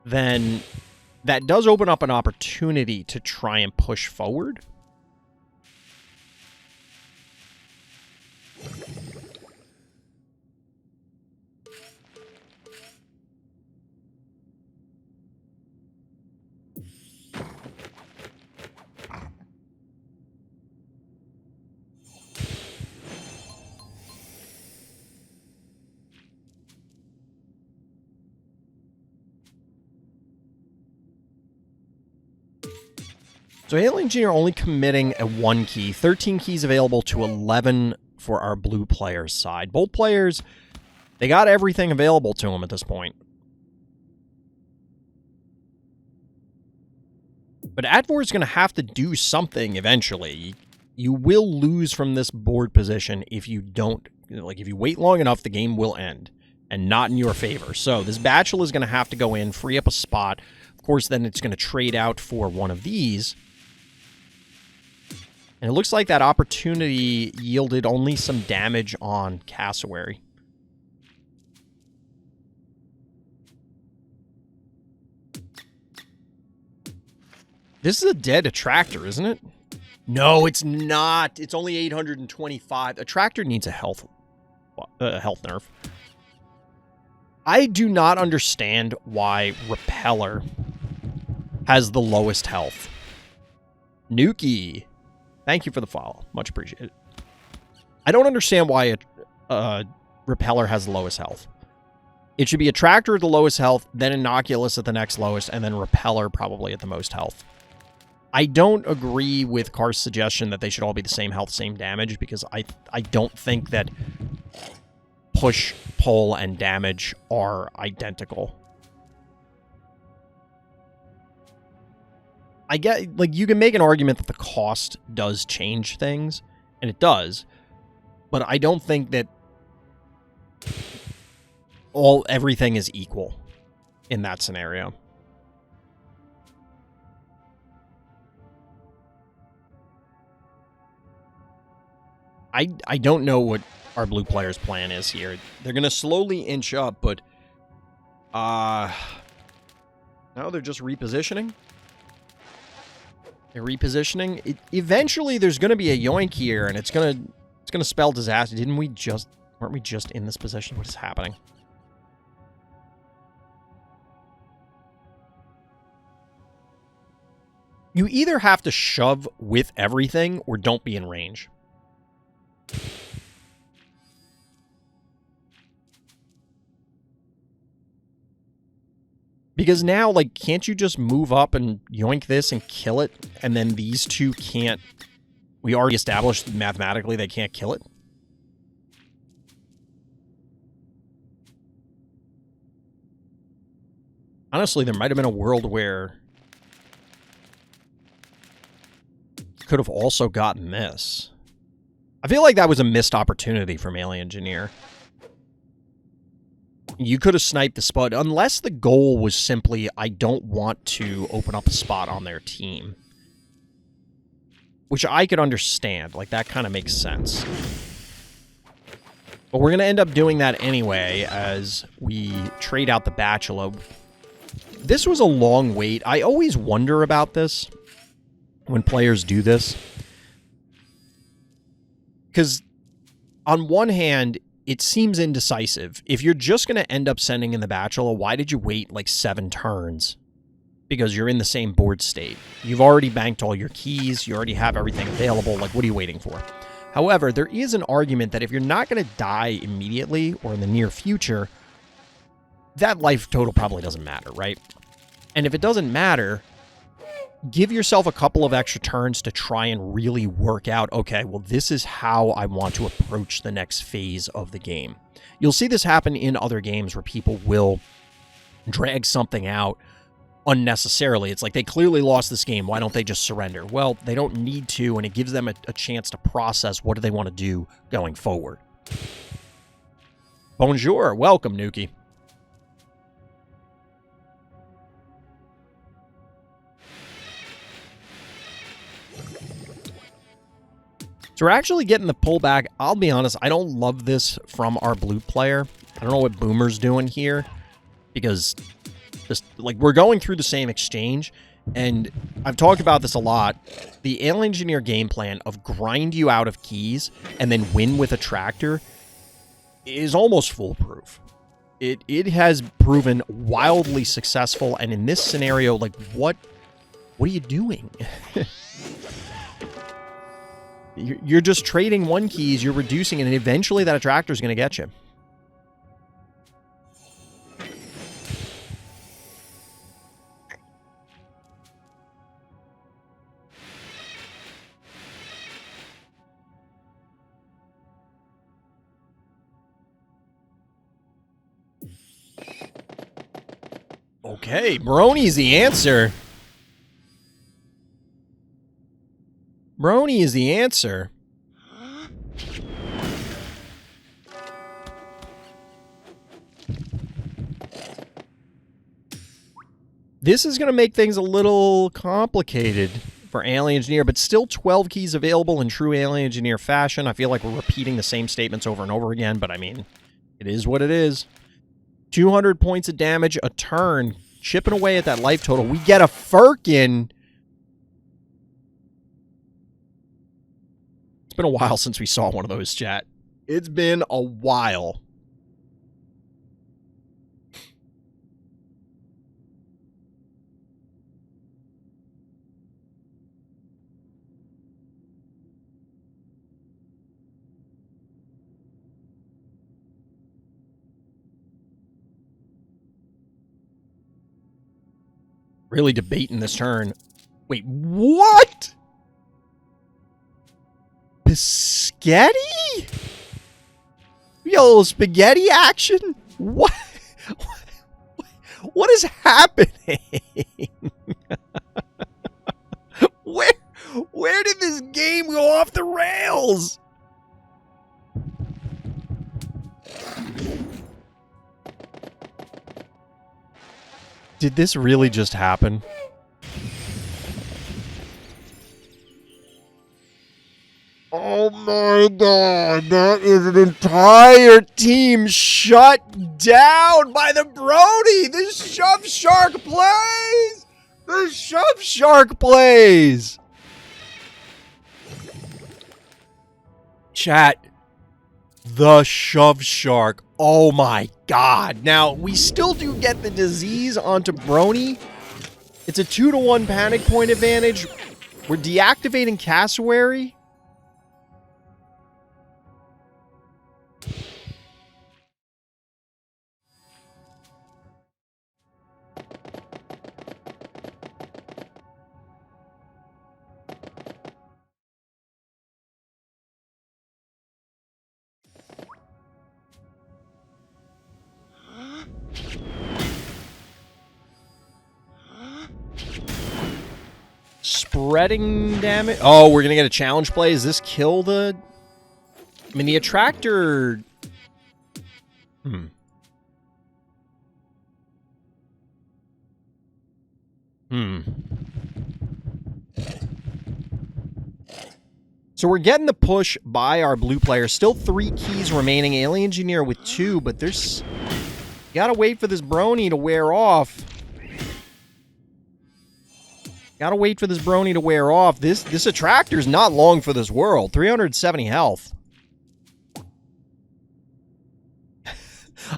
then that does open up an opportunity to try and push forward. So Alien Engineer only committing a 1 key, 13 keys available to 11 for our blue player's side. Both players, they got everything available to them at this point. But Advor is going to have to do something eventually. You will lose from this board position if you don't, like if you wait long enough, the game will end. And not in your favor. So this Bachelor is going to have to go in, free up a spot. Of course, then it's going to trade out for one of these. And it looks like that opportunity yielded only some damage on Cassowary. This is a dead attractor, isn't it? No, it's not. It's only 825. Attractor needs a health nerf. I do not understand why Repeller has the lowest health. Nuki. Thank you for the follow. Much appreciated. I don't understand why Repeller has the lowest health. It should be Attractor at the lowest health, then Innocuous at the next lowest, and then Repeller probably at the most health. I don't agree with Car's suggestion that they should all be the same health, same damage, because I don't think that push, pull, and damage are identical. I get, like, you can make an argument that the cost does change things, and it does, but I don't think that everything is equal in that scenario. I don't know what our blue player's plan is here. They're going to slowly inch up, but now they're just repositioning. They're repositioning. Eventually, there's going to be a yoink here, and it's going to spell disaster. Weren't we just in this position? What is happening? You either have to shove with everything or don't be in range. Because now, like, can't you just move up and yoink this and kill it? And then these two can't... We already established mathematically they can't kill it? Honestly, there might have been a world where... could have also gotten this. I feel like that was a missed opportunity from Alien Engineer. You could have sniped the spot, unless the goal was simply, I don't want to open up a spot on their team. Which I could understand. Like, that kind of makes sense. But we're going to end up doing that anyway as we trade out the Bachelor. This was a long wait. I always wonder about this when players do this. Because on one hand, it seems indecisive. If you're just going to end up sending in the Bachelor, why did you wait like 7 turns? Because you're in the same board state. You've already banked all your keys. You already have everything available. Like, what are you waiting for? However, there is an argument that if you're not going to die immediately or in the near future, that life total probably doesn't matter, right? And if it doesn't matter, give yourself a couple of extra turns to try and really work out, okay, well, this is how I want to approach the next phase of the game. You'll see this happen in other games where people will drag something out unnecessarily. It's like they clearly lost this game. Why don't they just surrender? Well, they don't need to, and it gives them a chance to process what do they want to do going forward. Bonjour. Welcome, Nuki. So we're actually getting the pullback. I'll be honest, I don't love this from our blue player. I don't know what Boomer's doing here, because like, we're going through the same exchange, and I've talked about this a lot. The Alien Engineer game plan of grind you out of keys and then win with a tractor is almost foolproof. It has proven wildly successful, and in this scenario, like, what are you doing? You're just trading 1 keys, you're reducing it, and eventually that tractor is going to get you. Okay, Brony's the answer. Brony is the answer. This is going to make things a little complicated for Alien Engineer, but still 12 keys available in true Alien Engineer fashion. I feel like we're repeating the same statements over and over again, but I mean, it is what it is. 200 points of damage a turn, chipping away at that life total. We get a Firkin. It's been a while since we saw one of those, chat. It's been a while. Really debating this turn. Wait, what? Spaghetti? We got a little spaghetti action? What? What is happening? Where did this game go off the rails? Did this really just happen? Oh my god, that is an entire team shut down by the Brody! The Shove Shark plays! The Shove Shark plays! Chat, the Shove Shark. Oh my god. Now, we still do get the disease onto Brony. It's a 2-to-1 panic point advantage. We're deactivating Cassowary. Spreading damage. Oh, we're going to get a challenge play. Does this kill the I mean, the attractor... So we're getting the push by our blue player. Still 3 keys remaining. Alien Engineer with 2, but there's... You gotta wait for this brony to wear off. Gotta wait for this brony to wear off. This attractor's not long for this world. 370 health.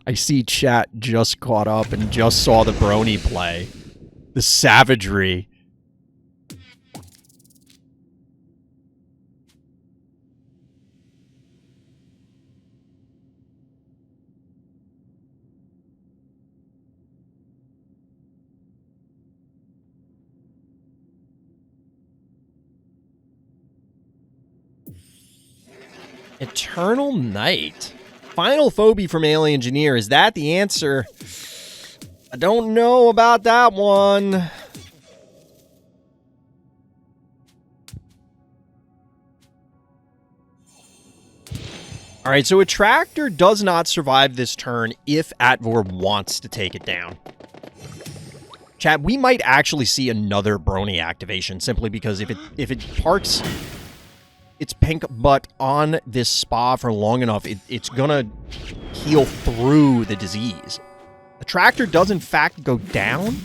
I see chat just caught up and just saw the brony play. The savagery. Eternal Night. Final phobie from Alien Engineer. Is that the answer? I don't know about that one. Alright, so Attractor does not survive this turn if Atvor wants to take it down. Chat, we might actually see another Brony activation simply because if it parks its pink butt on this spa for long enough, it's gonna heal through the disease. Attractor does in fact go down.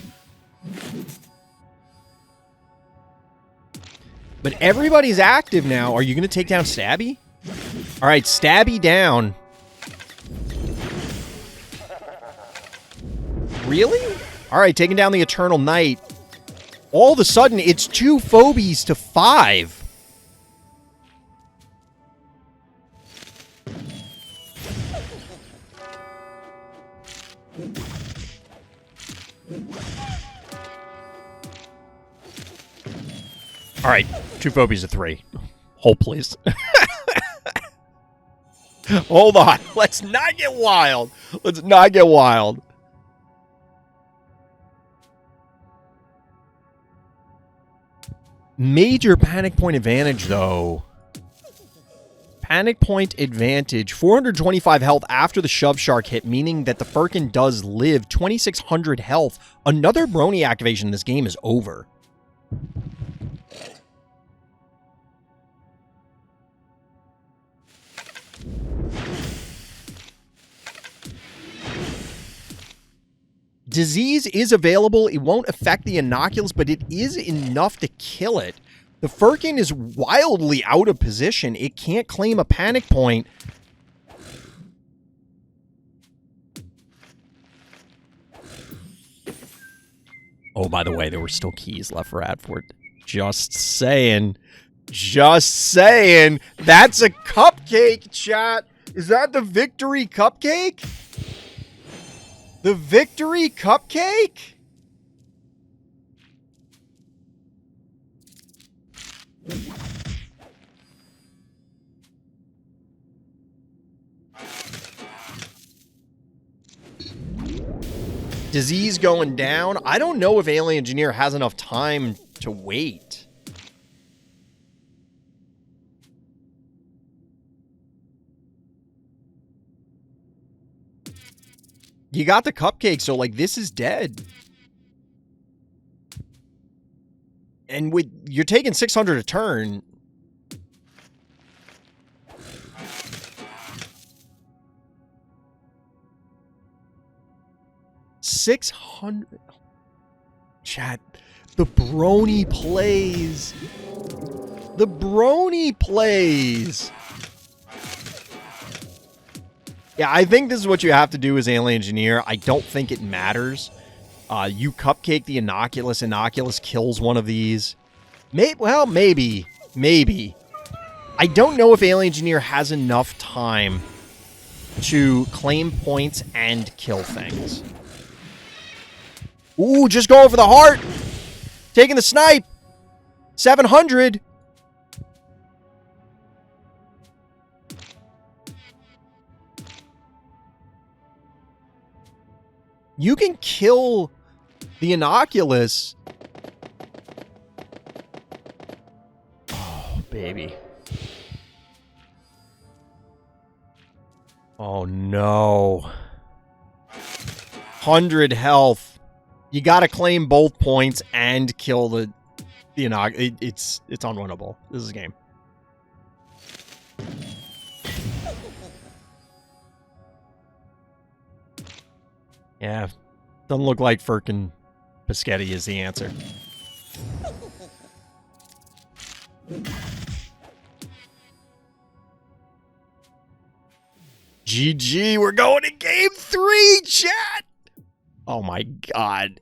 But everybody's active now. Are you gonna take down Stabby? Alright, Stabby down. Really? Alright, taking down the Eternal Night. All of a sudden, it's 2 phobies to 5. Alright, 2 phobies to 3. Hold, please. Hold on. Let's not get wild. Let's not get wild. Major panic point advantage, though. Panic point advantage. 425 health after the Shove Shark hit, meaning that the Firkin does live. 2,600 health. Another Brony activation in this game is over. Disease is available. It won't affect the Inoculus, but it is enough to kill it. The Firkin is wildly out of position. It can't claim a panic point. Oh, by the way, there were still keys left for Adford. Just saying. Just saying. That's a cupcake, chat. Is that the victory cupcake? The victory cupcake? Disease going down. I don't know if Alien Engineer has enough time to wait. You got the cupcake, so, like, this is dead. And with you're taking 600 a turn. $600. Chat, the Brony plays. The Brony plays. Yeah, I think this is what you have to do as Alien Engineer. I don't think it matters. You cupcake the Inoculus. Inoculus kills one of these. Well, maybe. Maybe. I don't know if Alien Engineer has enough time to claim points and kill things. Ooh, just going for the heart. Taking the snipe. 700. You can kill the Inoculus. Oh, baby. Oh, no. 100 health. You got to claim both points and kill the it's unwinnable. This is a game. Yeah. Doesn't look like Firkin Biscotti is the answer. GG, we're going to game 3, chat! Oh my god.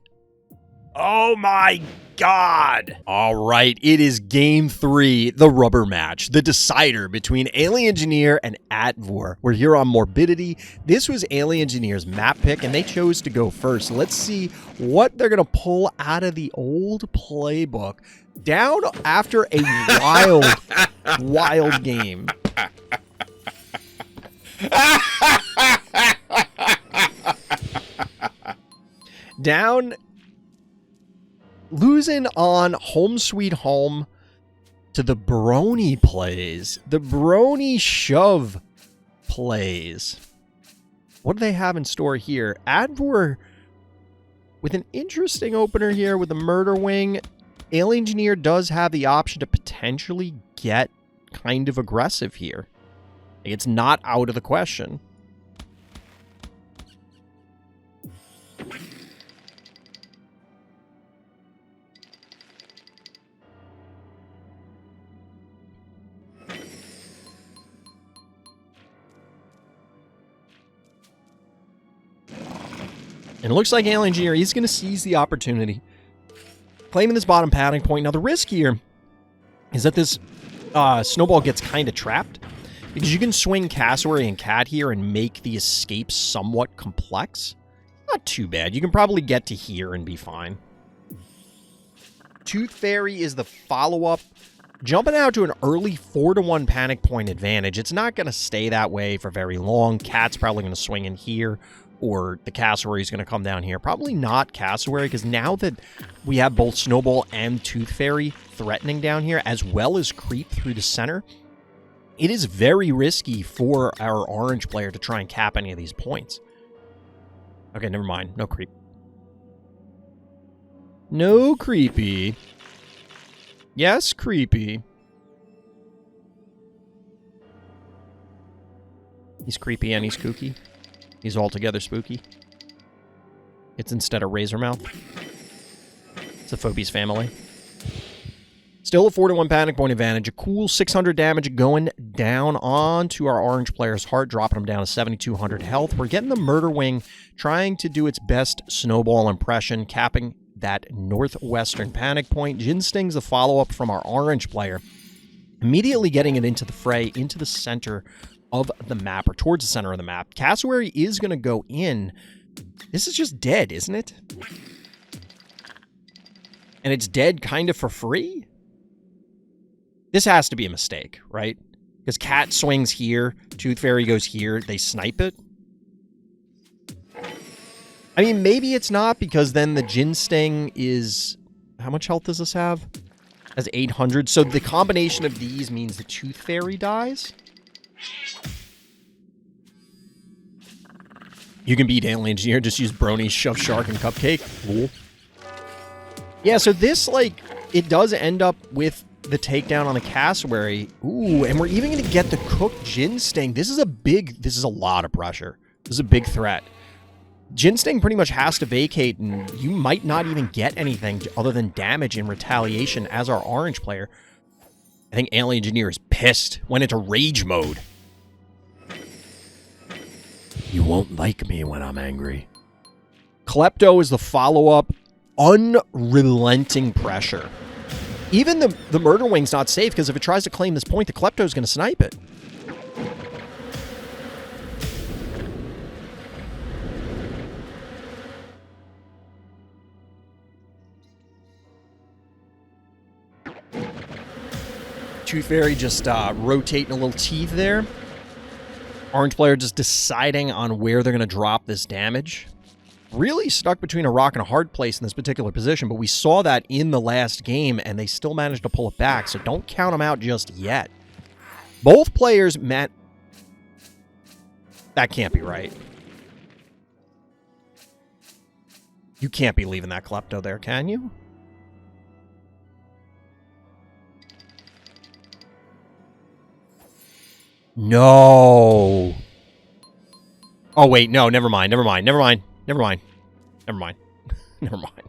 Oh my god! Alright, it is game 3, the rubber match, the decider between Alien Engineer and Atvor. We're here on Morbidity. This was Alien Engineer's map pick, and they chose to go first. Let's see what they're going to pull out of the old playbook. Down after a wild, wild game. Down, losing on Home Sweet Home to the Brony plays. The Brony shove plays. What do they have in store here? Atvor with an interesting opener here with the Murder Wing. Alien Engineer does have the option to potentially get kind of aggressive here. It's not out of the question. And it looks like Alien Engineer is going to seize the opportunity, claiming this bottom padding point. Now, the risk here is that this snowball gets kind of trapped, because you can swing Cassowary and Cat here and make the escape somewhat complex. Not too bad. You can probably get to here and be fine. Tooth Fairy is the follow-up, jumping out to an early 4-1 panic point advantage. It's not going to stay that way for very long. Cat's probably going to swing in here, or the Cassowary is going to come down here. Probably not Cassowary, because now that we have both Snowball and Tooth Fairy threatening down here, as well as creep through the center, it is very risky for our orange player to try and cap any of these points. Okay, never mind. No creep. No creepy. Yes, creepy. He's creepy and he's kooky. He's altogether spooky. It's instead of Razormouth. It's the Phobies family. Still a 4-1 panic point advantage. A cool 600 damage going down onto our orange player's heart, dropping him down to 7,200 health. We're getting the Murder Wing trying to do its best snowball impression, capping that northwestern panic point. Jin Sting's the follow-up from our orange player, immediately getting it into the fray, into the center of the map, or towards the center of the map. Cassowary is going to go in. This is just dead, isn't it? And it's dead kind of for free? This has to be a mistake, right? Because Cat swings here, Tooth Fairy goes here, they snipe it. I mean, maybe it's not, because then the Jin Sting is... How much health does this have? Has 800. So the combination of these means the Tooth Fairy dies. You can beat Alien Engineer, just use Brony, Shove Shark, and Cupcake. Cool. Yeah, so this, like, it does end up with the takedown on the Cassowary. Ooh, and we're even going to get the cooked Jin Sting. This is a lot of pressure. This is a big threat. Jin Sting pretty much has to vacate, and you might not even get anything other than damage in retaliation as our orange player. I think Alien Engineer is pissed. Went into rage mode. You won't like me when I'm angry. Klepto is the follow-up. Unrelenting pressure. Even the Murder Wing's not safe, because if it tries to claim this point, the Klepto's going to snipe it. Tooth Fairy just rotating a little teeth there. Orange player just deciding on where they're going to drop this damage. Really stuck between a rock and a hard place in this particular position, but we saw that in the last game, and they still managed to pull it back, so don't count them out just yet. Both players met... That can't be right. You can't be leaving that Klepto there, can you? No. Oh, wait. No, never mind. Never mind. Never mind. Never mind. Never mind. Never mind.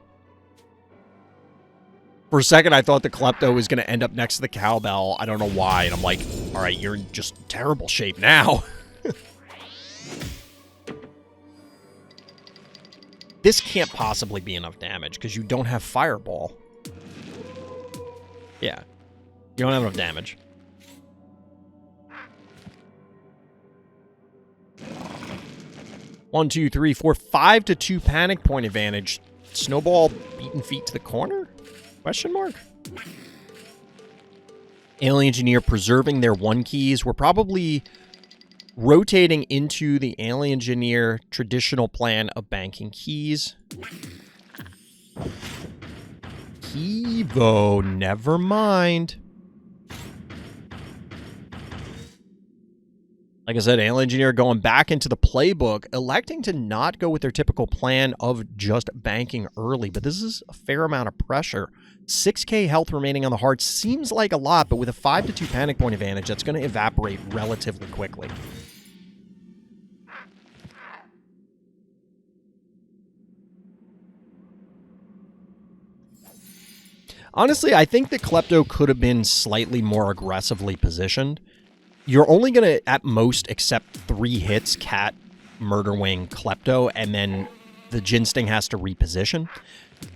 For a second, I thought the Klepto was going to end up next to the cowbell. I don't know why. And I'm like, all right, you're in just terrible shape now. This can't possibly be enough damage because you don't have Fireball. Yeah. You don't have enough damage. One, two, three, four, 5-2 panic point advantage. Snowball beaten feet to the corner? Question mark? Alien Engineer preserving their 1 keys. We're probably rotating into the Alien Engineer traditional plan of banking keys. Kivo, never mind. Like I said, Alien Engineer going back into the playbook, electing to not go with their typical plan of just banking early, but this is a fair amount of pressure. 6k health remaining on the heart seems like a lot, but with a 5-2 panic point advantage, that's going to evaporate relatively quickly. Honestly, I think the Klepto could have been slightly more aggressively positioned. You're only going to, at most, accept 3 hits, Cat, Murder Wing, Klepto, and then the Ginsting has to reposition.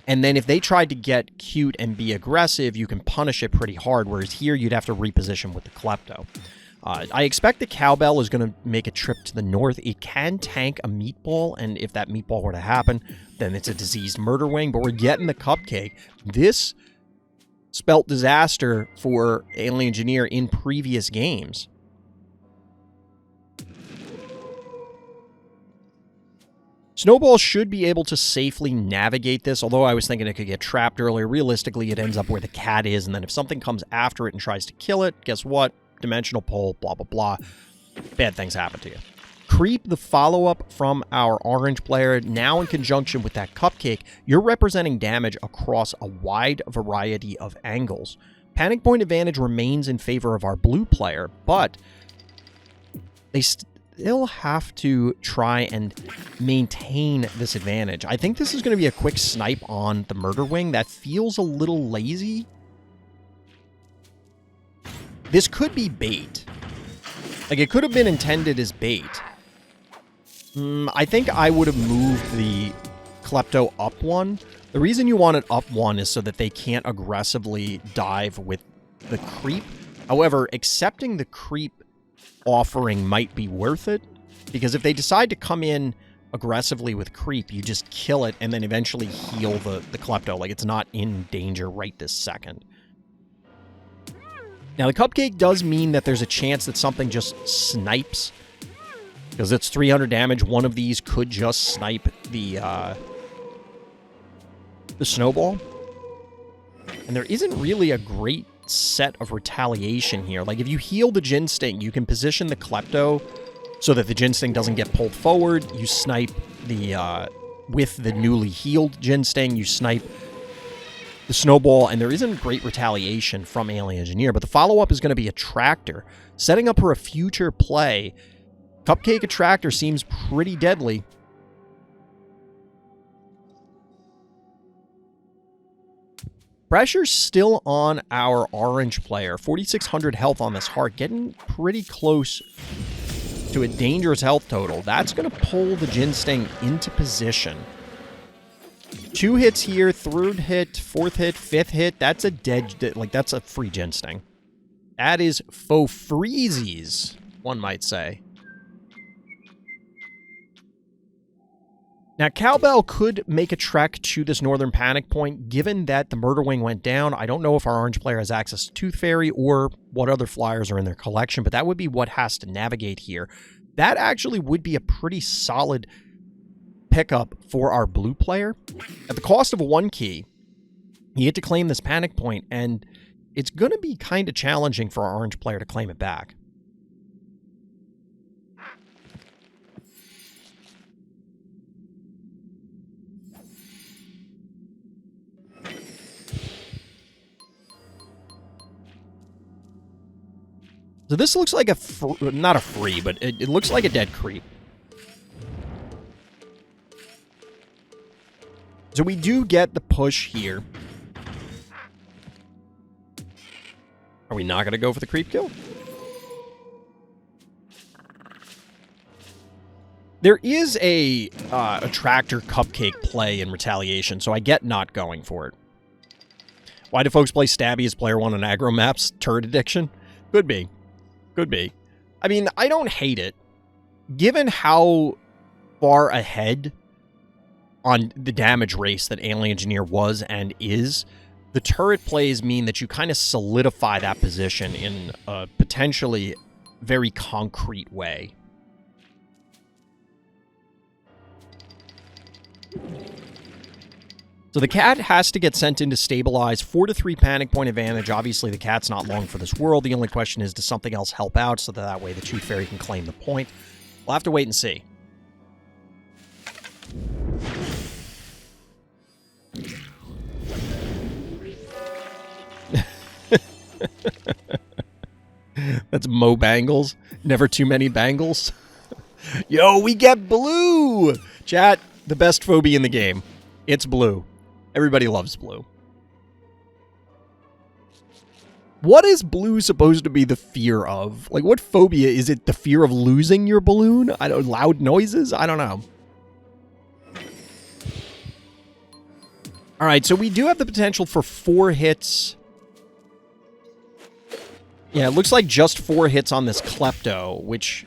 And then if they tried to get cute and be aggressive, you can punish it pretty hard, whereas here you'd have to reposition with the Klepto. I expect the Cowbell is going to make a trip to the north. It can tank a Meatball, and if that Meatball were to happen, then it's a diseased Murder Wing, but we're getting the Cupcake. This spelt disaster for Alien Engineer in previous games. Snowball should be able to safely navigate this, although I was thinking it could get trapped earlier. Realistically, it ends up where the cat is, and then if something comes after it and tries to kill it, guess what? Dimensional pull, blah, blah, blah. Bad things happen to you. Creep, the follow-up from our orange player, now in conjunction with that Cupcake, you're representing damage across a wide variety of angles. Panic point advantage remains in favor of our blue player, but they still have to try and maintain this advantage. I think this is going to be a quick snipe on the Murder Wing. That feels a little lazy. This could be bait. Like, it could have been intended as bait. I think I would have moved the Klepto up 1. The reason you want it up 1 is so that they can't aggressively dive with the creep. However, accepting the creep offering might be worth it, because if they decide to come in aggressively with creep, you just kill it and then eventually heal the Klepto. Like, it's not in danger right this second. Now, the Cupcake does mean that there's a chance that something just snipes, because it's 300 damage. One of these could just snipe the Snowball. And there isn't really a great set of retaliation here. Like, if you heal the Ginsting, you can position the Klepto so that the Ginsting doesn't get pulled forward. You snipe the, with the newly healed Ginsting, you snipe the Snowball, and there isn't great retaliation from Alien Engineer, but the follow-up is going to be a Tractor. Setting up for a future play, Cupcake Attractor seems pretty deadly. Pressure's still on our orange player. 4,600 health on this heart, getting pretty close to a dangerous health total. That's going to pull the Ginsting into position. 2 hits here, 3rd hit, 4th hit, 5th hit. That's a dead, like, that's a free Ginsting. That is faux freezies, one might say. Now, Cowbell could make a trek to this northern panic point, given that the Murder Wing went down. I don't know if our orange player has access to Tooth Fairy or what other flyers are in their collection, but that would be what has to navigate here. That actually would be a pretty solid pickup for our blue player. At the cost of a 1 key, you get to claim this panic point, and it's going to be kind of challenging for our orange player to claim it back. So this looks like a... not a free, but it looks like a dead creep. So we do get the push here. Are we not going to go for the creep kill? There is a Attractor Cupcake play in Retaliation, so I get not going for it. Why do folks play Stabby as player 1 on aggro maps? Turret addiction? Could be. Could be. I mean, I don't hate it. Given how far ahead on the damage race that Alien Engineer was and is, the turret plays mean that you kind of solidify that position in a potentially very concrete way. So the cat has to get sent in to stabilize. 4-3 panic point advantage. Obviously, the cat's not long for this world. The only question is, does something else help out so that way the Tooth Fairy can claim the point? We'll have to wait and see. That's Mo Bangles. Never too many bangles. Yo, we get blue! Chat, the best phobia in the game. It's blue. Everybody loves blue. What is blue supposed to be the fear of? Like, what phobia? Is it the fear of losing your balloon? I don't... loud noises? I don't know. Alright, so we do have the potential for 4 hits. Yeah, it looks like just 4 hits on this Klepto, which,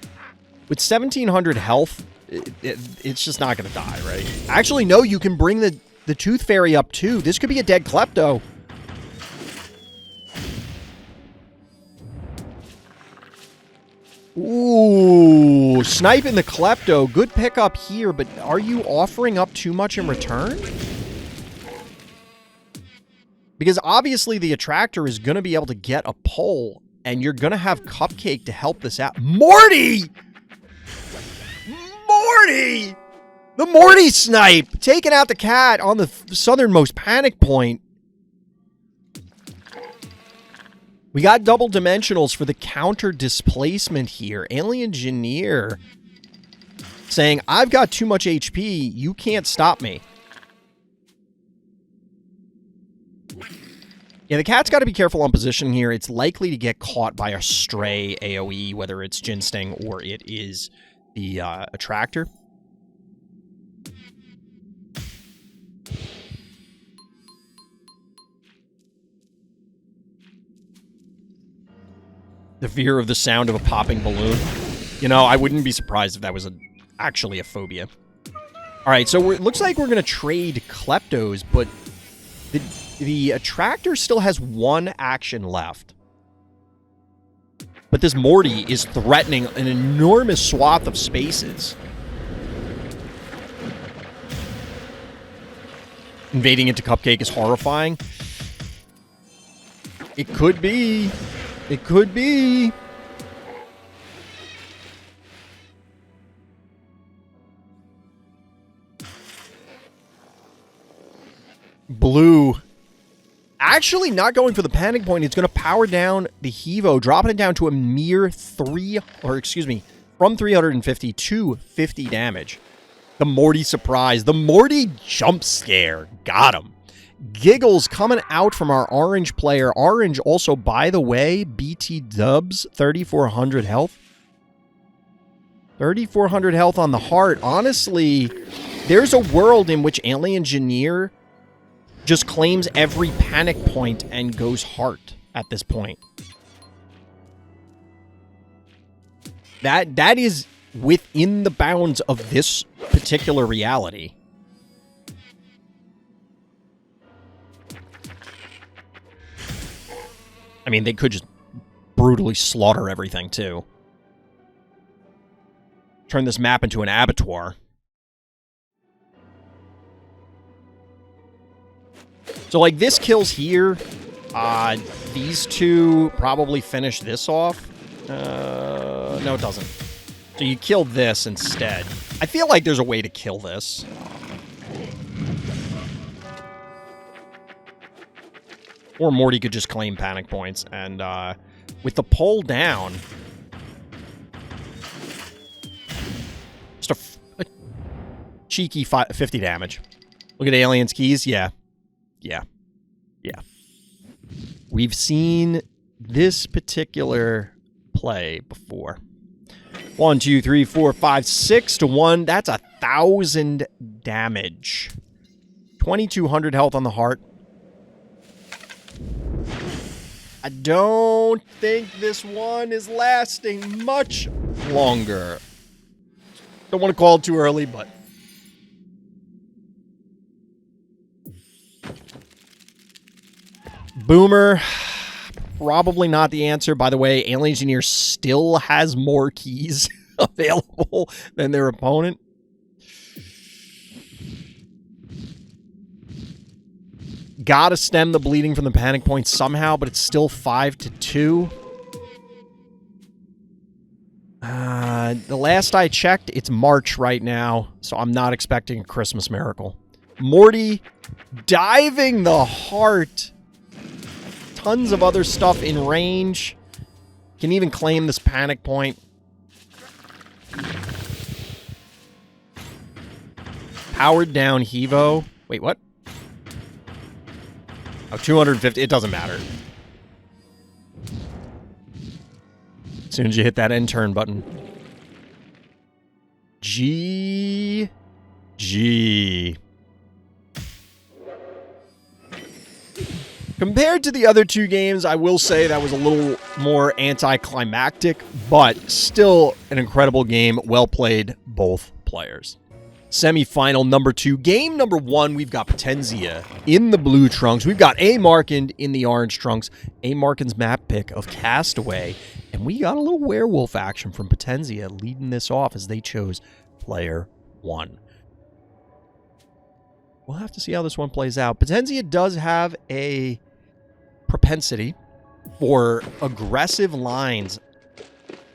with 1,700 health, it's just not going to die, right? Actually, no, you can bring the Tooth Fairy up, too. This could be a dead Klepto. Ooh, sniping the Klepto. Good pickup here, but are you offering up too much in return? Because obviously the Attractor is going to be able to get a pull, and you're going to have Cupcake to help this out. Morty! Morty! The Morty snipe! Taking out the cat on the southernmost panic point. We got double dimensionals for the counter displacement here. Alien Engineer saying, I've got too much HP. You can't stop me. Yeah, the cat's got to be careful on position here. It's likely to get caught by a stray AoE, whether it's Jin Sting or it is the Attractor. The fear of the sound of a popping balloon. You know, I wouldn't be surprised if that was actually a phobia. All right, so it looks like we're going to trade Kleptos, but the Attractor still has 1 action left. But this Morty is threatening an enormous swath of spaces. Invading into Cupcake is horrifying. It could be. It could be. Blue. Actually not going for the panic point. It's going to power down the Hevo, dropping it down to a mere from 350 to 50 damage. The Morty surprise. The Morty jump scare. Got him. Giggles coming out from our orange player. Orange also, by the way, BT dubs, 3,400 health. 3,400 health on the heart. Honestly, there's a world in which Alien Engineer just claims every panic point and goes heart at this point. That is within the bounds of this particular reality. I mean, they could just brutally slaughter everything, too. Turn this map into an abattoir. So, like, this kills here. These two probably finish this off. No, it doesn't. So you kill this instead. I feel like there's a way to kill this. Or Morty could just claim panic points, and with the pole down. Just a cheeky 50 damage. Look at Alien's keys. Yeah. Yeah. Yeah. We've seen this particular play before. 1, 2, 3, 4, 5, 6 to 1. That's 1,000 damage. 2,200 health on the heart. I don't think this one is lasting much longer. Don't want to call it too early, but... Boomer, probably not the answer. By the way, Alien Engineer still has more keys available than their opponent. Gotta stem the bleeding from the panic point somehow, but it's still 5-2. The last I checked, it's March right now, so I'm not expecting a Christmas miracle. Morty diving the heart. Tons of other stuff in range. Can even claim this panic point. Powered down Hevo. Wait, what? Oh, 250. It doesn't matter. As soon as you hit that end turn button. G. Compared to the other two games, I will say that was a little more anticlimactic, but still an incredible game. Well played, both players. Semi-final number 2. Game number 1, we've got Potenzia in the blue trunks. We've got A. Markin in the orange trunks. A. Markin's map pick of Castaway. And we got a little werewolf action from Potenzia leading this off as they chose player 1. We'll have to see how this one plays out. Potenzia does have a propensity for aggressive lines,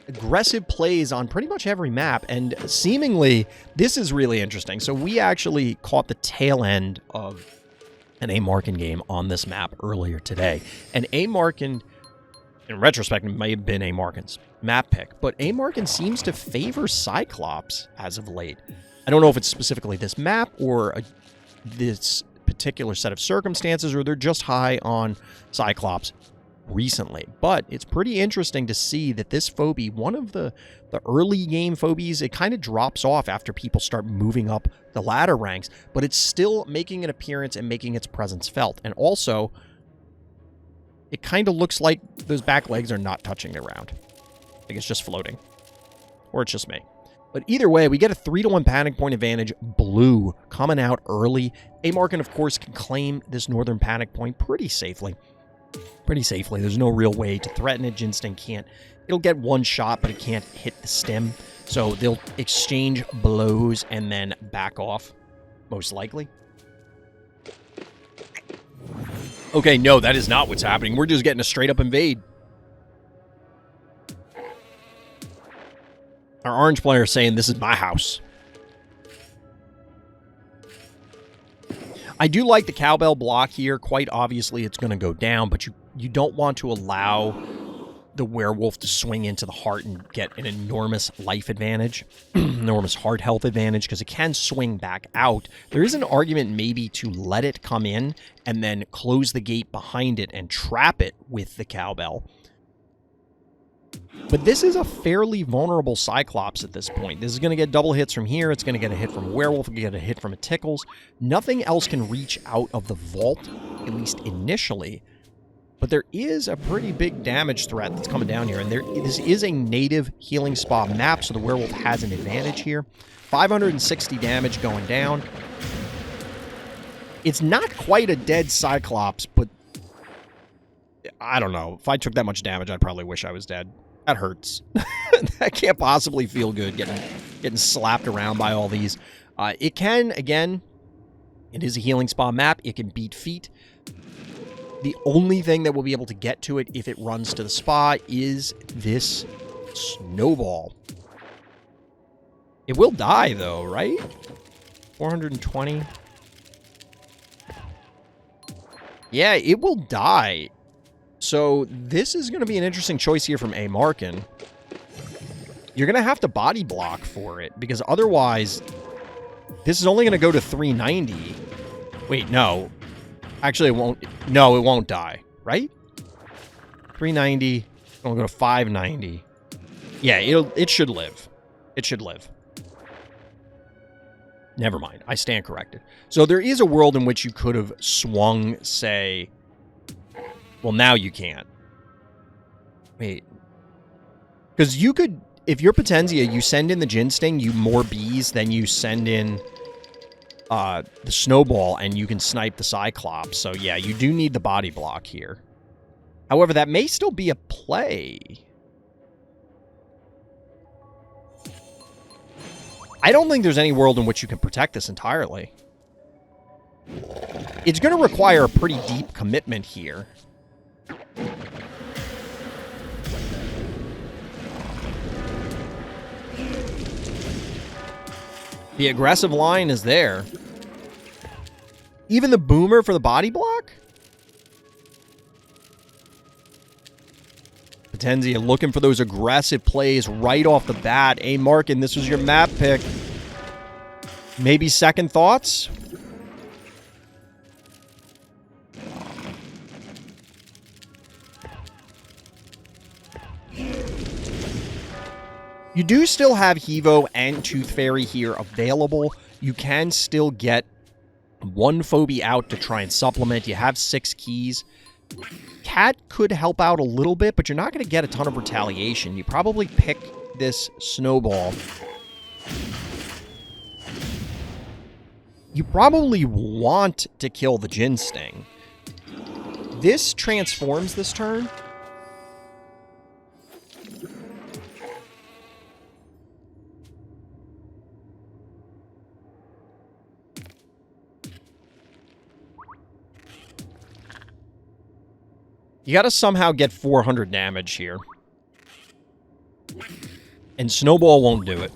aggressive plays on pretty much every map, and seemingly this is really interesting. So we actually caught the tail end of an A. Markin game on this map earlier today, and A. Markin, in retrospect, may have been A. Markin's map pick, but A. Markin seems to favor Cyclops as of late. I don't know if it's specifically this map or this particular set of circumstances, or they're just high on Cyclops recently. But it's pretty interesting to see that this phobie, one of the early game phobies, it kind of drops off after people start moving up the ladder ranks, but it's still making an appearance and making its presence felt. And also, it kind of looks like those back legs are not touching the ground. I think it's just floating. Or it's just me. But either way, we get a 3-1 panic point advantage. Blue coming out early. A. Markin, of course, can claim this northern panic point pretty safely. There's no real way to threaten it. Jinsting can't. It'll get one shot, but it can't hit the stem. So they'll exchange blows and then back off, most likely. Okay, no, that is not what's happening. We're just getting a straight-up invade. Our orange player is saying, this is my house. I do like the cowbell block here. Quite obviously, it's going to go down, but you don't want to allow the werewolf to swing into the heart and get an enormous life advantage, enormous heart health advantage, because it can swing back out. There is an argument maybe to let it come in and then close the gate behind it and trap it with the cowbell. But this is a fairly vulnerable Cyclops at this point. This is going to get double hits from here. It's going to get a hit from a werewolf. It's going to get a hit from a Tickles. Nothing else can reach out of the vault, at least initially. But there is a pretty big damage threat that's coming down here. And this is a native healing spa map, so the werewolf has an advantage here. 560 damage going down. It's not quite a dead Cyclops, but I don't know. If I took that much damage, I'd probably wish I was dead. That hurts. That can't possibly feel good, getting slapped around by all these. It can, again, it is a healing spa map. It can beat feet. The only thing that will be able to get to it if it runs to the spa is this snowball. It will die, though, right? 420. Yeah, it will die. so this is going to be an interesting choice here from A. Markin. You're going to have to body block for it, because otherwise, this is only going to go to 390. Wait, no. Actually, it won't. No, it won't die, right? 390. It'll go to 590. Yeah, it should live. It should live. Never mind. I stand corrected. So there is a world in which you could have swung, say... Well, now you can't. Wait. Because you could... If you're Potenzia, you send in the Gin Sting, you more bees, then you send in the Snowball, and you can snipe the Cyclops. So yeah, you do need the body block here. However, that may still be a play. I don't think there's any world in which you can protect this entirely. It's going to require a pretty deep commitment here. The aggressive line is there. Even the Boomer for the body block? Potenzia looking for those aggressive plays right off the bat. A. Markin, this was your map pick. Maybe second thoughts? You do still have Hevo and Tooth Fairy here available. You can still get one Phobie out to try and supplement. You have 6 keys. Cat could help out a little bit, but you're not going to get a ton of retaliation. You probably pick this Snowball. You probably want to kill the Gin Sting. This transforms this turn. You gotta somehow get 400 damage here. And Snowball won't do it.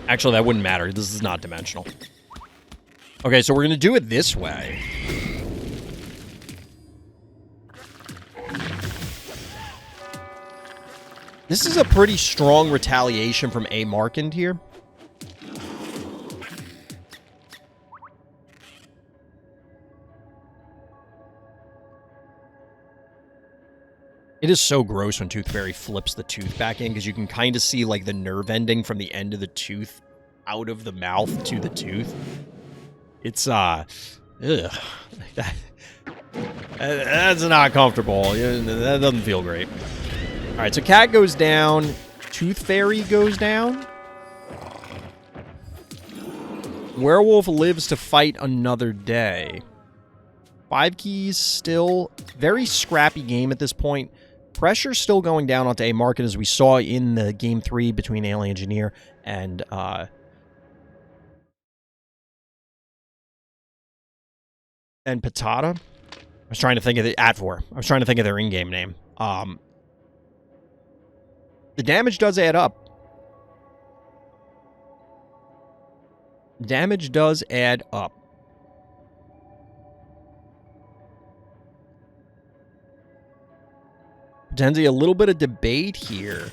Actually, that wouldn't matter. This is not dimensional. Okay, so we're gonna do it this way. This is a pretty strong retaliation from A. Markin here. It is so gross when Tooth Fairy flips the tooth back in, because you can kind of see, like, the nerve ending from the end of the tooth out of the mouth to the tooth. It's, ugh. That's not comfortable. That doesn't feel great. All right, so Cat goes down. Tooth Fairy goes down. Werewolf lives to fight another day. 5 keys still. Very scrappy game at this point. Pressure still going down onto A. Markin, as we saw in the Game 3 between Alien Engineer and Patata. I was trying to think of the Atvor. I was trying to think of their in-game name. The damage does add up. Damage does add up. Potentially a little bit of debate here.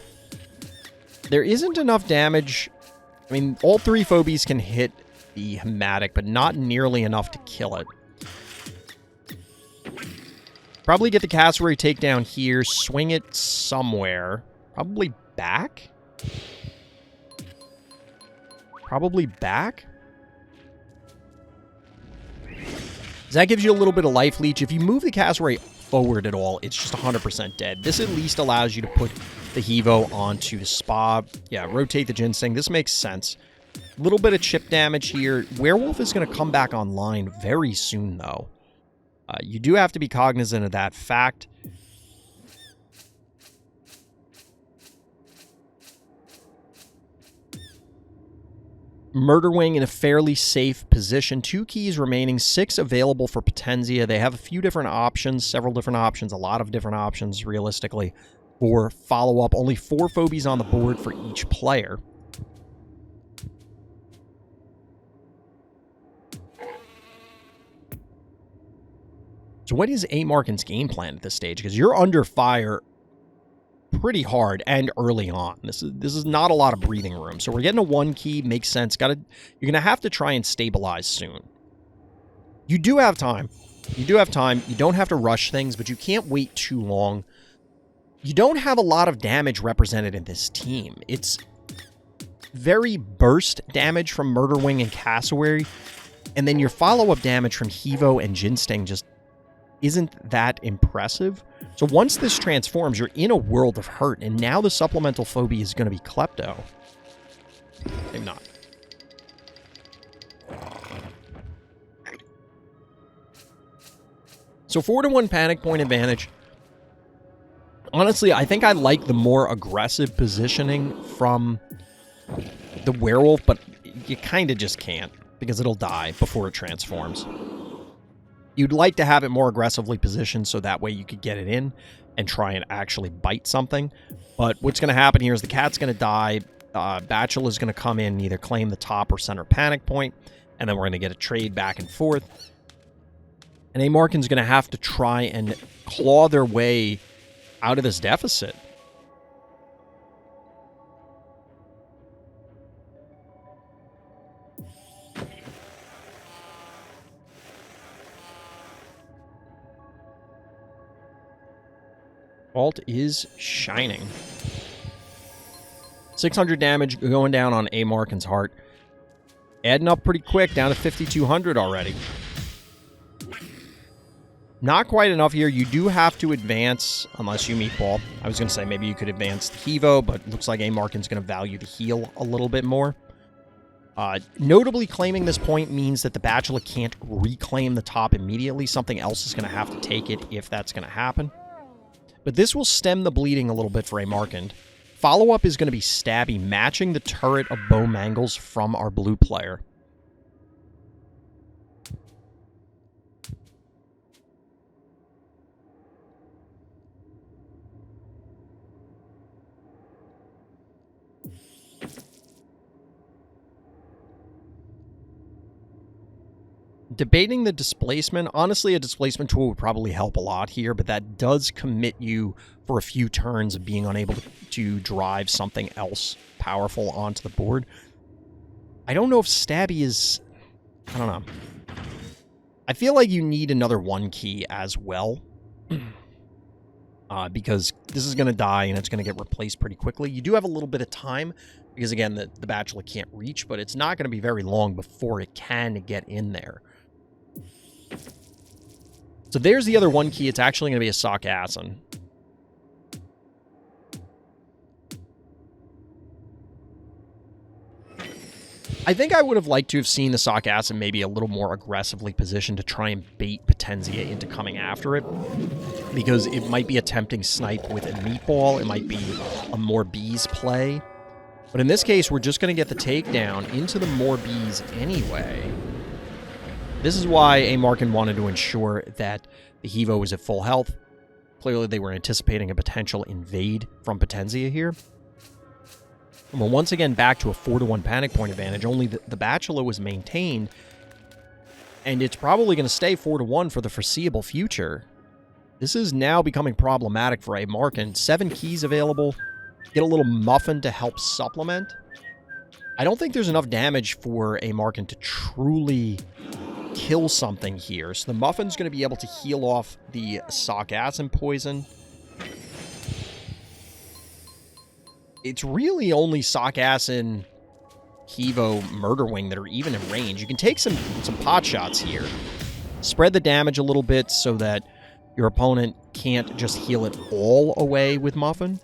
There isn't enough damage. I mean, all 3 phobies can hit the Hematic, but not nearly enough to kill it. Probably get the Cassowary takedown here. Swing it somewhere. Probably back? Probably back? That gives you a little bit of life leech. If you move the Cassowary forward at all, it's just 100% dead. This at least allows you to put the Hevo onto the Spa. Yeah, rotate the Gin Sting. This makes sense. A little bit of chip damage here. Werewolf is going to come back online very soon, though. You do have to be cognizant of that fact. Murderwing in a fairly safe position. 2 keys remaining, 6 available for Potenzia. They have a few different options, several different options, a lot of different options, realistically, for follow-up. Only 4 phobies on the board for each player. So what is A. Markin's game plan at this stage? Because you're under fire pretty hard and early on. This is not a lot of breathing room. So we're getting a 1 key. Makes sense. You're going to have to try and stabilize soon. You do have time. You do have time. You don't have to rush things, but you can't wait too long. You don't have a lot of damage represented in this team. It's very burst damage from Murderwing and Cassowary, and then your follow-up damage from Hevo and Jinsting just isn't that impressive. So once this transforms, you're in a world of hurt, and now the supplemental phobia is going to be Klepto. Maybe not. So 4-1 panic point advantage. Honestly, I think I like the more aggressive positioning from the werewolf, but you kind of just can't because it'll die before it transforms. You'd like to have it more aggressively positioned so that way you could get it in and try and actually bite something. But what's going to happen here is the cat's going to die. Bachelor is going to come in and either claim the top or center panic point, and then we're going to get a trade back and forth. And A. Markin's going to have to try and claw their way out of this deficit. Alt is shining. 600 damage going down on A. Markin's heart. Adding up pretty quick, down to 5,200 already. Not quite enough here. You do have to advance, unless you meatball. I was going to say maybe you could advance the Hevo, but it looks like A. Markin's going to value the heal a little bit more. Notably, claiming this point means that the Bachelor can't reclaim the top immediately. Something else is going to have to take it if that's going to happen. But this will stem the bleeding a little bit for A. Markin. Follow-up is going to be Stabby, matching the turret of Bow Mangles from our blue player. Debating the displacement. Honestly, a displacement tool would probably help a lot here, but that does commit you for a few turns of being unable to drive something else powerful onto the board. I don't know if Stabby is... I don't know. I feel like you need another 1 key as well. Because this is going to die and it's going to get replaced pretty quickly. You do have a little bit of time because, again, the Bachelor can't reach, but it's not going to be very long before it can get in there. So there's the other 1 key. It's actually going to be a Sarcassin. I think I would have liked to have seen the Sarcassin maybe a little more aggressively positioned to try and bait Potenzia into coming after it. Because it might be a tempting snipe with a meatball. It might be a more bees play. But in this case, we're just going to get the takedown into the more bees anyway. This is why A. Markin wanted to ensure that the Hevo was at full health. Clearly, they were anticipating a potential invade from Potenzia here. And we're once again back to a 4-1 panic point advantage. Only the Bachelor was maintained. And it's probably going to stay 4-1 for the foreseeable future. This is now becoming problematic for A. Markin. 7 keys available. Get a little Muffin to help supplement. I don't think there's enough damage for A. Markin to truly kill something here. So the Muffin's going to be able to heal off the Sarcassin poison. It's really only Sarcassin, Hevo, Murderwing that are even in range. You can take some pot shots here. Spread the damage a little bit so that your opponent can't just heal it all away with Muffin.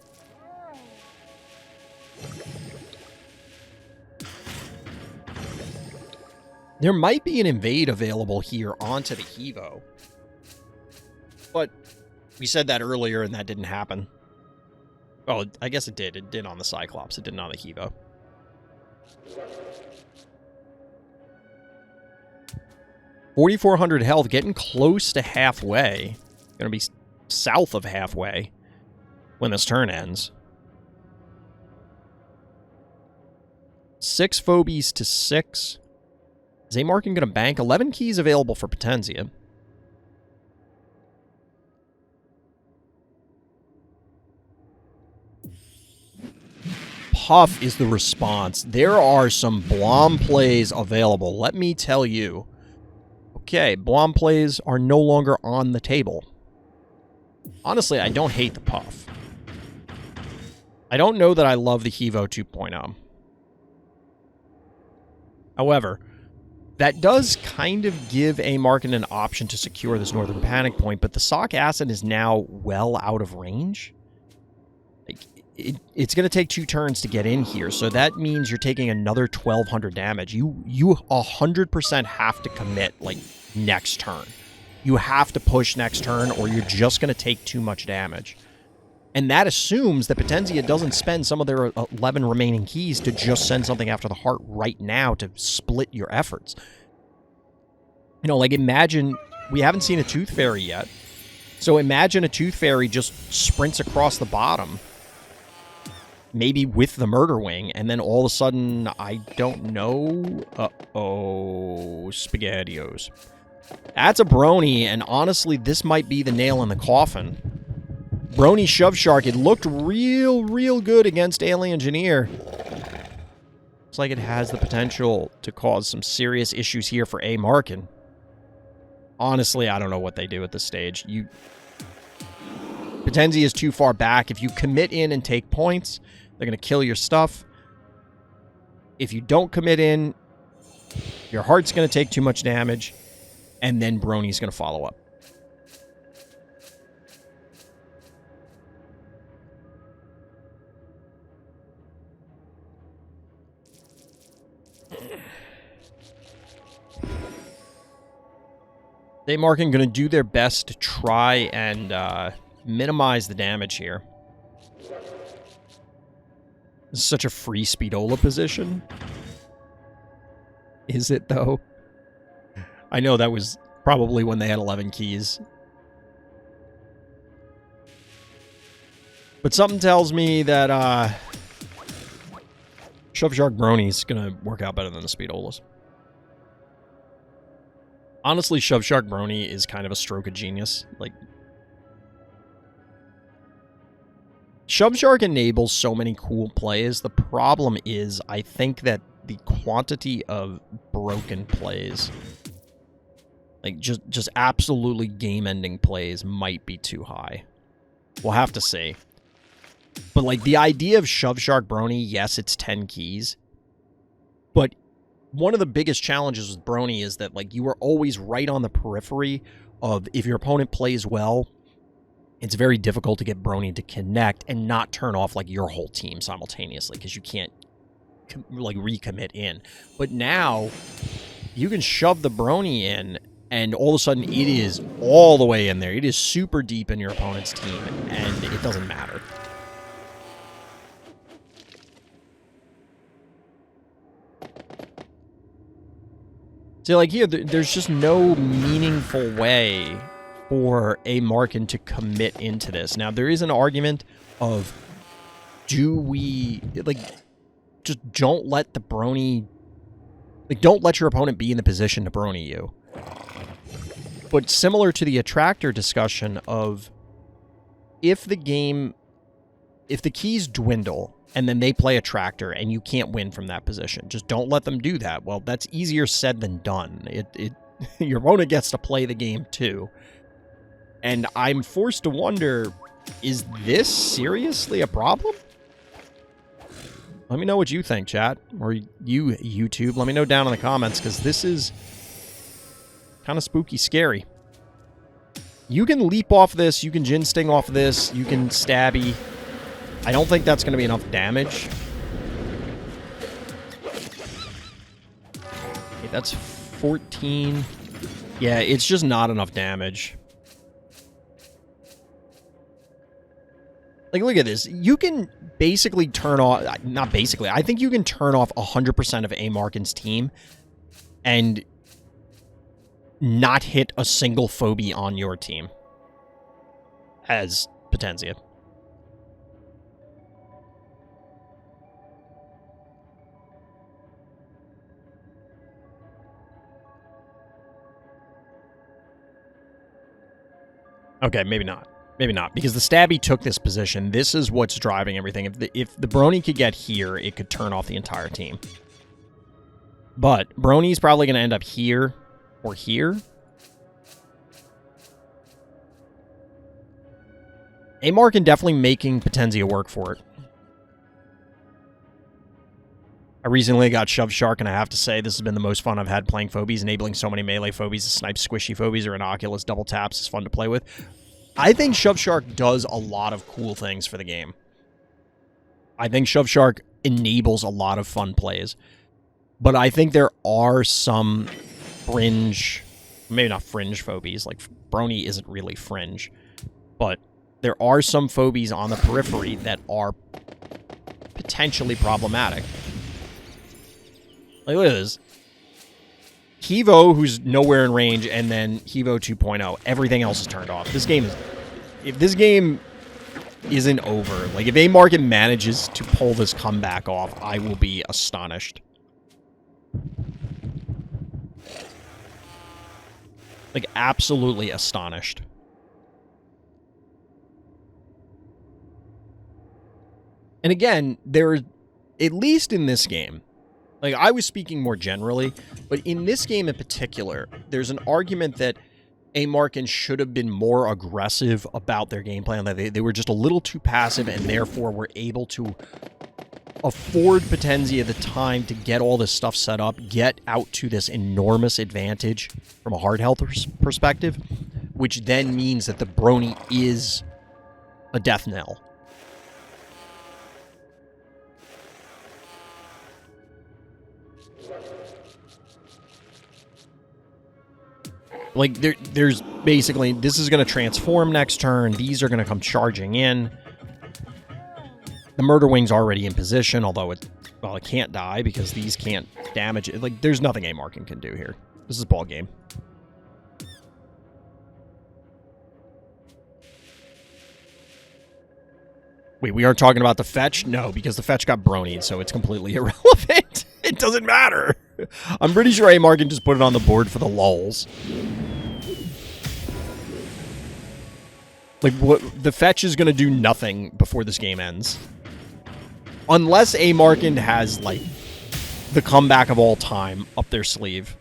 There might be an invade available here onto the Hevo. But we said that earlier and that didn't happen. Oh, I guess it did. It did on the Cyclops. It didn't on the Hevo. $4,400 health, getting close to halfway. Gonna be south of halfway when this turn ends. 6 Phobies to 6. Is A. Markin going to bank? 11 keys available for Potenzia. tough is the response. There are some Blom plays available, let me tell you. Okay, Blom plays are no longer on the table. Honestly, I don't hate the Puff. I don't know that I love the Hevo 2.0. However, that does kind of give A Markin an option to secure this Northern Panic Point, but the Sock Acid is now well out of range. Like, it's going to take 2 turns to get in here, so that means you're taking another 1,200 damage. You 100% have to commit, like, next turn. You have to push next turn, or you're just going to take too much damage. And that assumes that Potenzia doesn't spend some of their 11 remaining keys to just send something after the heart right now to split your efforts. You know, like, imagine... We haven't seen a Tooth Fairy yet. So imagine a Tooth Fairy just sprints across the bottom, maybe with the Murder Wing, and then all of a sudden, I don't know... Uh-oh... SpaghettiOs. That's a Brony, and honestly, this might be the nail in the coffin. Brony Shove Shark, it looked real good against Alien Engineer. Looks like it has the potential to cause some serious issues here for A Markin. Honestly, I don't know what they do at this stage. Potenzia is too far back. If you commit in and take points, they're going to kill your stuff. If you don't commit in, your heart's going to take too much damage, and then Brony's going to follow up. A Markin going to do their best to try and minimize the damage here. This is such a free Speedola position. Is it, though? I know that was probably when they had 11 keys. But something tells me that Shove Shark Brony's going to work out better than the Speedolas. Honestly, Shove Shark Brony is kind of a stroke of genius. Like, Shove Shark enables so many cool plays. The problem is, I think that the quantity of broken plays, like just absolutely game-ending plays, might be too high. We'll have to see. But, like, the idea of Shove Shark Brony, yes, it's 10 keys, but one of the biggest challenges with Brony is that, like, you are always right on the periphery of, if your opponent plays well, it's very difficult to get Brony to connect and not turn off, like, your whole team simultaneously, because you can't, like, recommit in. But now, you can shove the Brony in, and all of a sudden, it is all the way in there. It is super deep in your opponent's team, and it doesn't matter. So, like, here, there's just no meaningful way for A Markin to commit into this. Now, there is an argument of, do we, like, just don't let the Brony, like, don't let your opponent be in the position to Brony you. But similar to the Attractor discussion of, if the keys dwindle, and then they play Attractor, and you can't win from that position, just don't let them do that. Well, that's easier said than done. Your opponent gets to play the game, too. And I'm forced to wonder, is this seriously a problem? Let me know what you think, chat. Or you, YouTube. Let me know down in the comments, because this is kind of spooky scary. You can leap off this. You can Jin Sting off this. You can Stabby. I don't think that's going to be enough damage. Okay, that's 14. Yeah, it's just not enough damage. Like, look at this. You can basically turn off... Not basically. I think you can turn off 100% of A Markin's team and not hit a single phobie on your team as Potenzia. Okay, maybe not. Maybe not, because the Stabby took this position. This is what's driving everything. If the Brony could get here, it could turn off the entire team. But Brony's probably going to end up here or here. Amarkin definitely making Potenzia work for it. I recently got Shove Shark, and I have to say this has been the most fun I've had playing Phobies. Enabling so many melee Phobies to snipe squishy Phobies or innocuous double taps is fun to play with. I think Shove Shark does a lot of cool things for the game. I think Shove Shark enables a lot of fun plays. But I think there are some fringe, maybe not fringe Phobies, like Brony isn't really fringe, but there are some Phobies on the periphery that are potentially problematic. Like, look at this. Hevo, who's nowhere in range, and then Hevo 2.0. Everything else is turned off. This game is... If this game isn't over, like, if Amarkin manages to pull this comeback off, I will be astonished. Like, absolutely astonished. And again, there, at least in this game, like, I was speaking more generally, but in this game in particular, there's an argument that Amarkin should have been more aggressive about their game plan, that they were just a little too passive and therefore were able to afford Potenzia the time to get all this stuff set up, get out to this enormous advantage from a hard health perspective, which then means that the Brony is a death knell. Like, there's basically, this is going to transform next turn. These are going to come charging in. The Murder Wing's already in position, although it can't die because these can't damage it. Like, there's nothing Amarkin can do here. This is a ball game. Wait, we aren't talking about the fetch? No, because the fetch got bronied, so it's completely irrelevant. It doesn't matter. I'm pretty sure Amarkin just put it on the board for the lulz. Like, what, the fetch is going to do nothing before this game ends. Unless Amarkin has, like, the comeback of all time up their sleeve.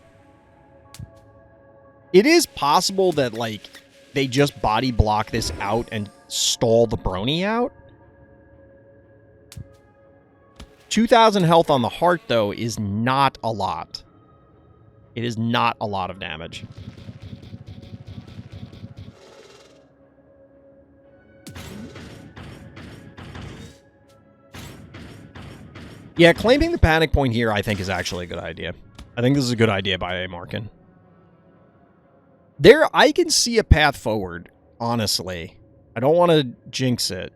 It is possible that, like, they just body block this out and stall the Brony out. 2,000 health on the heart, though, is not a lot. It is not a lot of damage. Yeah, claiming the panic point here, I think, is actually a good idea. I think this is a good idea by Amarkin. There, I can see a path forward, honestly. I don't want to jinx it.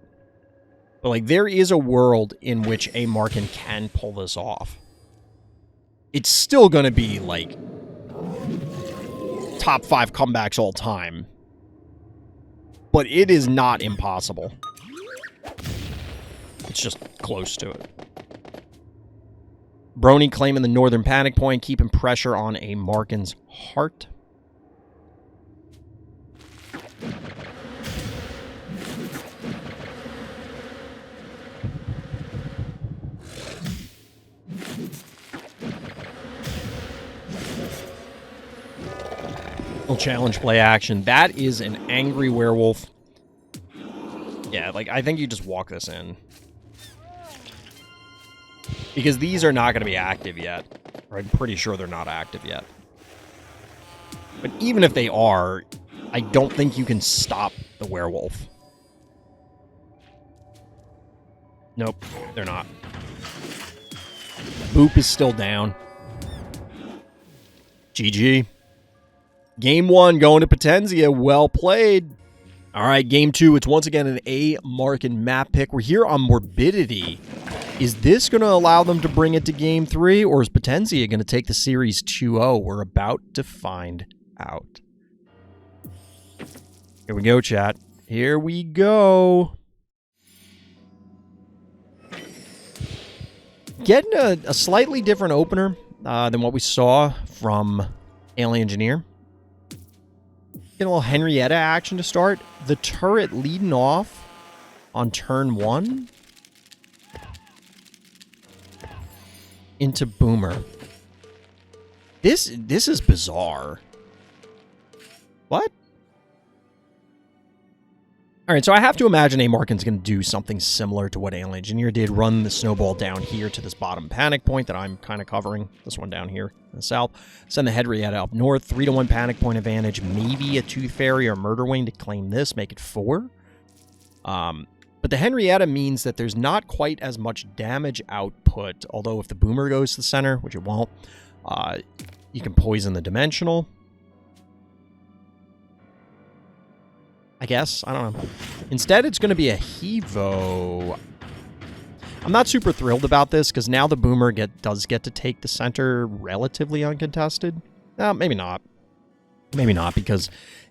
But, like, there is a world in which Amarkin can pull this off. It's still going to be, like, top 5 comebacks all time. But it is not impossible. It's just close to it. Brony claiming the northern panic point, keeping pressure on Amarkin's heart. Challenge play action. That is an angry werewolf. Yeah, like, I think you just walk this in. Because these are not going to be active yet. Or I'm pretty sure they're not active yet. But even if they are, I don't think you can stop the werewolf. Nope, they're not. Boop is still down. GG. Game 1 going to Potenzia. Well played. All right, game 2. It's once again an Amarkin map pick. We're here on Morbidity. Is this going to allow them to bring it to game 3, or is Potenzia going to take the series 2-0? We're about to find out. Here we go, chat. Here we go. Getting a slightly different opener than what we saw from Alien Engineer. Get a little Henrietta action to start. The turret leading off on turn 1 into Boomer. This is bizarre. What? All right, so I have to imagine A. Markin's going to do something similar to what Alien Engineer did, run the snowball down here to this bottom panic point that I'm kind of covering, this one down here in the south. Send the Henrietta up north, 3-to-1 panic point advantage, maybe a Tooth Fairy or Murder Wing to claim this, make it 4. But the Henrietta means that there's not quite as much damage output, although if the Boomer goes to the center, which it won't, you can poison the Dimensional. I guess. I don't know. Instead, it's going to be a Hevo. I'm not super thrilled about this, because now the Boomer does get to take the center relatively uncontested. Maybe not. Maybe not, because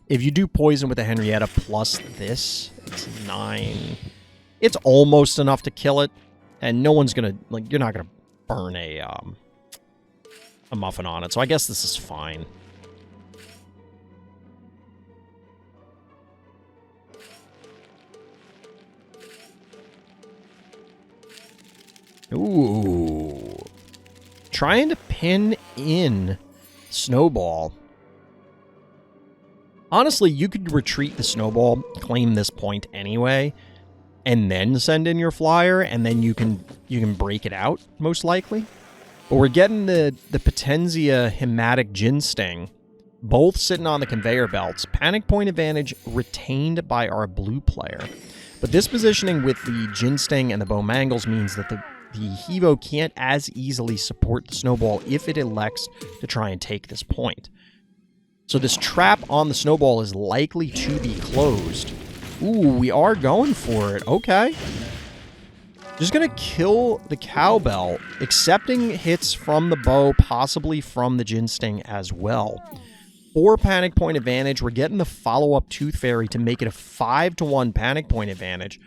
if you do poison with the Henrietta plus this, it's 9. It's almost enough to kill it, and no one's going to, like, you're not going to burn a muffin on it, so I guess this is fine. Ooh. Trying to pin in Snowball. Honestly, you could retreat the Snowball, claim this point anyway, and then send in your flyer, and then you can break it out, most likely. But we're getting the Potenzia Hematic Gin Sting, both sitting on the conveyor belts. Panic point advantage retained by our blue player. But this positioning with the Gin Sting and the Bow Mangles means that the Hevo can't as easily support the Snowball if it elects to try and take this point. So this trap on the Snowball is likely to be closed. Ooh, we are going for it. Okay. Just going to kill the Cowbell, accepting hits from the Bow, possibly from the Gin Sting as well. 4 panic point advantage. We're getting the follow-up Tooth Fairy to make it a 5-to-1 panic point advantage.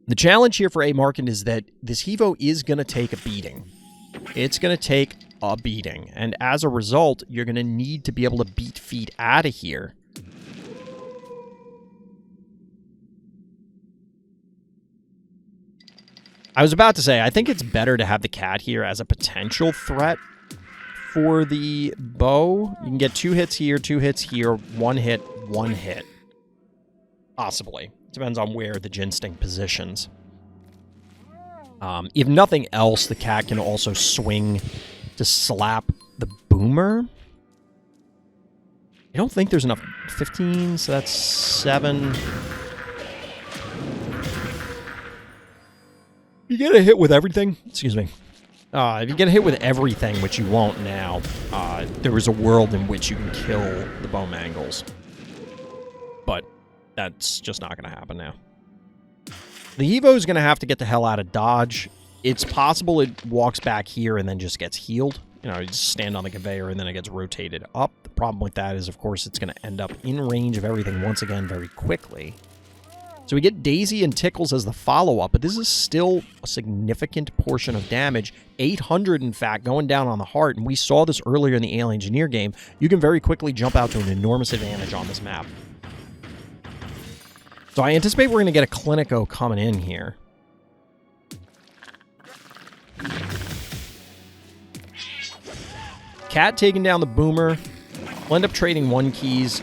The challenge here for A. Markin is that this Hevo is going to take a beating. It's going to take a beating. And as a result, you're going to need to be able to beat feet out of here. I was about to say, I think it's better to have the cat here as a potential threat for the Bow. You can get 2 hits here, 2 hits here, 1 hit, 1 hit. Possibly. Depends on where the Gin Sting positions. If nothing else, the cat can also swing to slap the Boomer. I don't think there's enough. 15, so that's 7. You get a hit with everything. Excuse me. If you get a hit with everything, which you won't now, there is a world in which you can kill the Bow Mangles. But that's just not going to happen now. The Evo is going to have to get the hell out of dodge. It's possible it walks back here and then just gets healed. You know, you just stand on the conveyor and then it gets rotated up. The problem with that is, of course, it's going to end up in range of everything once again very quickly. So we get Daisy and Tickles as the follow-up, but this is still a significant portion of damage. 800, in fact, going down on the heart, and we saw this earlier in the Alien Engineer game. You can very quickly jump out to an enormous advantage on this map. So I anticipate we're going to get a Clinico coming in here. Cat taking down the Boomer. We'll end up trading 1 keys.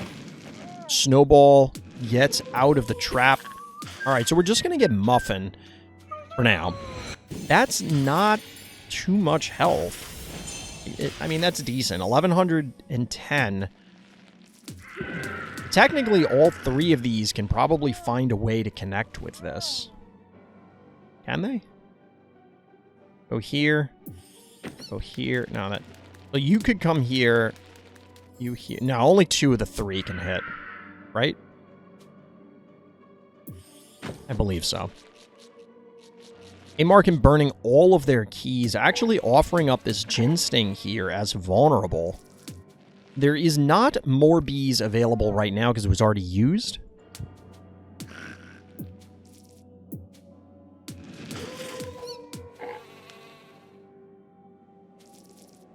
Snowball gets out of the trap. All right, so we're just going to get Muffin for now. That's not too much health. I mean, that's decent. 1110. Technically, all 3 of these can probably find a way to connect with this. Can they? Go here. Go here. No, that... Well, you could come here. You here. No, only 2 of the 3 can hit. Right? I believe so. A Markin burning all of their keys, actually offering up this Gin Sting here as vulnerable. There is not more bees available right now because it was already used.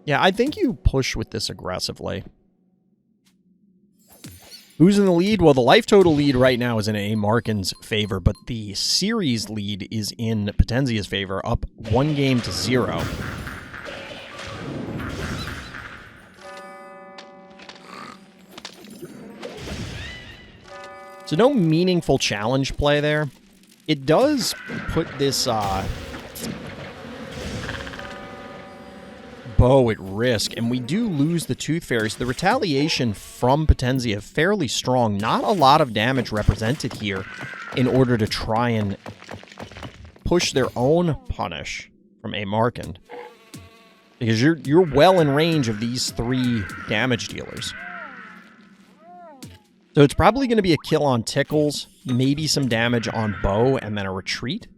Yeah, I think you push with this aggressively. Who's in the lead? Well, the life total lead right now is in A. Markin's favor, but the series lead is in Potenzia's favor, up 1-0. So no meaningful challenge play there. It does put this bow at risk, and we do lose the Tooth Fairy. So the retaliation from Potenzia fairly strong. Not a lot of damage represented here in order to try and push their own punish from A. Markin. Because you're well in range of these 3 damage dealers. So it's probably going to be a kill on Tickles, maybe some damage on Bo, and then a retreat.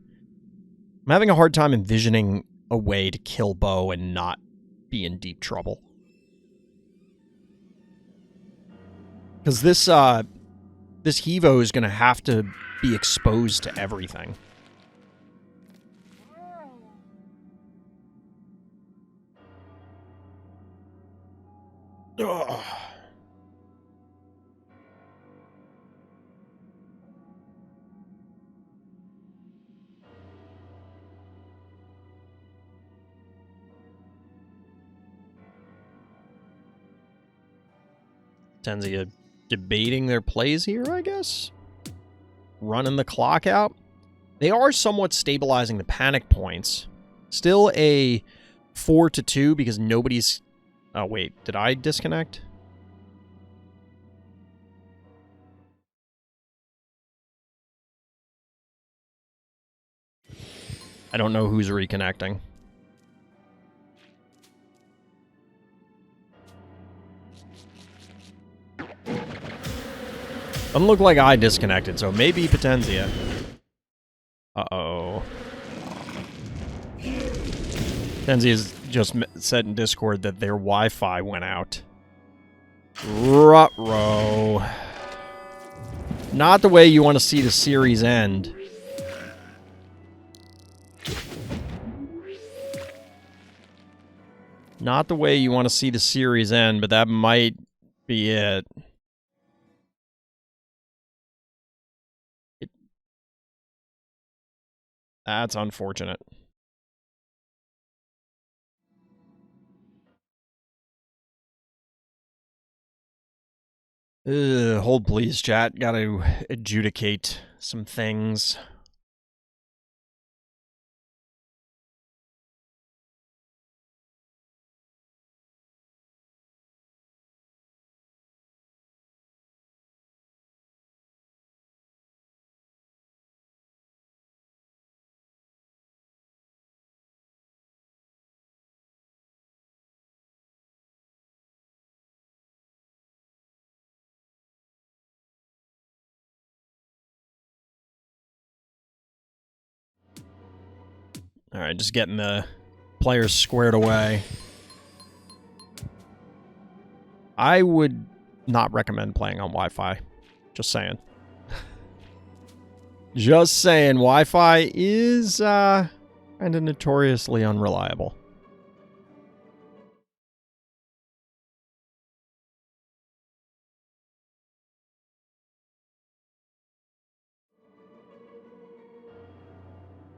I'm having a hard time envisioning a way to kill Bo and not be in deep trouble. Because this Hevo is going to have to be exposed to everything. Ugh. Potenzia debating their plays here, I guess. Running the clock out. They are somewhat stabilizing the panic points. Still a 4-2 because nobody's... Oh, wait. Did I disconnect? I don't know who's reconnecting. Doesn't look like I disconnected, so maybe Potenzia. Uh-oh. Potenzia's just said in Discord that their Wi-Fi went out. Ruh-roh. Not the way you want to see the series end. Not the way you want to see the series end, but that might be it. That's unfortunate. Hold please, chat. Gotta adjudicate some things. Alright, just getting the players squared away. I would not recommend playing on Wi-Fi. Just saying. Just saying, Wi-Fi is kind of notoriously unreliable.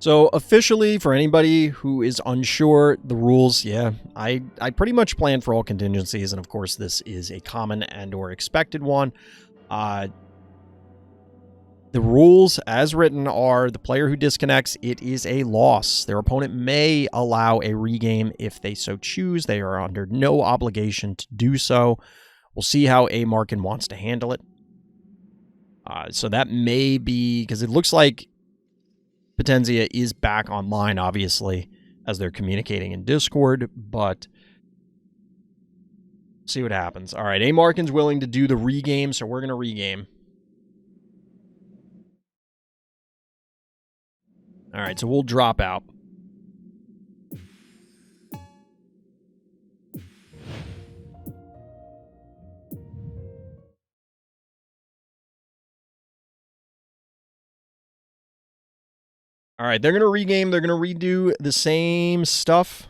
So officially, for anybody who is unsure, the rules, yeah, I pretty much plan for all contingencies, and of course this is a common and or expected one. The rules as written are the player who disconnects, it is a loss. Their opponent may allow a regame if they so choose. They are under no obligation to do so. We'll see how A. Markin wants to handle it. So that may be, because it looks like Potenzia is back online, obviously, as they're communicating in Discord, but see what happens. All right, A. Markin's willing to do the regame, so we're going to regame. All right, so we'll drop out. All right, they're going to regame. They're going to redo the same stuff.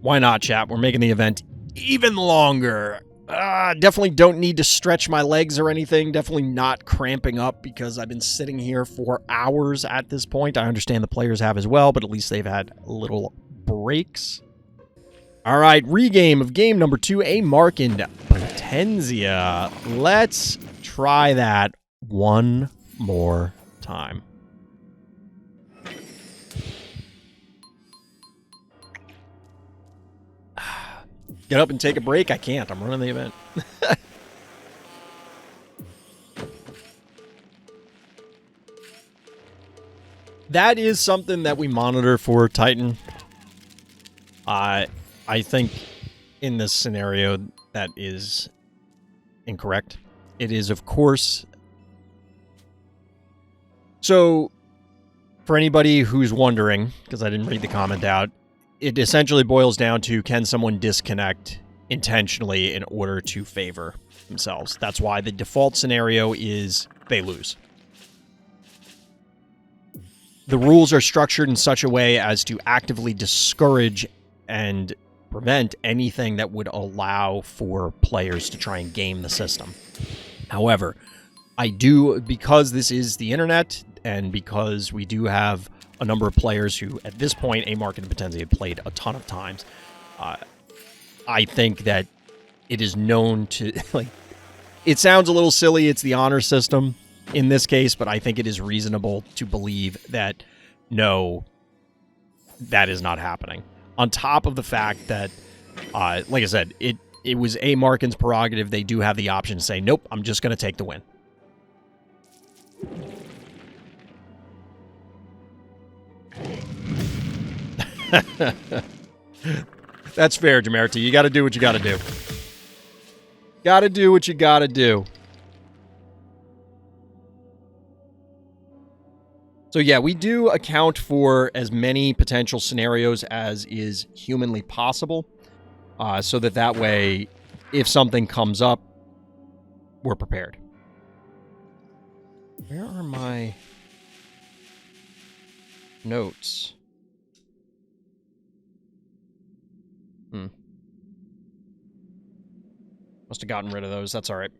Why not, chat? We're making the event even longer. Definitely don't need to stretch my legs or anything. Definitely not cramping up because I've been sitting here for hours at this point. I understand the players have as well, but at least they've had little breaks. All right, regame of game number 2, a Markened Potenzia. Let's try that one more time. Get up and take a break? I can't. I'm running the event. That is something that we monitor for Titan. I think in this scenario that is incorrect. It is, of course. So, for anybody who's wondering, because I didn't read the comment out, it essentially boils down to, can someone disconnect intentionally in order to favor themselves? That's why the default scenario is they lose. The rules are structured in such a way as to actively discourage and prevent anything that would allow for players to try and game the system. However, because this is the internet, and because we do have a number of players who, at this point, a Markened Potenzia have played a ton of times, I think that it is known to, like, it sounds a little silly, it's the honor system in this case, but I think it is reasonable to believe that, no, that is not happening. On top of the fact that, like I said, it was a Marken's prerogative. They do have the option to say, nope, I'm just going to take the win. That's fair, Jamerta. You got to do what you got to do. Got to do what you got to do. So yeah, we do account for as many potential scenarios as is humanly possible, so that way, if something comes up, we're prepared. Where are my notes? Must have gotten rid of those. That's all right.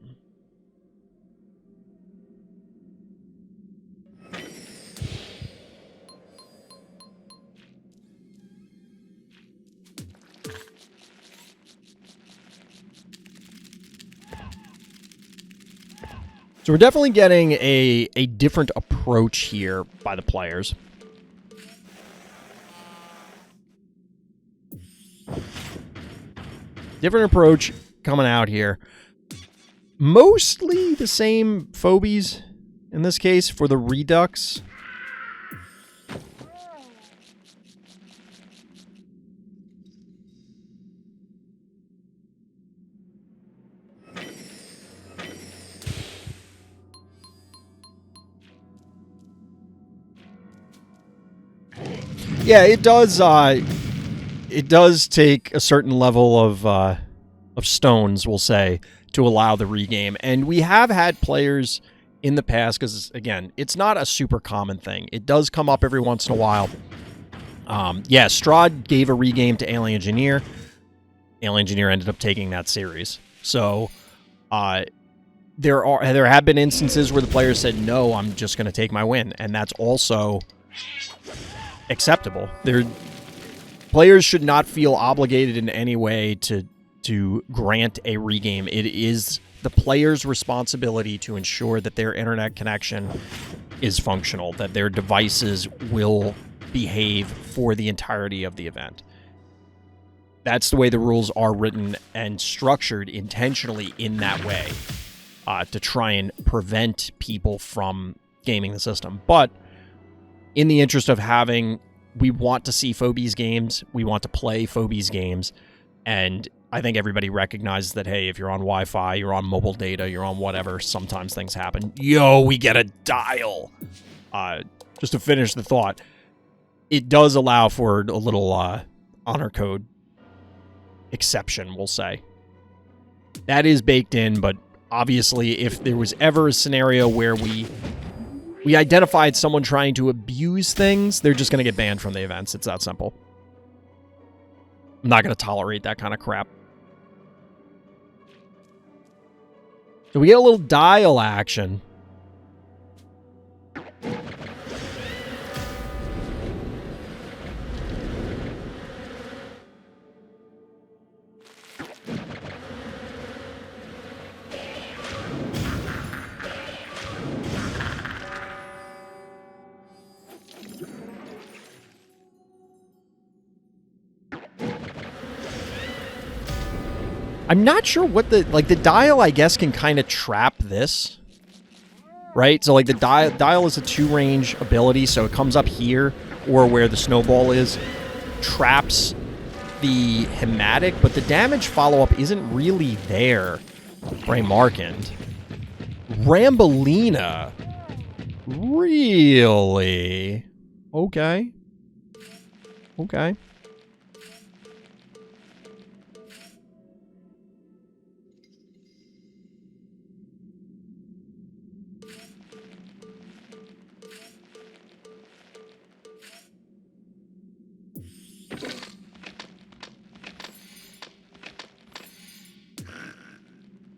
So we're definitely getting a different approach here by the players. Different approach coming out here. Mostly the same phobies in this case for the Redux. Yeah, it does. It does take a certain level of stones, we'll say, to allow the regame. And we have had players in the past, because again, it's not a super common thing. It does come up every once in a while. Yeah, Strahd gave a regame to Alien Engineer. Alien Engineer ended up taking that series. So there have been instances where the player said, no, I'm just going to take my win. And that's also acceptable. Players should not feel obligated in any way to grant a regame. It is the player's responsibility to ensure that their internet connection is functional, that their devices will behave for the entirety of the event. That's the way the rules are written and structured intentionally in that way, to try and prevent people from gaming the system. But in the interest of we want to see Phobies games, we want to play Phobies games, and I think everybody recognizes that, hey, if you're on Wi-Fi, you're on mobile data, you're on whatever, sometimes things happen. Yo, we get a dial! Just to finish the thought, it does allow for a little honor code exception, we'll say. That is baked in, but obviously if there was ever a scenario where we identified someone trying to abuse things, they're just going to get banned from the events. It's that simple. I'm not going to tolerate that kind of crap. So we get a little dial action. I'm not sure what the dial, I guess, can kind of trap this, right? So, like, the dial is a 2-range ability, so it comes up here, or where the snowball is, traps the Hematic, but the damage follow-up isn't really there for a Markand. Rambolina. Really? Okay. Okay.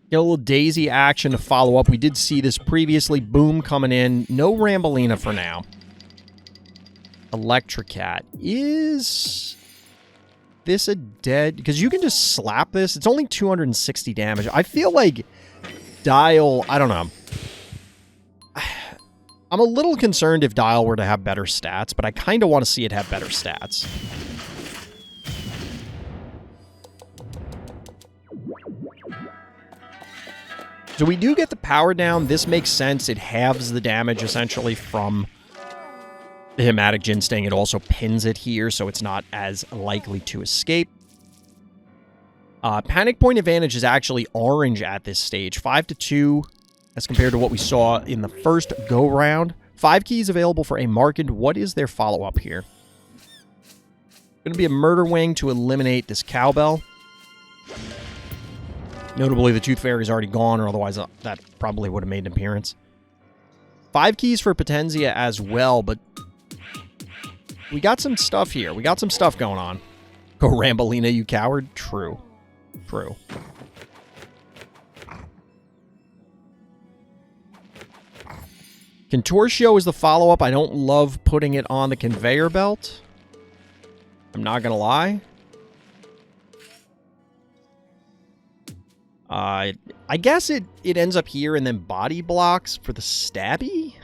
Get a little Daisy action to follow up. We did see this previously. Boom coming in. No Rambolina for now. Electrocat. Is this a dead? Because you can just slap this. It's only 260 damage. I feel like Dial, I don't know. I'm a little concerned if Dial were to have better stats, but I kind of want to see it have better stats. So we do get the power down. This makes sense. It halves the damage, essentially, from the Hematic Ginsting. It also pins it here, so it's not as likely to escape. Panic point advantage is actually orange at this stage. 5-2 as compared to what we saw in the first go-round. 5 keys available for a Markand. What is their follow-up here? Going to be a Murder Wing to eliminate this Cowbell. Notably, the Tooth Fairy is already gone, or otherwise that probably would have made an appearance. 5 keys for Potenzia as well, but we got some stuff here. We got some stuff going on. Go Rambolina, you coward. True. True. Contortio is the follow-up. I don't love putting it on the conveyor belt. I'm not going to lie. I guess it ends up here and then body blocks for the stabby?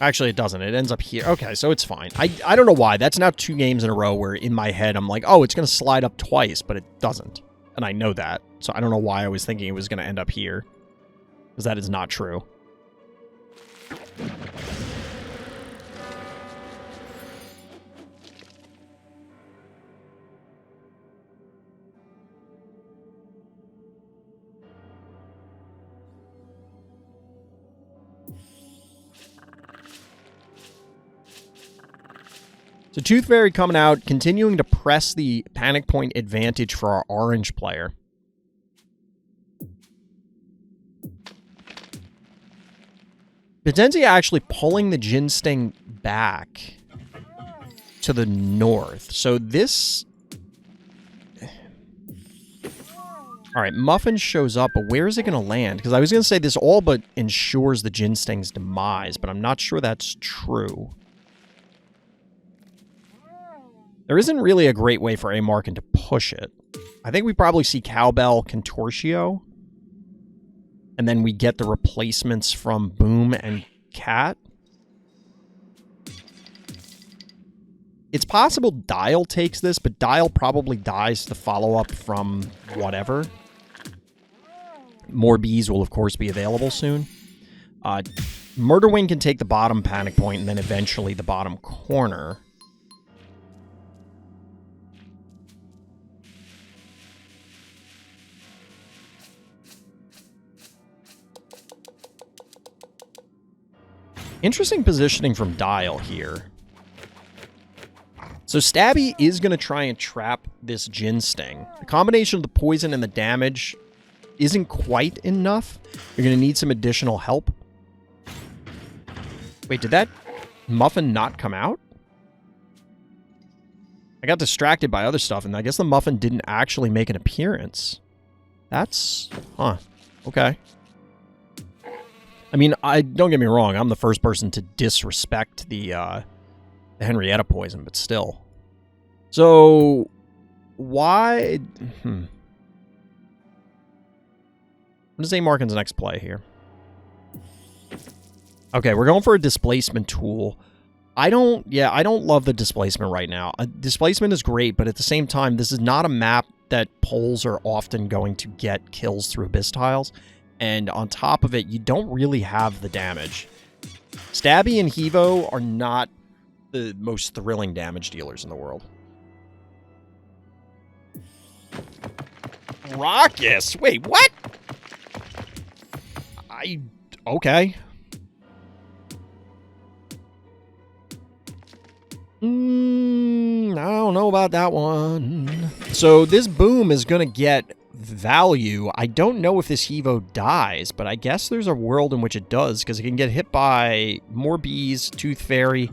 Actually, it doesn't. It ends up here. Okay, so it's fine. I don't know why. That's now 2 games in a row where in my head I'm like, oh, it's going to slide up twice, but it doesn't. And I know that. So I don't know why I was thinking it was going to end up here. Because that is not true. So Tooth Fairy coming out, continuing to press the panic point advantage for our orange player. Potenzia actually pulling the Ginsting back to the north. So this... Alright, Muffin shows up, but where is it going to land? Because I was going to say this all but ensures the Ginsting's demise, but I'm not sure that's true. There isn't really a great way for a Markand to push it. I think we probably see Cowbell, Contortio, and then we get the replacements from Boom and Cat. It's possible Dial takes this, but Dial probably dies to the follow-up from whatever. More bees will, of course, be available soon. Murderwing can take the bottom panic point and then eventually the bottom corner. Interesting positioning from Dial here. So Stabby is going to try and trap this Ginsting. The combination of the poison and the damage isn't quite enough. You're going to need some additional help. Wait, did that Muffin not come out? I got distracted by other stuff, and I guess the muffin didn't actually make an appearance. That's... Huh. Okay. I mean, don't get me wrong, I'm the first person to disrespect the Henrietta poison, but still. So, why... What is A. Markin's next play here? Okay, we're going for a displacement tool. I don't love the displacement right now. Displacement is great, but at the same time, this is not a map that poles are often going to get kills through Abyss tiles. And on top of it, you don't really have the damage. Stabby and Hevo are not the most thrilling damage dealers in the world. Raucous! Wait, what? Okay. I don't know about that one. So this boom is going to get value. I don't know if this Hevo dies, but I guess there's a world in which it does, because it can get hit by more bees, Tooth Fairy,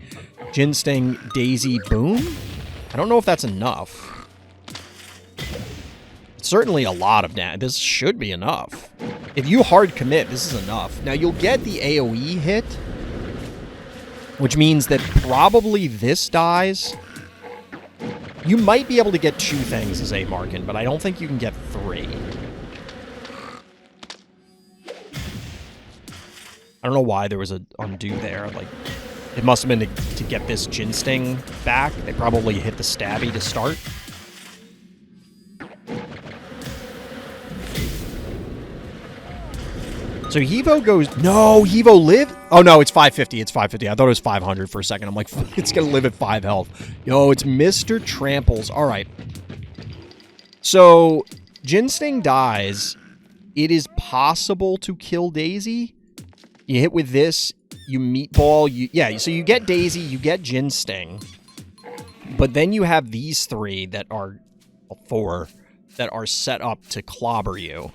Gin Sting, Daisy, boom. I don't know if that's enough. It's certainly a lot of damage. This should be enough. If you hard commit, this is enough. Now you'll get the AoE hit, which means that probably this dies. You might be able to get 2 things as A. Markin, but I don't think you can get 3. I don't know why there was an undo there. Like, it must have been to get this Gin Sting back. They probably hit the Stabby to start. So Hevo goes... No, Hevo lived? Oh, no, it's 550. It's 550. I thought it was 500 for a second. I'm like, it's going to live at 5 health. Yo, it's Mr. Tramples. All right. So, Gin Sting dies. It is possible to kill Daisy. You hit with this. You meatball. Yeah, so you get Daisy. You get Gin Sting. But then you have these 3 that are... 4 that are set up to clobber you.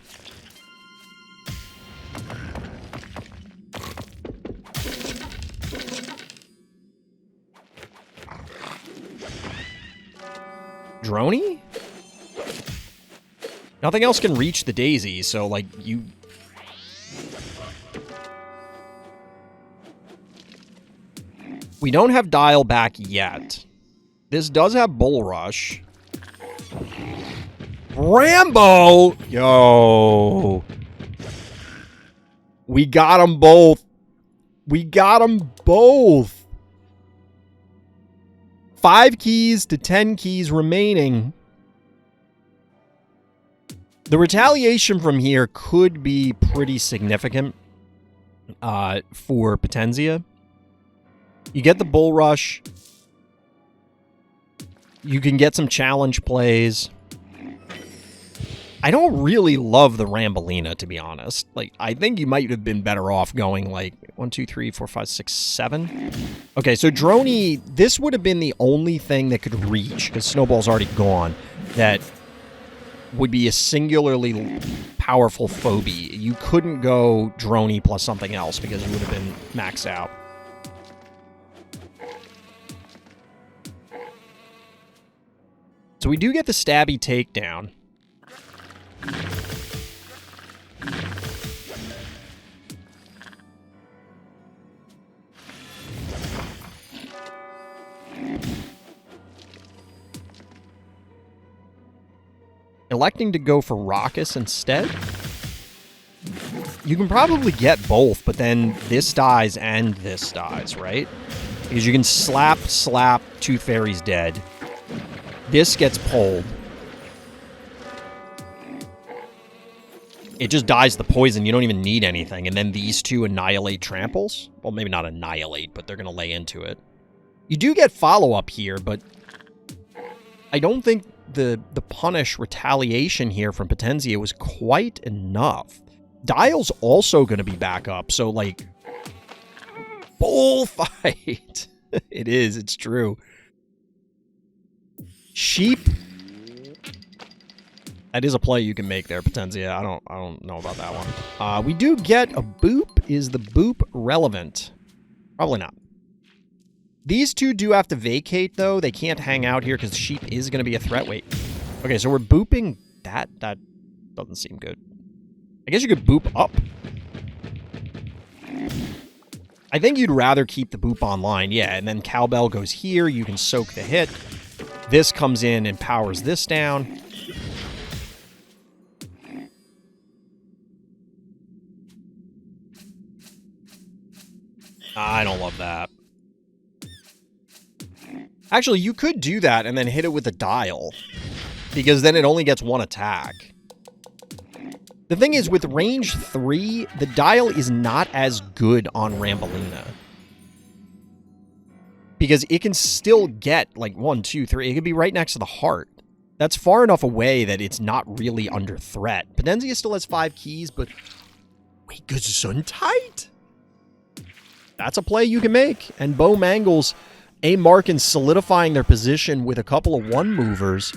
Droney? Nothing else can reach the Daisy, so, like, you... We don't have Dial back yet. This does have Bull Rush. Rambo! Yo! We got them both. We got them both. 5 keys to 10 keys remaining. The retaliation from here could be pretty significant for Potenzia. You get the Bull Rush. You can get some challenge plays. I don't really love the Rambolina, to be honest. Like, I think you might have been better off going, like, 1, 2, 3, 4, 5, 6, 7. Okay, so Droney, this would have been the only thing that could reach, because Snowball's already gone, that would be a singularly powerful phobie. You couldn't go Droney plus something else, because you would have been maxed out. So we do get the Stabby takedown. Electing to go for Raucous instead? You can probably get both, but then this dies and this dies, right? Because you can slap, Tooth Fairy's dead. This gets pulled. It just dies the poison. You don't even need anything. And then these 2 annihilate Tramples. Well, maybe not annihilate, but they're going to lay into it. You do get follow-up here, but I don't think the punish retaliation here from Potenzia was quite enough. Dial's also going to be back up, so, like, bullfight. It is. It's true. Sheep. That is a play you can make there, Potenzia. I don't know about that one. We do get a boop. Is the boop relevant? Probably not. These two do have to vacate, though. They can't hang out here because sheep is going to be a threat. Wait. Okay, so we're booping that. That doesn't seem good. I guess you could boop up. I think you'd rather keep the boop online. Yeah, and then cowbell goes here. You can soak the hit. This comes in and powers this down. I don't love that. Actually, you could do that and then hit it with a dial, because then it only gets one attack. The thing is, with range 3, the dial is not as good on Rambolina. Because it can still get, like, 1, 2, 3. It could be right next to the heart. That's far enough away that it's not really under threat. Potenzia still has 5 keys, but... Wait, Gesundheit? That's a play you can make. And Bo Mangles, A. Markin solidifying their position with a couple of one-movers.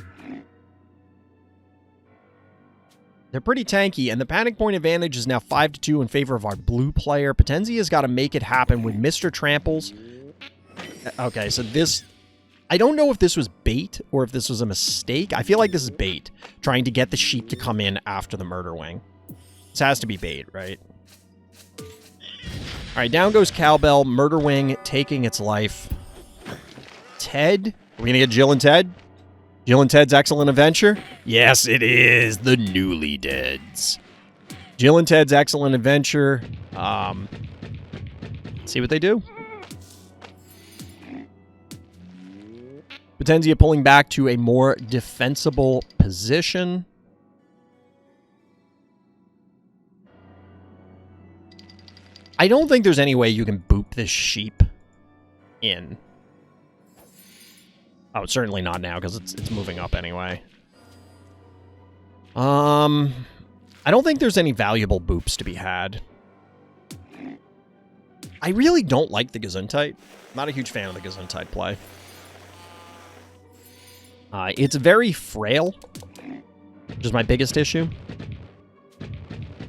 They're pretty tanky, and the panic point advantage is now 5-2 in favor of our blue player. Potenzia's got to make it happen with Mr. Tramples. Okay, so this... I don't know if this was bait or if this was a mistake. I feel like this is bait, trying to get the sheep to come in after the murder wing. This has to be bait, right? All right, down goes Cowbell. Murder wing taking its life. Ted? Are we going to get Jill and Ted? Jill and Ted's Excellent Adventure? Yes, it is. The Newly Deads. Jill and Ted's Excellent Adventure. See what they do. Potenzia pulling back to a more defensible position. I don't think there's any way you can boop this sheep in. Oh, certainly not now, because it's moving up anyway. I don't think there's any valuable boops to be had. I really don't like the Gesundheit. Not a huge fan of the Gesundheit play. It's very frail, which is my biggest issue.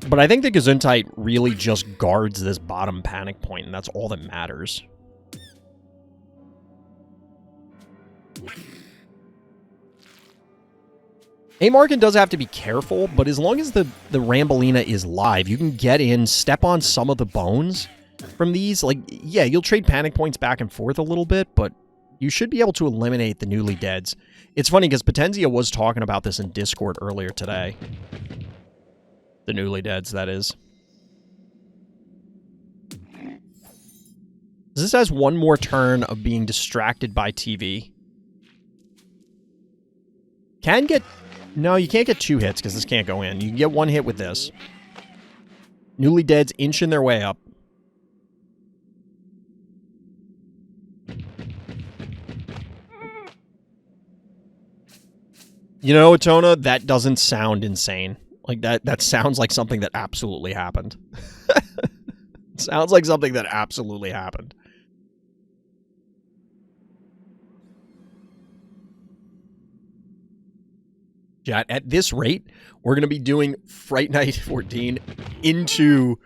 But I think the Gesundheit really just guards this bottom panic point, and that's all that matters. A. Markin does have to be careful, but as long as the Rambolina is live, you can get in, step on some of the bones from these. Like, yeah, you'll trade panic points back and forth a little bit, but you should be able to eliminate the Newly Deads. It's funny, because Potenzia was talking about this in Discord earlier today. The Newly Deads, that is. This has one more turn of being distracted by TV. Can get... No, you can't get 2 hits, because this can't go in. You can get 1 hit with this. Newly Deads inching their way up. You know, Atona, that doesn't sound insane. Like, that sounds like something that absolutely happened. Sounds like something that absolutely happened. Chat, at this rate, we're going to be doing Fright Night 14 into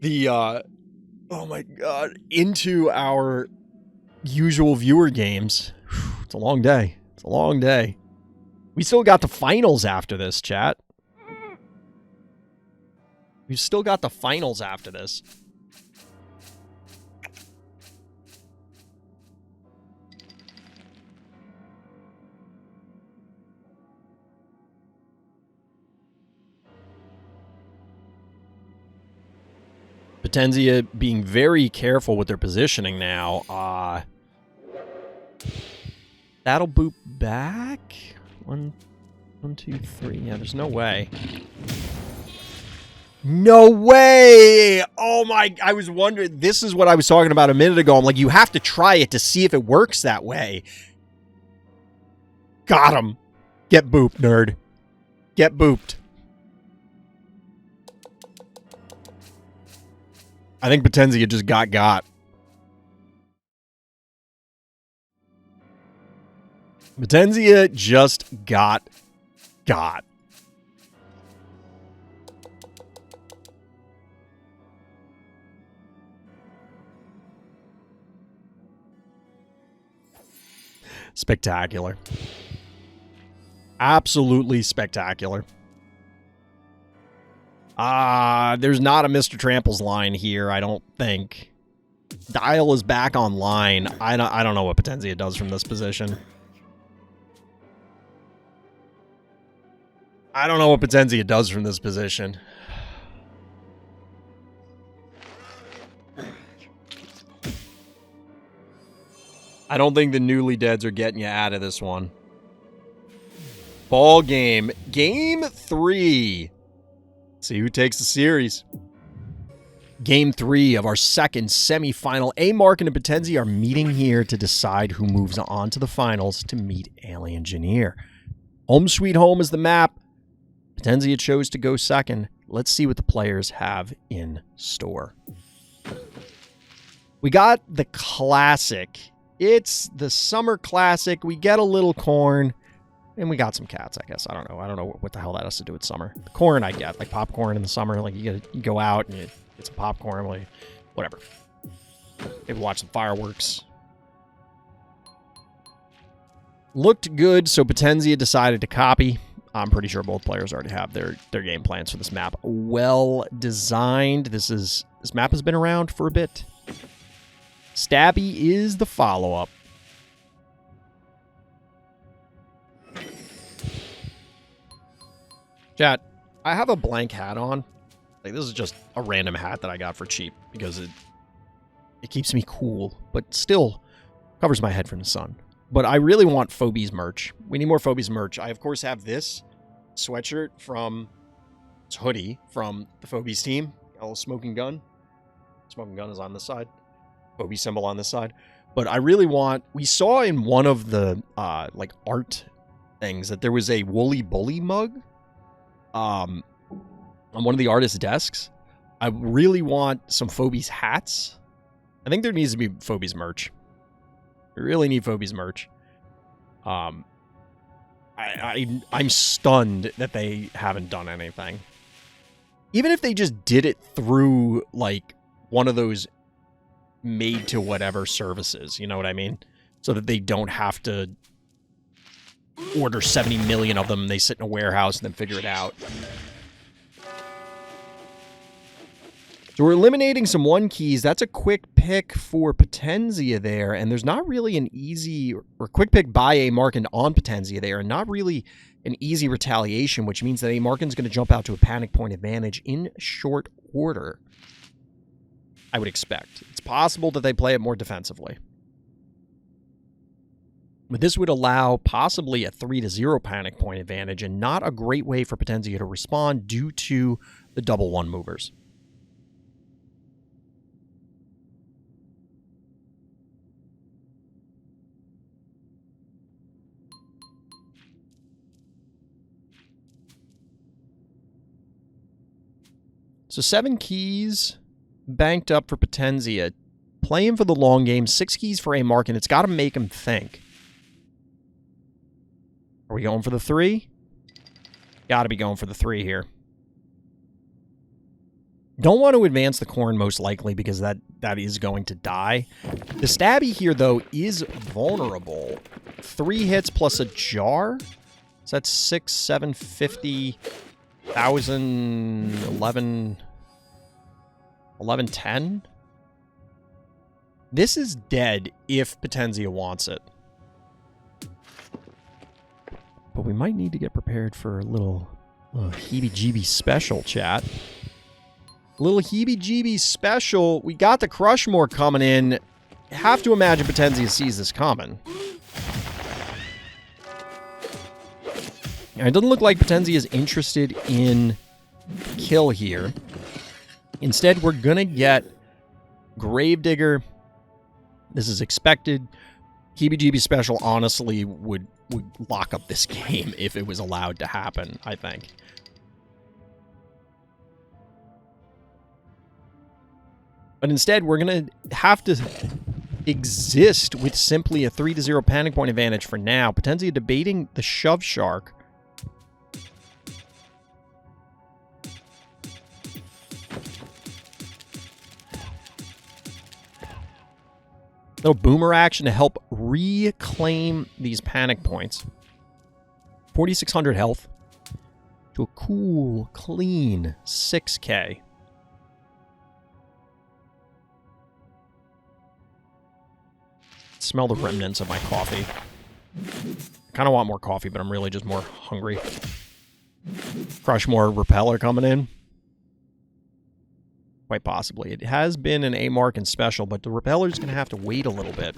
the, oh my god, into our usual viewer games. It's a long day. It's a long day. We still got the finals after this, chat. We've still got the finals after this. Potenzia being very careful with their positioning now. That'll boop back. 1, 2, 3. Yeah, there's no way. No way! Oh my... I was wondering... This is what I was talking about a minute ago. I'm like, you have to try it to see if it works that way. Got him. Get booped, nerd. Get booped. I think Potenzia just got. Potenzia just got. Spectacular. Absolutely spectacular. There's not a Mr. Tramples line here, I don't think. Dial is back online. I don't know what Potenzia does from this position. I don't know what Potenzia does from this position. I don't think the newly deads are getting you out of this one. Ball game. Game 3. See who takes the series. Game 3 of our second semifinal. A-Mark and Potenzia are meeting here to decide who moves on to the finals to meet Alien Engineer. Home Sweet Home is the map. Potenzia chose to go second. Let's see what the players have in store. We got the classic. It's the summer classic. We get a little corn. And we got some cats, I guess. I don't know. I don't know what the hell that has to do with summer. The corn I get. Like popcorn in the summer. Like you go out and you get some popcorn. Like, whatever. Maybe watch some fireworks. Looked good, so Potenzia decided to copy. I'm pretty sure both players already have their game plans for this map. Well designed. This map has been around for a bit. Stabby is the follow-up. Chat, I have a blank hat on. Like, this is just a random hat that I got for cheap because it keeps me cool, but still covers my head from the sun. But I really want Phobies merch. We need more Phobies merch. I, of course, have this sweatshirt from... It's hoodie from the Phobies team. A little smoking gun. Smoking gun is on this side. Phobies symbol on this side. But I really want... We saw in one of the, like, art things that there was a Woolly Bully mug. On one of the artist's desks. I really want some Phobies hats. I think there needs to be Phobies merch. We really need Phobies merch. I'm stunned that they haven't done anything. Even if they just did it through, like, one of those made-to-whatever services, you know what I mean? So that they don't have to order 70 million of them, they sit in a warehouse and then figure it out. So we're eliminating some 1 keys. That's a quick pick for Potenzia there, and there's not really an easy, or quick pick by A-Mark and on Potenzia there, and not really an easy retaliation, which means that A-Markin's going to jump out to a panic point advantage in short order. I would expect. It's possible that they play it more defensively. But this would allow possibly a 3-0 panic point advantage, and not a great way for Potenzia to respond due to the double 1 movers. So 7 keys banked up for Potenzia. Playing for the long game. 6 keys for A-Mark, and it's got to make him think. Are we going for the 3? Got to be going for the 3 here. Don't want to advance the corn, most likely, because that is going to die. The Stabby here, though, is vulnerable. 3 hits plus a jar? So that's 6, 7, 50... 1,000, 11, 10? This is dead if Potenzia wants it. But we might need to get prepared for a little heebie-jeebie special, chat. Little heebie-jeebie special. We got the Crushmore coming in. Have to imagine Potenzia sees this coming. It doesn't look like Potenzia is interested in kill here. Instead, we're going to get Gravedigger. This is expected. Heebie-jeebie special honestly would lock up this game if it was allowed to happen, I think. But instead, we're going to have to exist with simply a 3-0 panic point advantage for now. Potenzia debating the Shove Shark. Little boomer action to help reclaim these panic points. 4,600 health to a cool, clean 6K. Smell the remnants of my coffee. I kind of want more coffee, but I'm really just more hungry. Crush more repeller coming in. Quite possibly. It has been an A mark and special, but the repeller's going to have to wait a little bit.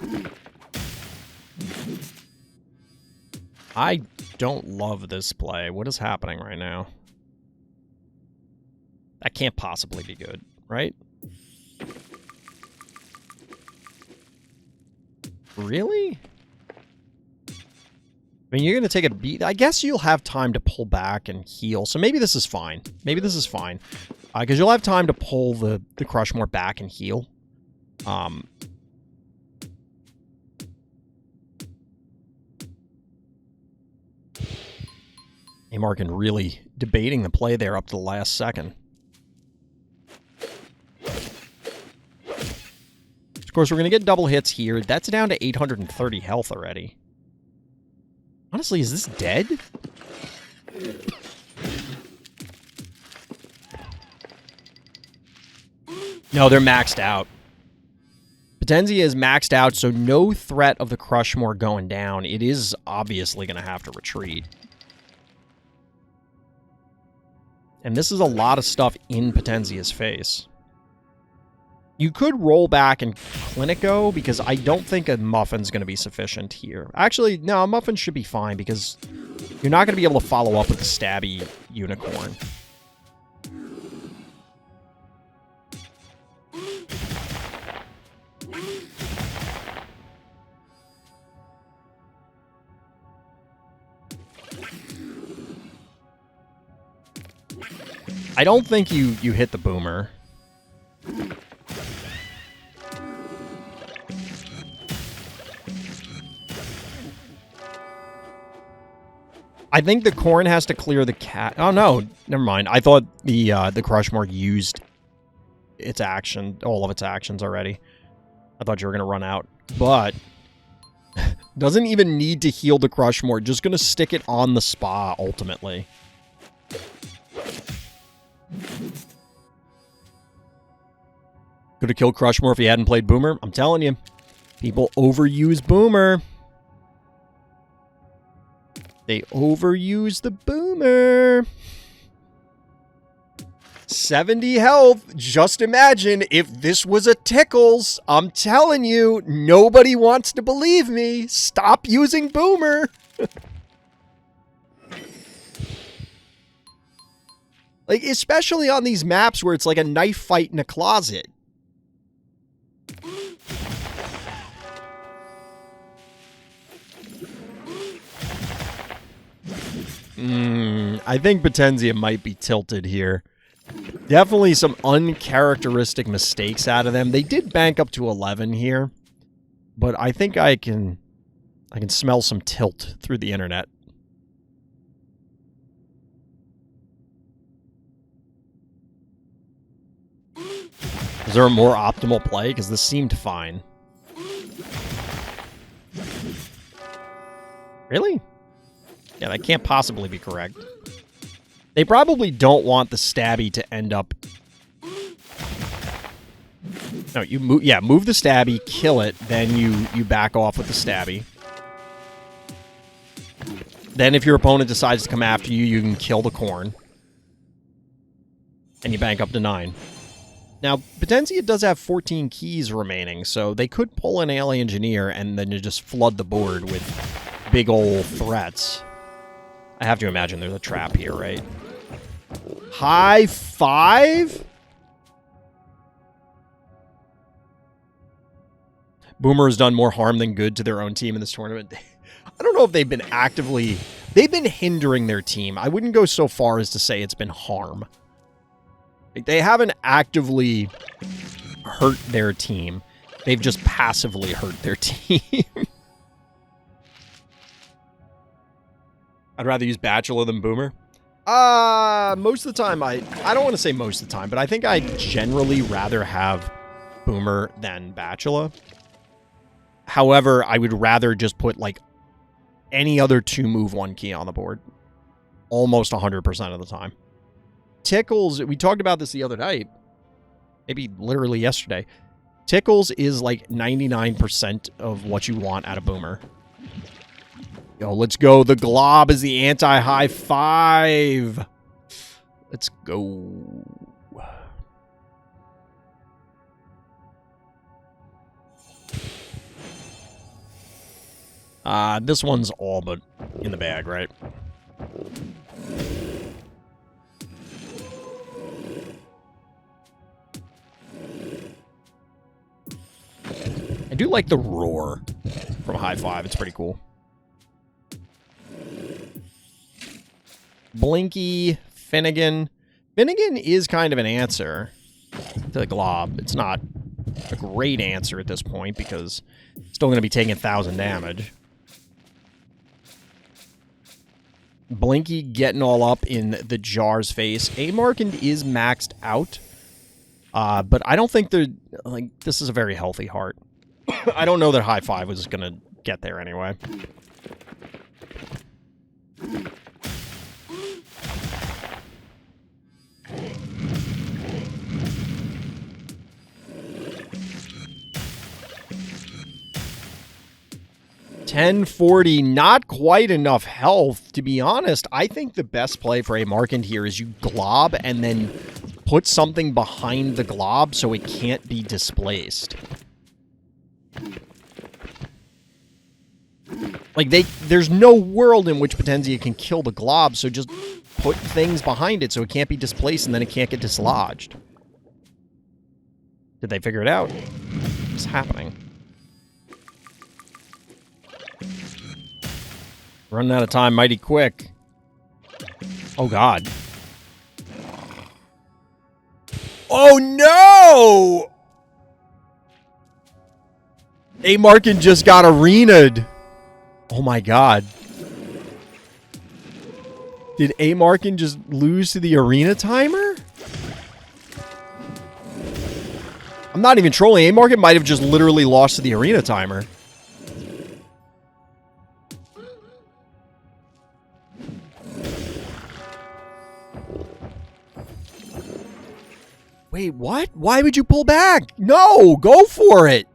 I don't love this play. What is happening right now? That can't possibly be good, right? Really? I mean, you're going to take a beat. I guess you'll have time to pull back and heal. So maybe this is fine. Maybe this is fine. Because you'll have time to pull the Crushmore back and heal. Amarkin really debating the play there up to the last second. Of course, we're going to get double hits here. That's down to 830 health already. Honestly, is this dead? No, they're maxed out. Potenzia is maxed out, so no threat of the Crushmore going down. It is obviously going to have to retreat. And this is a lot of stuff in Potenzia's face. You could roll back and Clinico, because I don't think a Muffin's going to be sufficient here. Actually, no, a Muffin should be fine, because you're not going to be able to follow up with the Stabby Unicorn. I don't think you hit the boomer. I think the corn has to clear the cat. Oh no, never mind. I thought the Crushmore used its action, all of its actions already. I thought you were gonna run out, but doesn't even need to heal the Crushmore. Just gonna stick it on the spa ultimately. Could have killed Crushmore if he hadn't played Boomer. I'm telling you, people overuse Boomer. They overuse the Boomer. 70 health. Just imagine if this was a Tickles. I'm telling you, nobody wants to believe me. Stop using Boomer. Like, especially on these maps where it's like a knife fight in a closet. I think Potenzia might be tilted here. Definitely some uncharacteristic mistakes out of them. They did bank up to 11 here, but I think I can smell some tilt through the internet. Is there a more optimal play? Because this seemed fine. Really? Yeah, that can't possibly be correct. They probably don't want the Stabby to end up... No, you move. Yeah, move the Stabby, kill it, then you back off with the Stabby. Then if your opponent decides to come after you, you can kill the corn. And you bank up to 9. Now, Potenzia does have 14 keys remaining, so they could pull an Alien Engineer and then you just flood the board with big ol' threats. I have to imagine there's a trap here, right? High 5? Boomer has done more harm than good to their own team in this tournament. I don't know if they've been actively... They've been hindering their team. I wouldn't go so far as to say it's been harm. They haven't actively hurt their team. They've just passively hurt their team. I'd rather use Bachelor than Boomer. Most of the time, I don't want to say most of the time, but I think I'd generally rather have Boomer than Bachelor. However, I would rather just put, like, any other 2-move 1 key on the board. Almost 100% of the time. Tickles, we talked about this the other night. Maybe literally yesterday. Tickles is like 99% of what you want out of Boomer. Yo, let's go. The Glob is the anti-high five. Let's go. This one's all but in the bag, right? I do like the roar from High Five. It's pretty cool. Blinky, Finnegan. Finnegan is kind of an answer to the Glob. It's not a great answer at this point because it's still going to be taking 1,000 damage. Blinky getting all up in the Jar's face. A-Markand is maxed out. But I don't think they're, like, this is a very healthy heart. I don't know that High Five was going to get there anyway. $10.40, not quite enough health. To be honest, I think the best play for A-Markand here is you glob and then put something behind the glob so it can't be displaced. Like, there's no world in which Potenzia can kill the glob, so just put things behind it so it can't be displaced and then it can't get dislodged. Did they figure it out? What's happening? Running out of time mighty quick. Oh, God. Oh, no! A-Markand just got arena'd. Oh, my God. Did A-Markand just lose to the arena timer? I'm not even trolling. A-Markand might have just literally lost to the arena timer. Wait, what? Why would you pull back? No, go for it.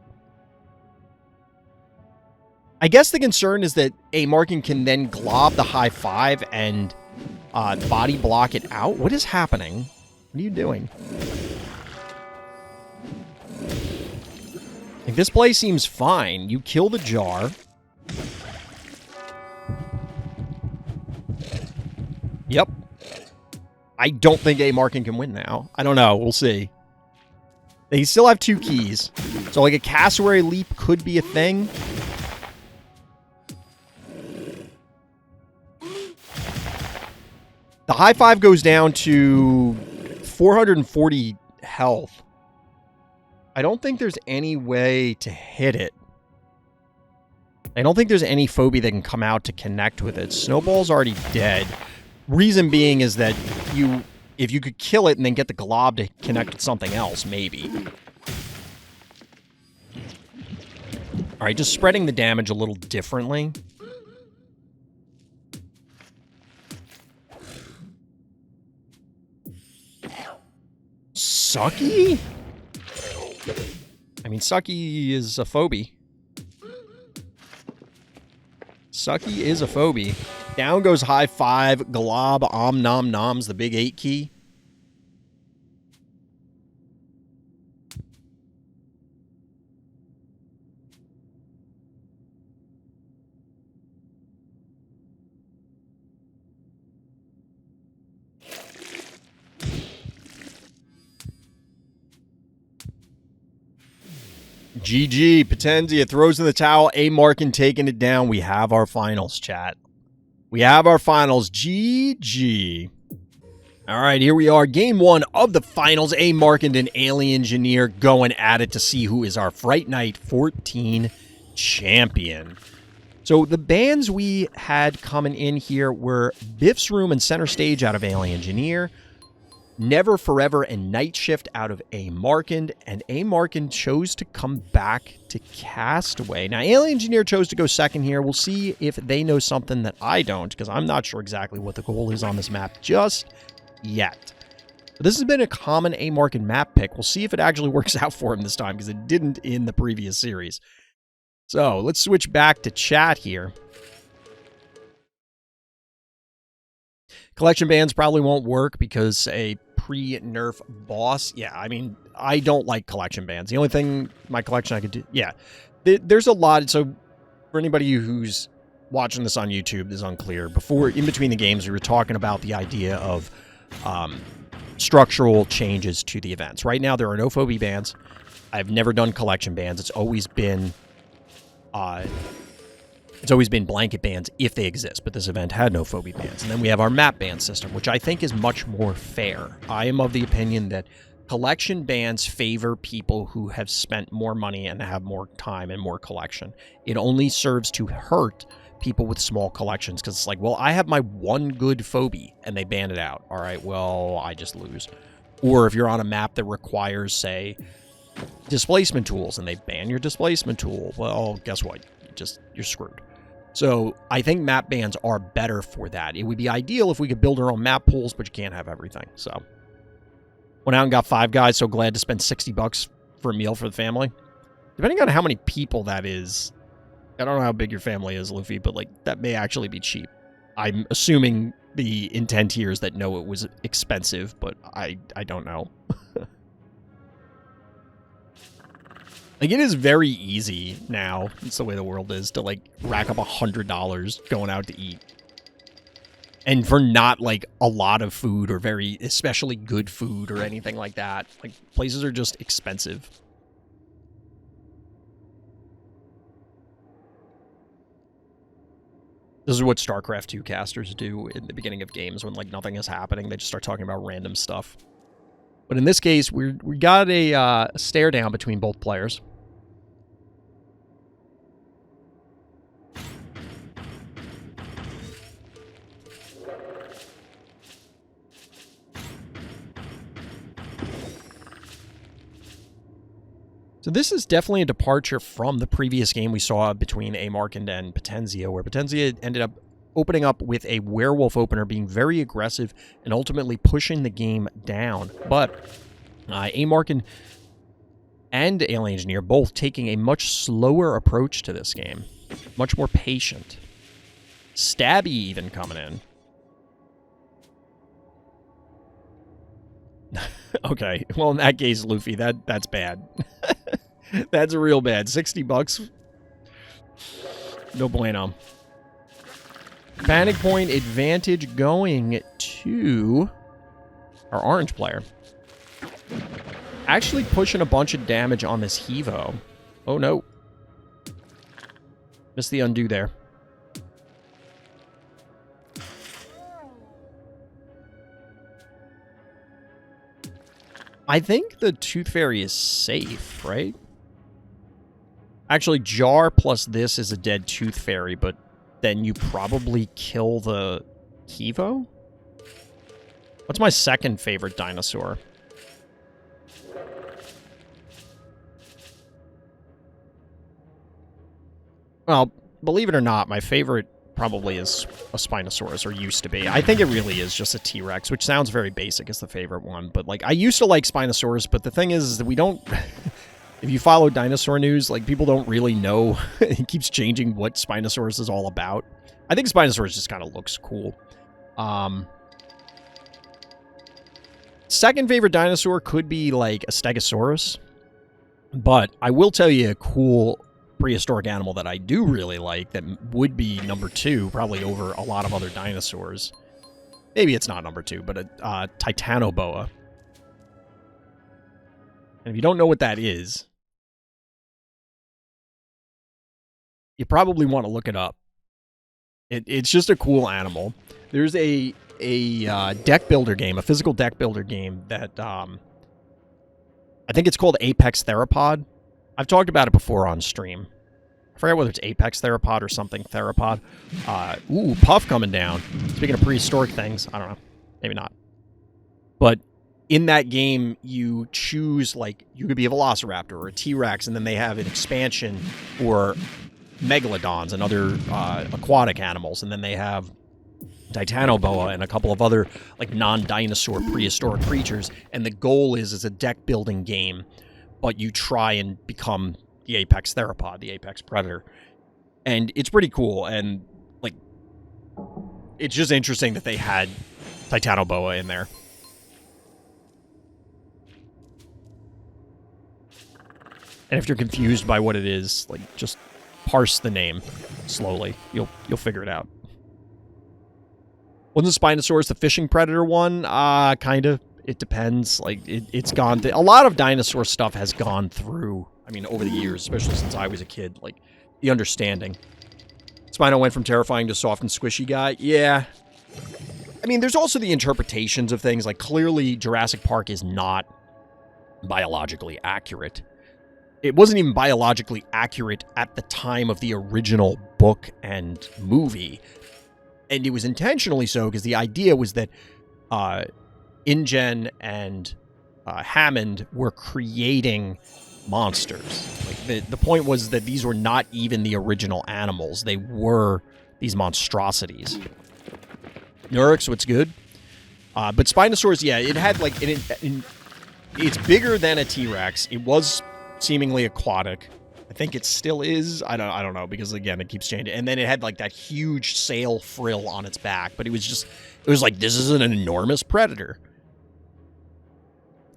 I guess the concern is that A-Markand can then glob the High Five and body block it out. What is happening? What are you doing? Like, this play seems fine. You kill the Jar. Yep. I don't think A-Markand can win now. I don't know. We'll see. They still have 2 keys. So, like, a Cassowary Leap could be a thing. The High Five goes down to 440 health. I don't think there's any way to hit it. I don't think there's any Phobie that can come out to connect with it. Snowball's already dead. Reason being is that if you could kill it and then get the glob to connect with something else, maybe. Alright, just spreading the damage a little differently. Sucky? I mean, Sucky is a Phobie. Sucky is a Phobie. Down goes High Five, Glob, Om Nom Nom's the big 8 key. GG, Potenzia throws in the towel, A-Markand taking it down. We have our finals, chat. We have our finals. GG. All right, here we are. Game 1 of the finals. A-Markand and Alien Engineer going at it to see who is our Fright Night 14 champion. So the bands we had coming in here were Biff's Room and Center Stage out of Alien Engineer, Never, Forever, and Night Shift out of A. Markand, and A. Markand chose to come back to Castaway. Now, Alien Engineer chose to go second here. We'll see if they know something that I don't, because I'm not sure exactly what the goal is on this map just yet. But this has been a common A. Markand map pick. We'll see if it actually works out for him this time, because it didn't in the previous series. So, let's switch back to chat here. Collection bans probably won't work because a pre-nerf boss. Yeah, I mean, I don't like collection bans. The only thing my collection I could do... Yeah, there's a lot. So for anybody who's watching this on YouTube, this is unclear. Before, in between the games, we were talking about the idea of structural changes to the events. Right now, there are no phobie bans. I've never done collection bans. It's always been... blanket bans if they exist, but this event had no phobie bans. And then we have our map ban system, which I think is much more fair. I am of the opinion that collection bans favor people who have spent more money and have more time and more collection. It only serves to hurt people with small collections, because it's like, well, I have my one good phobie, and they ban it out. All right, well, I just lose. Or if you're on a map that requires, say, displacement tools, and they ban your displacement tool, well, guess what? You're screwed. So I think map bans are better for that. It would be ideal if we could build our own map pools, but you can't have everything. So went out and got 5 guys. So glad to spend $60 for a meal for the family. Depending on how many people that is, I don't know how big your family is, Luffy, but like that may actually be cheap. I'm assuming the intent here is that no, it was expensive, but I don't know. Like, it is very easy now, it's the way the world is, to, like, rack up $100 going out to eat. And for not, like, a lot of food or very, especially good food or anything like that. Like, places are just expensive. This is what StarCraft 2 casters do in the beginning of games when, like, nothing is happening. They just start talking about random stuff. But in this case, we got a stare down between both players. So this is definitely a departure from the previous game we saw between A. Markand and Potenzia, where Potenzia ended up opening up with a werewolf opener, being very aggressive and ultimately pushing the game down. But A. Markand and Alien Engineer both taking a much slower approach to this game. Much more patient. Stabby even coming in. Okay, well in that case, Luffy, that's bad. That's real bad. $60? No bueno. Panic point advantage going to our orange player. Actually pushing a bunch of damage on this Hevo. Oh no. Missed the undo there. I think the Tooth Fairy is safe, right? Actually, Jar plus this is a dead Tooth Fairy, but then you probably kill the Hevo? What's my second favorite dinosaur? Well, believe it or not, my favorite probably is a Spinosaurus, or used to be. I think it really is just a T-Rex, which sounds very basic as the favorite one. But, like, I used to like Spinosaurus, but the thing is that we don't... If you follow dinosaur news, like, people don't really know. It keeps changing what Spinosaurus is all about. I think Spinosaurus just kind of looks cool. Second favorite dinosaur could be, like, a Stegosaurus. But I will tell you a cool prehistoric animal that I do really like that would be number 2, probably over a lot of other dinosaurs. Maybe it's not number 2, but a Titanoboa. And if you don't know what that is, you probably want to look it up. It's just a cool animal. There's a deck builder game, a physical deck builder game that I think it's called Apex Theropod. I've talked about it before on stream. I forget whether it's Apex Theropod or something Theropod. Ooh, Puff coming down. Speaking of prehistoric things, I don't know. Maybe not. But in that game, you choose, like, you could be a Velociraptor or a T-Rex, and then they have an expansion for Megalodons and other aquatic animals, and then they have Titanoboa and a couple of other, like, non-dinosaur prehistoric creatures, and the goal is it's a deck-building game, but you try and become the apex theropod, the apex predator. And it's pretty cool, and, like, it's just interesting that they had Titanoboa in there. And if you're confused by what it is, like, just parse the name slowly. You'll figure it out. Wasn't Spinosaurus the fishing predator one? Kind of. It depends. Like, it's gone... A lot of dinosaur stuff has gone through, I mean, over the years, especially since I was a kid, like, the understanding. Spino went from terrifying to soft and squishy guy. Yeah. I mean, there's also the interpretations of things. Like, clearly, Jurassic Park is not biologically accurate. It wasn't even biologically accurate at the time of the original book and movie. And it was intentionally so, because the idea was that InGen and Hammond were creating monsters. Like, the point was that these were not even the original animals. They were these monstrosities. Nurex, what's good? But Spinosaurus, yeah, it had, like... it's bigger than a T-Rex. It was seemingly aquatic. I think it still is. I don't know, because, again, it keeps changing. And then it had, like, that huge sail frill on its back. But it was like, this is an enormous predator.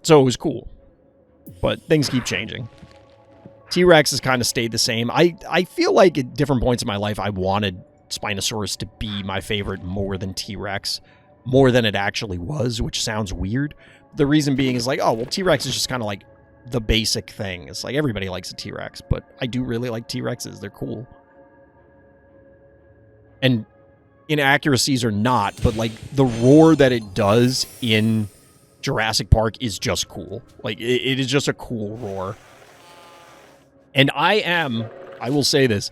So it was cool. But things keep changing. T-Rex has kind of stayed the same. I feel like at different points in my life, I wanted Spinosaurus to be my favorite more than T-Rex. More than it actually was, which sounds weird. The reason being is like, oh, well, T-Rex is just kind of like the basic thing. It's like everybody likes a T-Rex, but I do really like T-Rexes. They're cool. And inaccuracies or not, but like the roar that it does in Jurassic Park is just cool. Like, it is just a cool roar. And I will say this,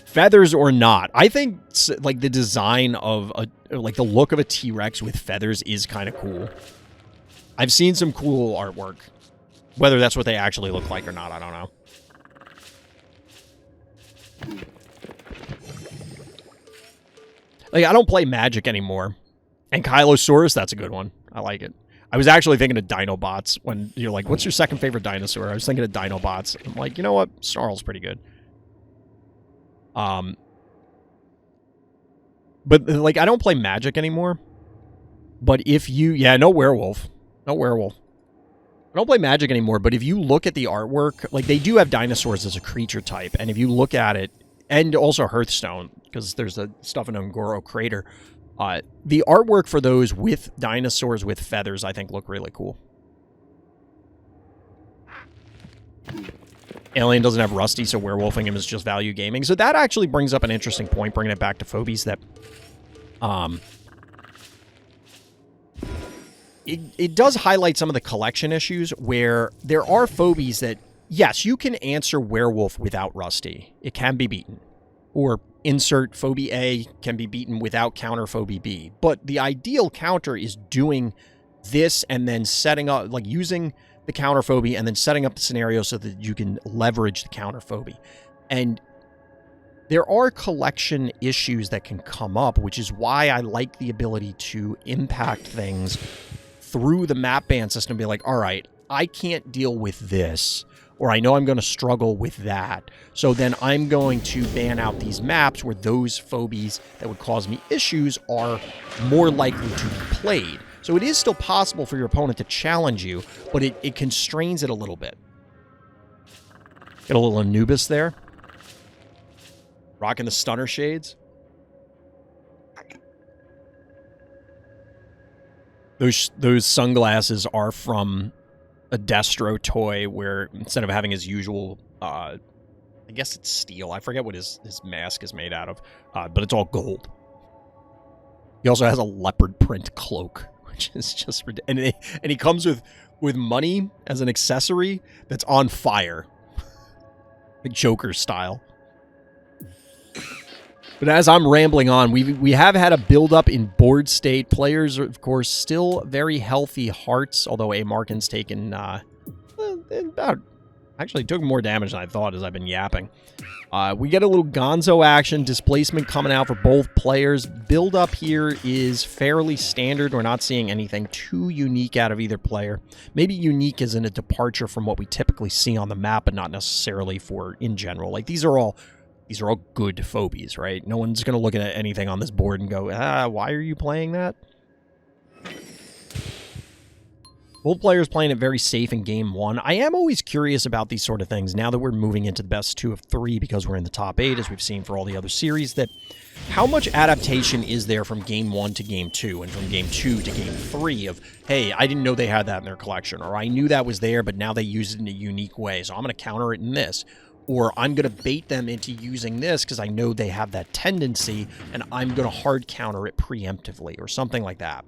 feathers or not, I think, like, the design of like the look of a T-Rex with feathers is kind of cool. I've seen some cool artwork. Whether that's what they actually look like or not, I don't know. Like, I don't play Magic anymore. And Kylosaurus, that's a good one. I like it. I was actually thinking of Dinobots when you're like, what's your second favorite dinosaur? I was thinking of Dinobots. I'm like, you know what? Snarl's pretty good. But, like, I don't play Magic anymore. But if you... Yeah, no werewolf. No werewolf. I don't play Magic anymore, but if you look at the artwork, like, they do have dinosaurs as a creature type, and if you look at it, and also Hearthstone, because there's the stuff in Ngoro Crater, the artwork for those with dinosaurs with feathers, I think, look really cool. Alien doesn't have Rusty, so werewolfing him is just value gaming. So that actually brings up an interesting point, bringing it back to Phobies, that... It does highlight some of the collection issues where there are Phobies that, yes, you can answer werewolf without Rusty. It can be beaten. Or insert Phobie A can be beaten without counter Phobie B. But the ideal counter is doing this and then setting up, like, using the counter Phobie and then setting up the scenario so that you can leverage the counter Phobie. And there are collection issues that can come up, which is why I like the ability to impact things through the map ban system, be like, all right, I can't deal with this, or I know I'm going to struggle with that, so then I'm going to ban out these maps where those phobies that would cause me issues are more likely to be played. So it is still possible for your opponent to challenge you, but it constrains it a little bit. Get a little Anubis there. Rocking the stunner shades. Those sunglasses are from a Destro toy where instead of having his usual, I guess it's steel. I forget what his mask is made out of, but it's all gold. He also has a leopard print cloak, which is just ridiculous. And he comes with money as an accessory that's on fire. Like Joker style. But as I'm rambling on, we have had a build-up in board state. Players are, of course, still very healthy hearts, although A. Markin's taken about... Actually, took more damage than I thought as I've been yapping. We get a little Gonzo action, displacement coming out for both players. Build-up here is fairly standard. We're not seeing anything too unique out of either player. Maybe unique isn't a departure from what we typically see on the map, but not necessarily for in general. Like, these are all good phobies, right? No one's going to look at anything on this board and go, why are you playing that? Both players playing it very safe in game one. I am always curious about these sort of things now that we're moving into the best 2 of 3 because we're in the top 8, as we've seen for all the other series, that how much adaptation is there from game 1 to game 2 and from game 2 to game 3 of, hey, I didn't know they had that in their collection, or I knew that was there, but now they use it in a unique way, so I'm going to counter it in this. Or I'm going to bait them into using this because I know they have that tendency, and I'm going to hard counter it preemptively, or something like that.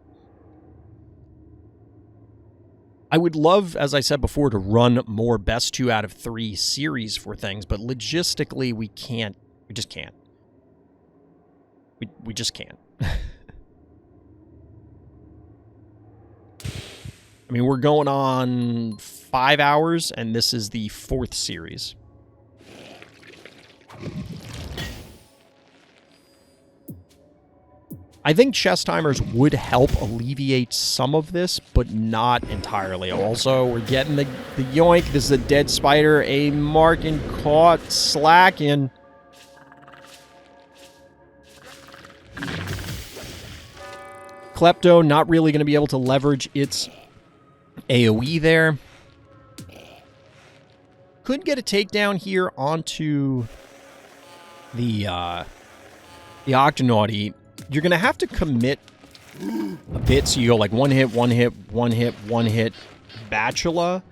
I would love, as I said before, to run more best 2 out of 3 series for things, but logistically we can't. We just can't. We just can't. I mean, we're going on 5 hours, and this is the 4th series. I think chess timers would help alleviate some of this, but not entirely. Also, we're getting the yoink. This is a dead spider. A Markin caught slacking. Klepto not really going to be able to leverage its AoE there. Could get a takedown here onto the Octonauty. You're going to have to commit a bit, so you go like one hit, Bachelor,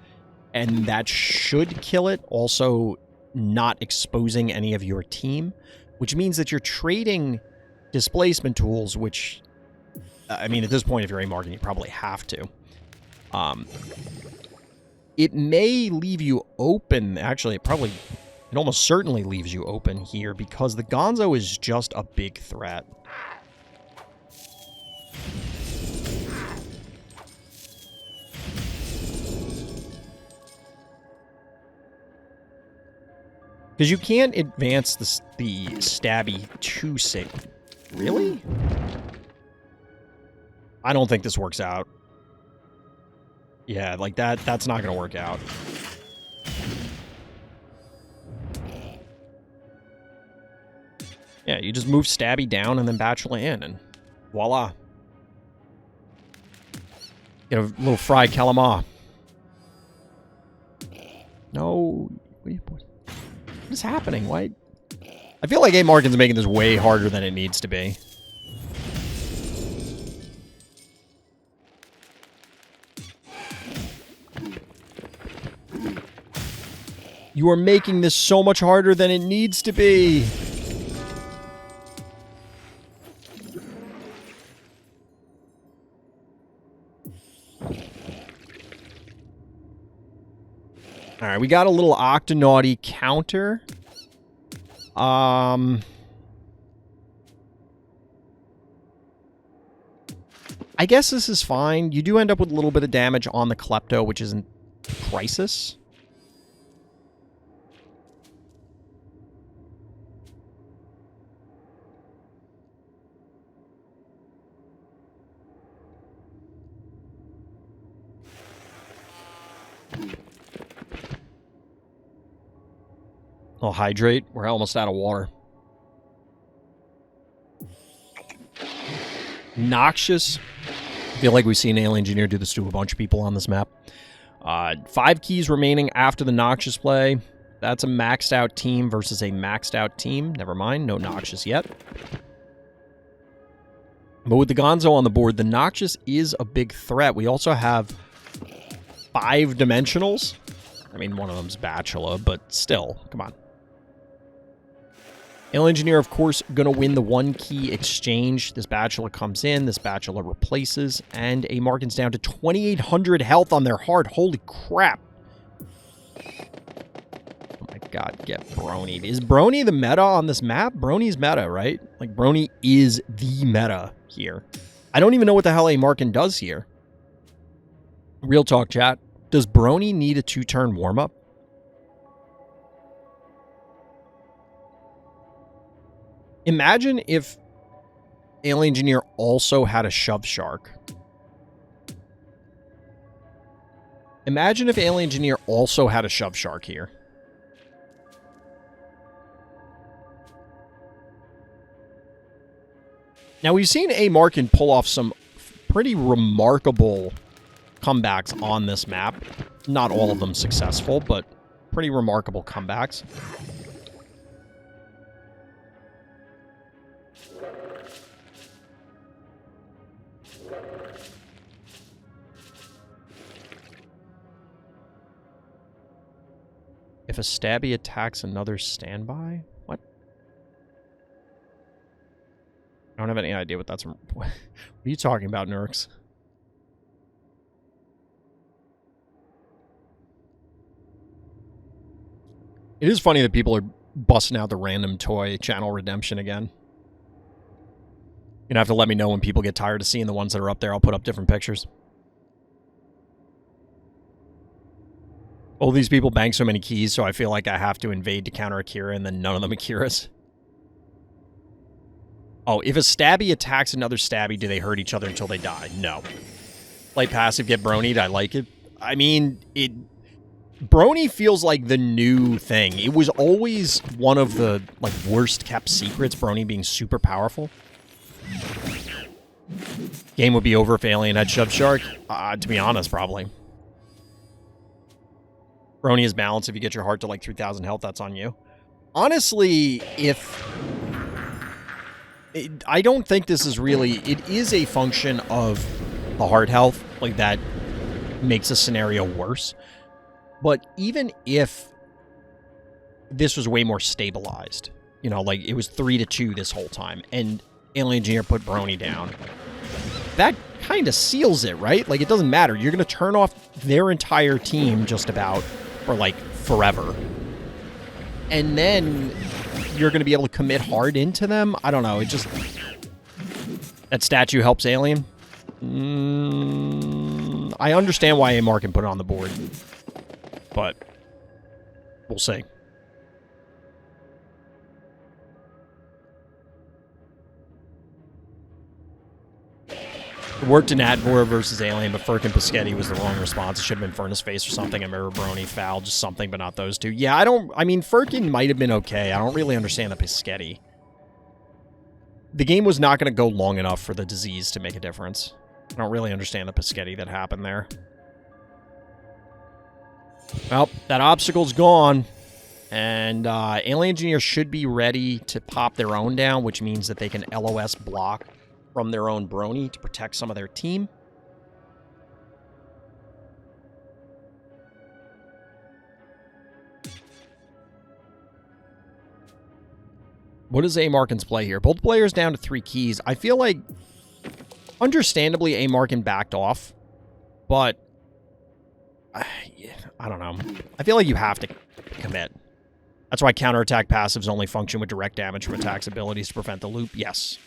and that should kill it, also not exposing any of your team, which means that you're trading displacement tools, which, I mean, at this point, if you're A-Markin, you probably have to. It may leave you open, actually, it almost certainly leaves you open here, because the Gonzo is just a big threat. Because you can't advance the stabby too safe. Really? I don't think this works out. Yeah, like that's not going to work out. Yeah, you just move stabby down and then Bachelor in, and voila. Get a little fried calamari. No. What is happening? Why? I feel like A-Markin's making this way harder than it needs to be. You are making this so much harder than it needs to be. All right, we got a little Octonauty counter. I guess this is fine. You do end up with a little bit of damage on the Klepto, which isn't crisis. I'll hydrate. We're almost out of water. Noxious. I feel like we've seen Alien Engineer do this to a bunch of people on this map. 5 keys remaining after the Noxious play. That's a maxed out team versus a maxed out team. Never mind, no Noxious yet. But with the Gonzo on the board, the Noxious is a big threat. We also have 5 dimensionals. I mean, one of them's Bachelor, but still, come on. Alien Engineer, of course, going to win the 1-key exchange. This Bachelor comes in, this Bachelor replaces, and A-Markin's down to 2,800 health on their heart. Holy crap. Oh my God, get Brony. Is Brony the meta on this map? Brony's meta, right? Like, Brony is the meta here. I don't even know what the hell A Markin does here. Real talk, chat. Does Brony need a 2-turn warm-up? Imagine if Alien Engineer also had a Shove Shark. Imagine if Alien Engineer also had a Shove Shark here. Now, we've seen A Markin pull off some pretty remarkable comebacks on this map. Not all of them successful, but pretty remarkable comebacks. If a stabby attacks another standby? What? I don't have any idea what that's... What are you talking about, Nurks? It is funny that people are busting out the random toy channel redemption again. You're gonna have to let me know when people get tired of seeing the ones that are up there. I'll put up different pictures. All these people bank so many keys, so I feel like I have to invade to counter Akira, and then none of them Akiras. Oh, if a stabby attacks another stabby, do they hurt each other until they die? No. Light passive, get bronied, I like it. I mean, Brony feels like the new thing. It was always one of the, like, worst kept secrets, Brony being super powerful. Game would be over if Alien had Shove Shark. To be honest, probably. Brony is balanced. If you get your heart to like 3,000 health, that's on you. Honestly, I don't think this is really... It is a function of the heart health. Like, that makes a scenario worse. But even if this was way more stabilized, you know, like, it was 3-2 this whole time, and Alien Engineer put Brony down, that kind of seals it, right? Like, it doesn't matter. You're going to turn off their entire team just about for, like, forever. And then you're going to be able to commit hard into them? I don't know. It just... That statue helps Alien? I understand why A-Mark can put it on the board. But we'll see. It worked in Advor versus Alien, but Firk and Paschetti was the wrong response. It should have been Furnace Face or something. I remember Brony foul, just something, but not those two. Yeah, I mean, Firkin might have been okay. I don't really understand the Paschetti. The game was not going to go long enough for the disease to make a difference. I don't really understand the Paschetti that happened there. Well, that obstacle's gone. And Alien Engineer should be ready to pop their own down, which means that they can LOS block from their own Brony to protect some of their team. What does A-Markin's play here? Both players down to 3 keys. I feel like, understandably, A-Markin backed off, but I don't know. I feel like you have to commit. That's why counterattack passives only function with direct damage from attacks abilities to prevent the loop. Yes.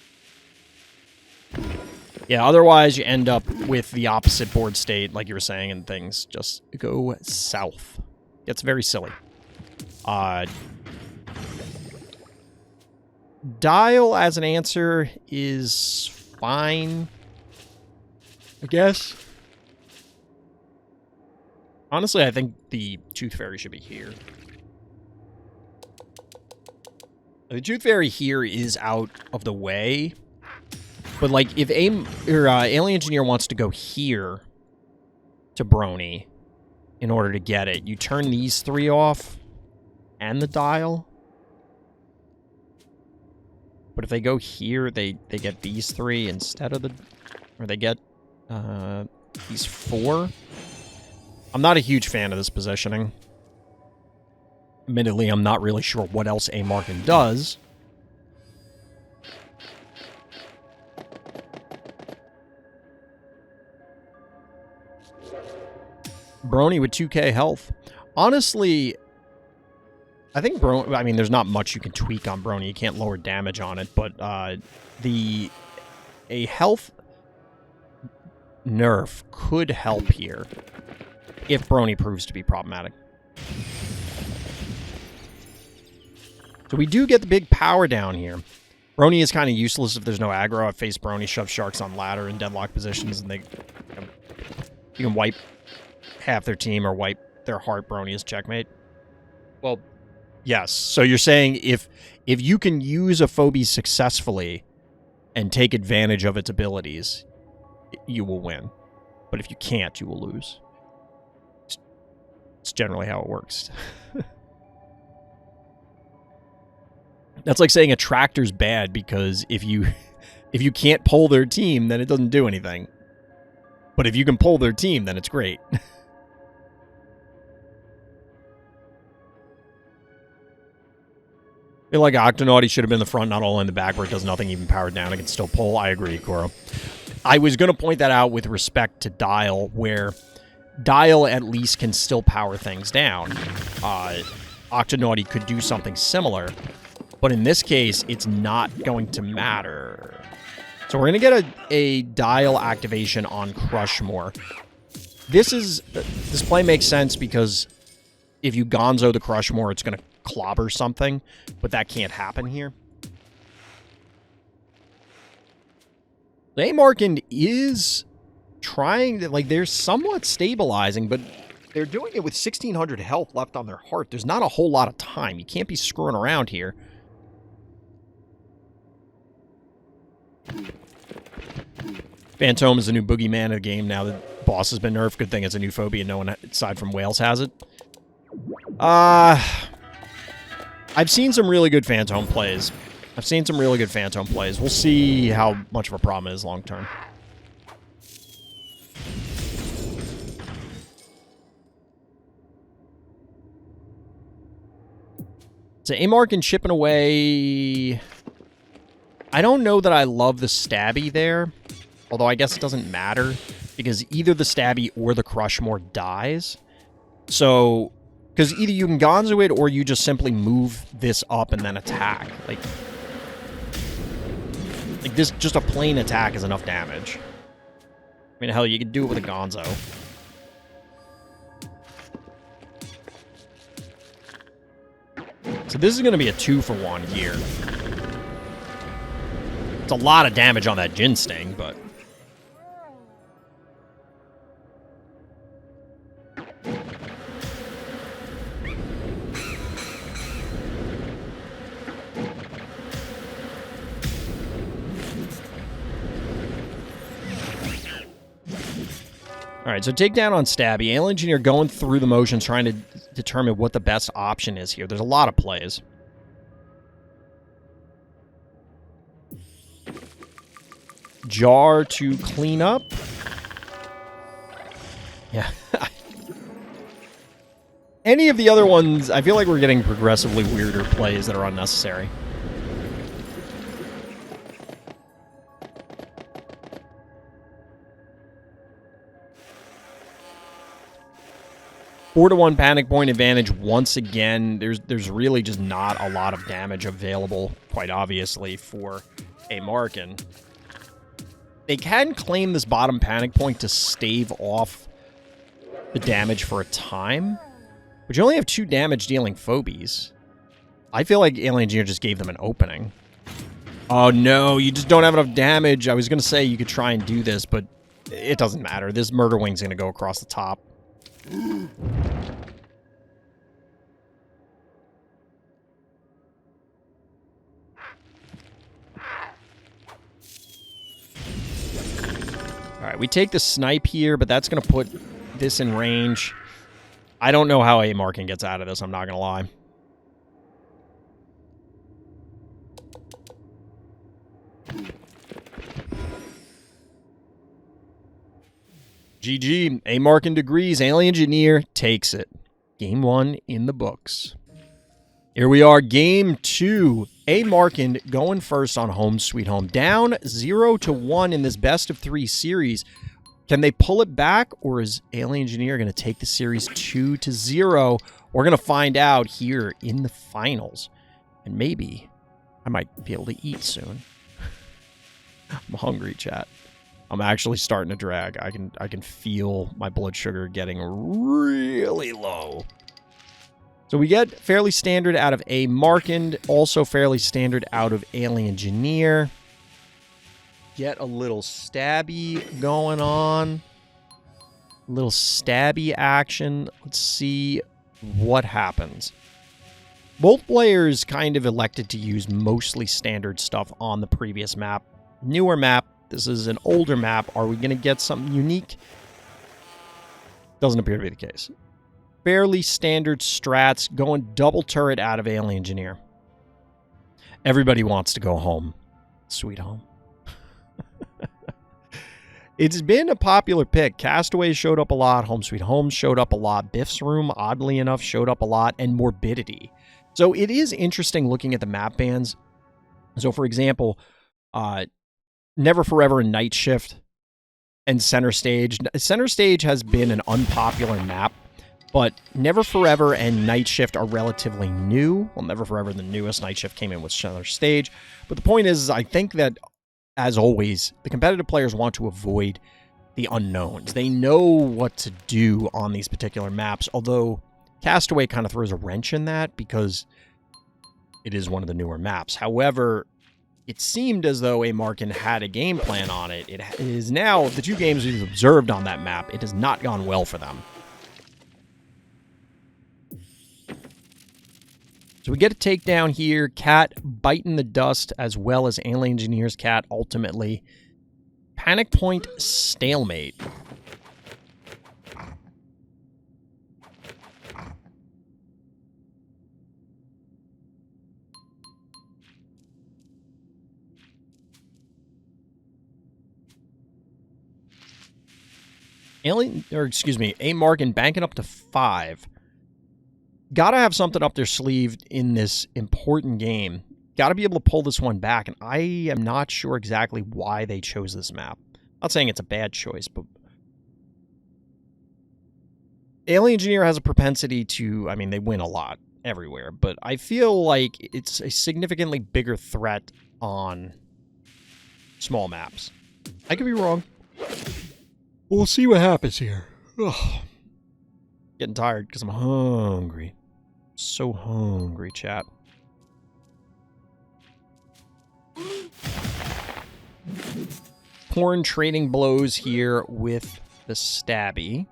Yeah, otherwise you end up with the opposite board state, like you were saying, and things just go south. Gets very silly. Dial as an answer is fine, I guess. Honestly, I think the Tooth Fairy should be here. The Tooth Fairy here is out of the way. But, like, if Alien Engineer wants to go here to Brony in order to get it, you turn these 3 off and the dial. But if they go here, they get these 3 instead of the... Or they get these 4. I'm not a huge fan of this positioning. Admittedly, I'm not really sure what else A-Markin does. Brony with 2k health. Honestly, I think Brony, I mean, there's not much you can tweak on Brony. You can't lower damage on it, but a health nerf could help here if Brony proves to be problematic. So we do get the big power down here. Brony is kind of useless if there's no aggro. I've faced Brony shove sharks on ladder in deadlock positions, and you can wipe half their team or wipe their heart. Brony is checkmate. Well, yes. So you're saying if you can use a Phobies successfully and take advantage of its abilities, you will win. But if you can't, you will lose. It's generally how it works. That's like saying a tractor's bad because if you can't pull their team, then it doesn't do anything. But if you can pull their team, then it's great. I feel like Octonauty should have been in the front, not all in the back, where it does nothing, even powered down. It can still pull. I agree, Koro. I was going to point that out with respect to Dial, where Dial at least can still power things down. Octonauty could do something similar, but in this case, it's not going to matter. So we're going to get a Dial activation on Crushmore. This play makes sense because if you Gonzo the Crushmore, it's going to clobber something, but that can't happen here. The Amarkin is trying to, like, they're somewhat stabilizing, but they're doing it with 1,600 health left on their heart. There's not a whole lot of time. You can't be screwing around here. Phantom is the new boogeyman of the game now that boss has been nerfed. Good thing it's a new phobia. No one aside from Wales has it. I've seen some really good Phantom plays. We'll see how much of a problem it is long term. So Amarkin chipping away. I don't know that I love the stabby there. Although I guess it doesn't matter, because either the stabby or the Crushmore dies. So, because either you can Gonzo it, or you just simply move this up and then attack. Like this, just a plain attack is enough damage. I mean, hell, you could do it with a Gonzo. So this is going to be a 2-for-1 here. It's a lot of damage on that Jin Sting, but... Alright, so takedown on Stabby. Alien Engineer going through the motions, trying to determine what the best option is here. There's a lot of plays. Jar to clean up. Yeah. Any of the other ones, I feel like we're getting progressively weirder plays that are unnecessary. Four to 1 panic point advantage once again. There's really just not a lot of damage available, quite obviously, for Amarkin. They can claim this bottom panic point to stave off the damage for a time, but you only have 2 damage dealing phobies. I feel like Alien Engineer just gave them an opening. Oh no, you just don't have enough damage. I was going to say you could try and do this, but it doesn't matter. This Murder Wing's going to go across the top. Alright, we take the snipe here, but that's going to put this in range. I don't know how Amarkin gets out of this, I'm not going to lie. GG, Amarkin degrees, Alien Engineer takes it. Game 1 in the books. Here we are, Game 2. Amarkin going first on Home Sweet Home. Down 0-1 in this best-of-3 series. Can they pull it back, or is Alien Engineer going to take the series 2-0? We're going to find out here in the finals. And maybe I might be able to eat soon. I'm hungry, chat. I'm actually starting to drag. I can feel my blood sugar getting really low. So we get fairly standard out of A. Markand, also fairly standard out of Alien Engineer. Get a little stabby going on. A little stabby action. Let's see what happens. Both players kind of elected to use mostly standard stuff on the previous map. Newer map. This is an older map. Are we going to get something unique? Doesn't appear to be the case. Fairly standard strats, going double turret out of Alien Engineer. Everybody wants to go home. Sweet home. It's been a popular pick. Castaway showed up a lot. Home Sweet Home showed up a lot. Biff's Room, oddly enough, showed up a lot. And Morbidity. So it is interesting looking at the map bans. So, for example, Never Forever and Night Shift and Center Stage. Center Stage has been an unpopular map, but Never Forever and Night Shift are relatively new. Well, Never Forever, the newest. Night Shift came in with Center Stage. But the point is, I think that, as always, the competitive players want to avoid the unknowns. They know what to do on these particular maps, although Castaway kind of throws a wrench in that because it is one of the newer maps. However, it seemed as though A. Markand had a game plan on it. It is now, the two games we've observed on that map, it has not gone well for them. So we get a takedown here. Cat biting the dust as well as Alien Engineer's Cat ultimately. Panic point stalemate. A. Markand banking up to 5. Gotta have something up their sleeve in this important game. Gotta be able to pull this one back, and I am not sure exactly why they chose this map. Not saying it's a bad choice, but Alien Engineer has a propensity to, I mean, they win a lot everywhere, but I feel like it's a significantly bigger threat on small maps. I could be wrong. We'll see what happens here. Ugh. Getting tired because I'm hungry. So hungry, chat. Porn trading blows here with the stabby.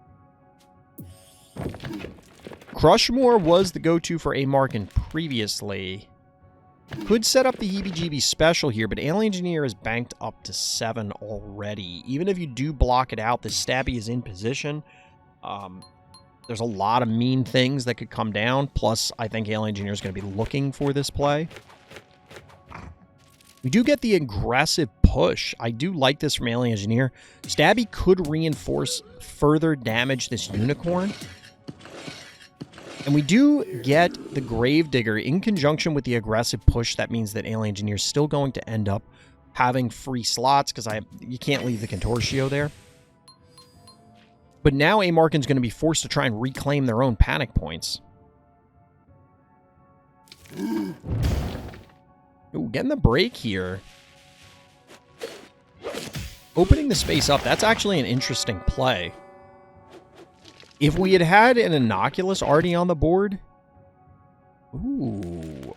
Crushmore was the go-to for A. Markand previously. Could set up the heebie-jeebie special here, but Alien Engineer is banked up to 7 already. Even if you do block it out, the stabby is in position. There's a lot of mean things that could come down. Plus, I think Alien Engineer is going to be looking for this play. We do get the aggressive push. I do like this from Alien Engineer. Stabby could reinforce further damage this unicorn. And we do get the Gravedigger in conjunction with the aggressive push. That means that Alien Engineer is still going to end up having free slots because you can't leave the Contortio there. But now A. Markand's going to be forced to try and reclaim their own panic points. Ooh, getting the break here. Opening the space up, that's actually an interesting play. If we had had an Innocuous already on the board... Ooh.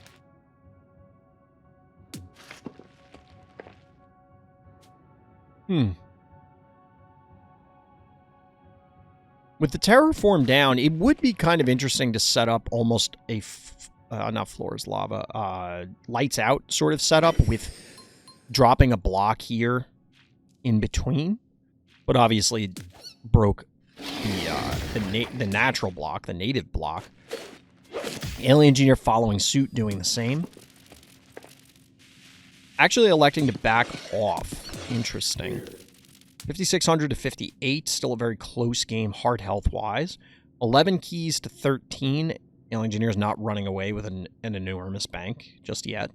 With the Terraform down, it would be kind of interesting to set up almost a... not Floor's Lava. Lights Out sort of setup with dropping a block here in between. But obviously broke the natural block, the native block. Alien Engineer following suit, doing the same. Actually electing to back off. Interesting. 5,600 to 58, still a very close game, heart health-wise. 11 keys to 13. Alien Engineer's not running away with an enormous bank just yet.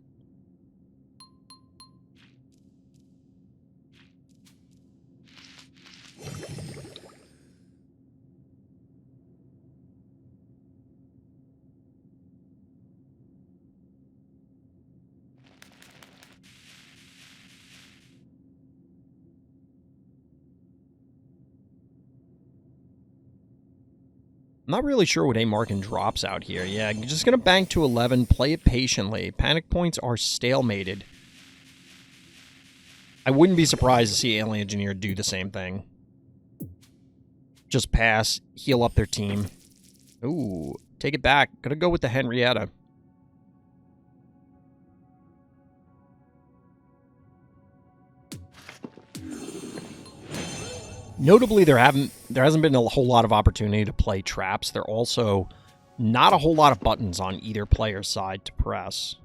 I'm not really sure what A Markin drops out here. Yeah, you're just going to bank to 11, play it patiently. Panic points are stalemated. I wouldn't be surprised to see Alien Engineer do the same thing. Just pass, heal up their team. Ooh, take it back. Gonna go with the Henrietta. Notably, there hasn't been a whole lot of opportunity to play traps. There are also not a whole lot of buttons on either player's side to press.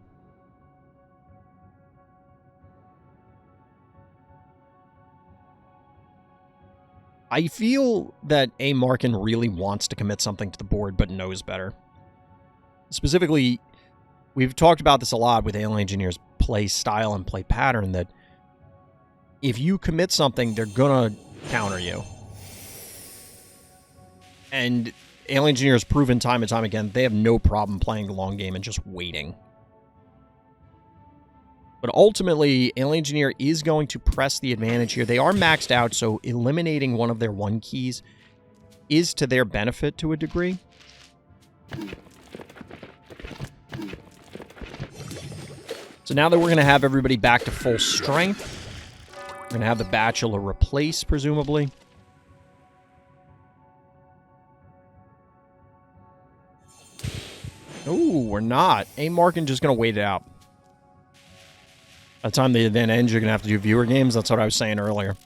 I feel that A. Markin really wants to commit something to the board, but knows better. Specifically, we've talked about this a lot with Alien Engineer's play style and play pattern, that if you commit something, they're gonna counter you. And Alien Engineer has proven time and time again, they have no problem playing the long game and just waiting. But ultimately, Alien Engineer is going to press the advantage here. They are maxed out, so eliminating one of their 1 keys is to their benefit to a degree. So now that we're going to have everybody back to full strength, we're going to have the Bachelor replace, presumably. Ooh, we're not. A. Markin just going to wait it out. By the time the event ends, you're going to have to do viewer games. That's what I was saying earlier.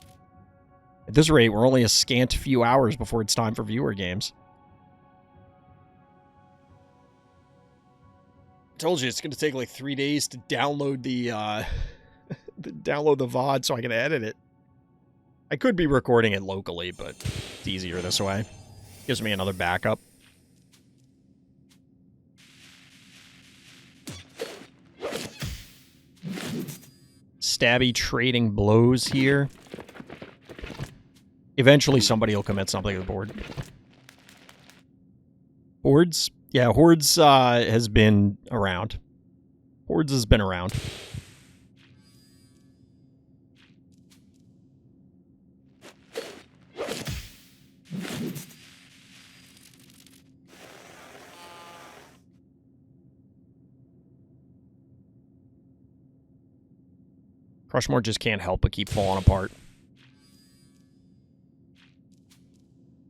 At this rate, we're only a scant few hours before it's time for viewer games. I told you it's going to take like 3 days to download the download the VOD so I can edit it. I could be recording it locally, but it's easier this way. Gives me another backup. Stabby trading blows here. Eventually somebody will commit something to the board. Hordes? Yeah, Hordes has been around. Hordes has been around. Crushmore just can't help but keep falling apart.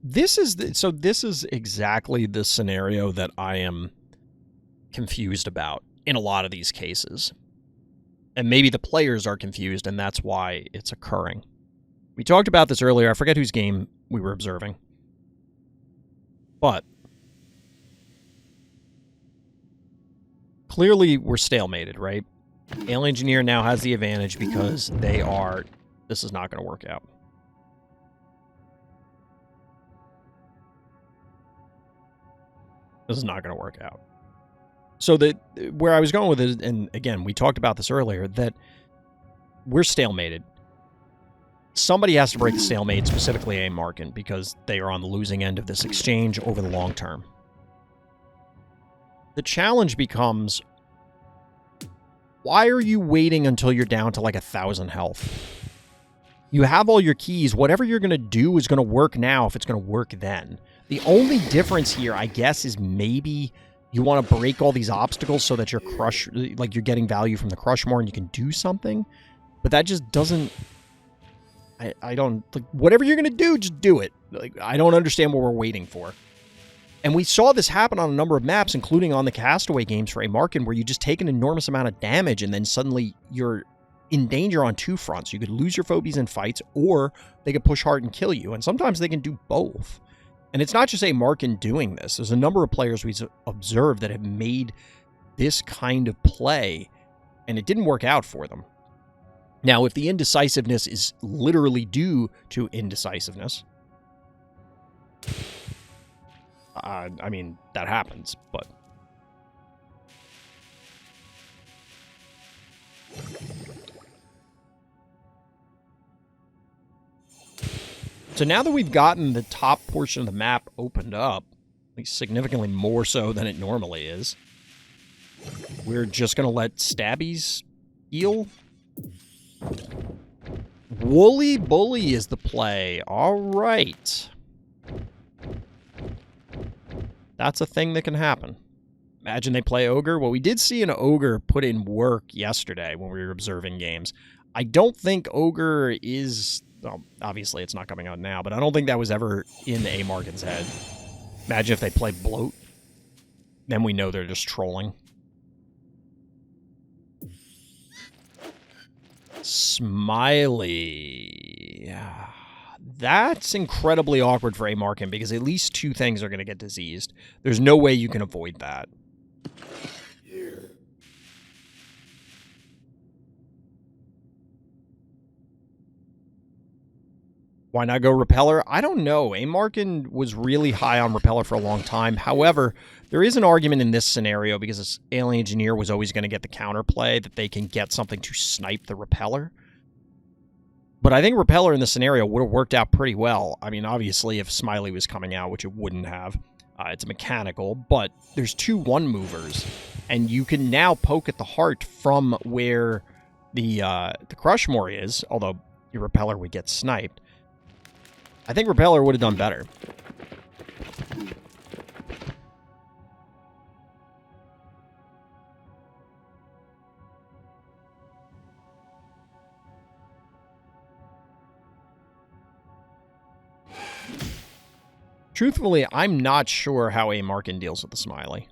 This is exactly the scenario that I am confused about in a lot of these cases. And maybe the players are confused, and that's why it's occurring. We talked about this earlier. I forget whose game we were observing. But clearly we're stalemated, right? Alien Engineer now has the advantage because they are... This is not going to work out. This is not going to work out. So where I was going with it, and again, we talked about this earlier, that we're stalemated. Somebody has to break the stalemate, specifically A. Markin, because they are on the losing end of this exchange over the long term. The challenge becomes... Why are you waiting until you're down to like 1,000 health? You have all your keys. Whatever you're going to do is going to work now if it's going to work then. The only difference here, I guess, is maybe you want to break all these obstacles so that you're you're getting value from the crush more and you can do something. But that just doesn't... I don't... Like, whatever you're going to do, just do it. Like, I don't understand what we're waiting for. And we saw this happen on a number of maps, including on the Castaway games for A. Markin, where you just take an enormous amount of damage and then suddenly you're in danger on 2 fronts. You could lose your phobies in fights, or they could push hard and kill you. And sometimes they can do both. And it's not just A. Markin doing this. There's a number of players we've observed that have made this kind of play, and it didn't work out for them. Now, if the indecisiveness is literally due to indecisiveness... I mean, that happens, but... So now that we've gotten the top portion of the map opened up, at least significantly more so than it normally is, we're just going to let Stabbies heal. Woolly Bully is the play. All right. That's a thing that can happen. Imagine they play Ogre. Well, we did see an Ogre put in work yesterday when we were observing games. I don't think Ogre is... Well, obviously it's not coming out now, but I don't think that was ever in A. Markin's head. Imagine if they play Bloat. Then we know they're just trolling. Smiley. That's incredibly awkward for A. Markin because at least 2 things are going to get diseased. There's no way you can avoid that. Why not go Repeller? I don't know. A. Markin was really high on Repeller for a long time. However, there is an argument in this scenario because this Alien Engineer was always going to get the counterplay that they can get something to snipe the Repeller. But I think Repeller in this scenario would have worked out pretty well. I mean, obviously, if Smiley was coming out, which it wouldn't have, it's a mechanical, but there's 2 1-movers, and you can now poke at the heart from where the Crushmore is, although your Repeller would get sniped. I think Repeller would have done better. Truthfully, I'm not sure how A. Markin deals with the Smiley.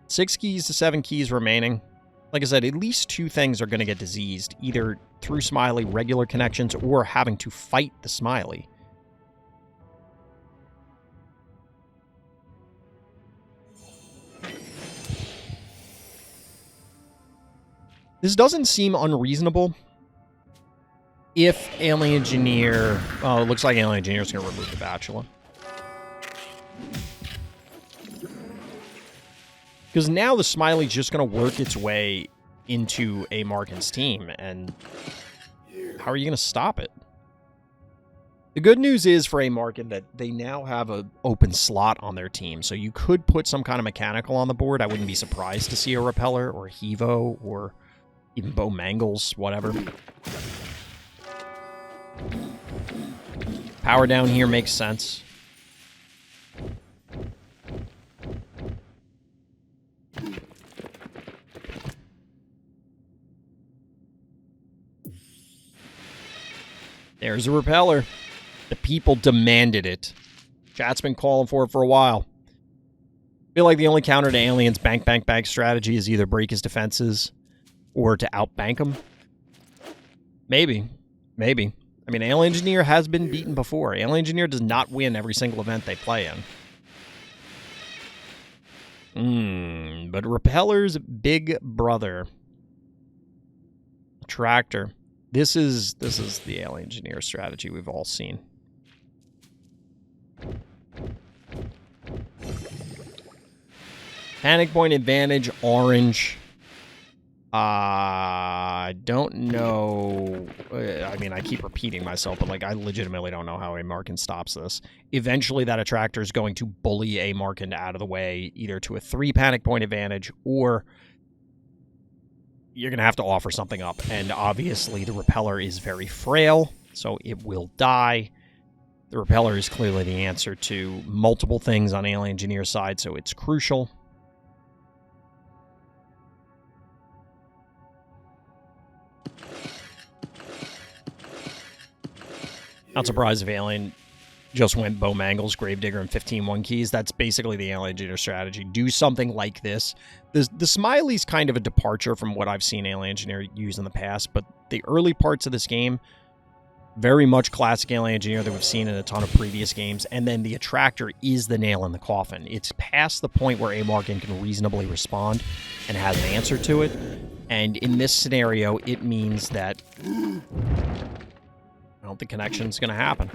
6 keys to 7 keys remaining. Like I said, at least 2 things are going to get diseased, either through Smiley, regular connections, or having to fight the Smiley. This doesn't seem unreasonable. If Alien Engineer... Oh, it looks like Alien Engineer is going to remove the Bachelor. Because now the Smiley's just going to work its way into A. Markin's team, and how are you going to stop it? The good news is for A. Markin that they now have an open slot on their team, so you could put some kind of mechanical on the board. I wouldn't be surprised to see a Repeller or a Hevo or even Bo Mangles, whatever. Power down here makes sense. There's a Repeller. The people demanded it. Chat's been calling for it for a while. I feel like the only counter to Alien's bank strategy is either break his defenses or to outbank him. Maybe. Maybe. I mean, Alien Engineer has been beaten before. Alien Engineer does not win every single event they play in. But Repeller's big brother. Tractor. This is the Alien Engineer strategy we've all seen. Panic point advantage, orange. I don't know. I mean, I keep repeating myself, but like, I legitimately don't know how A. Markin stops this. Eventually, that attractor is going to bully A. Markin out of the way, either to a 3 panic point advantage, or you're going to have to offer something up. And obviously, the Repeller is very frail, so it will die. The Repeller is clearly the answer to multiple things on Alien Engineer's side, so it's crucial. Not surprised if Alien just went Bo Mangles, Gravedigger, and 15 1 keys. That's basically the Alien Engineer strategy. Do something like this. The Smiley's kind of a departure from what I've seen Alien Engineer use in the past, but the early parts of this game, very much classic Alien Engineer that we've seen in a ton of previous games, and then the attractor is the nail in the coffin. It's past the point where A. Markin can reasonably respond and has an answer to it, and in this scenario, it means that... Well, the connection's going to happen.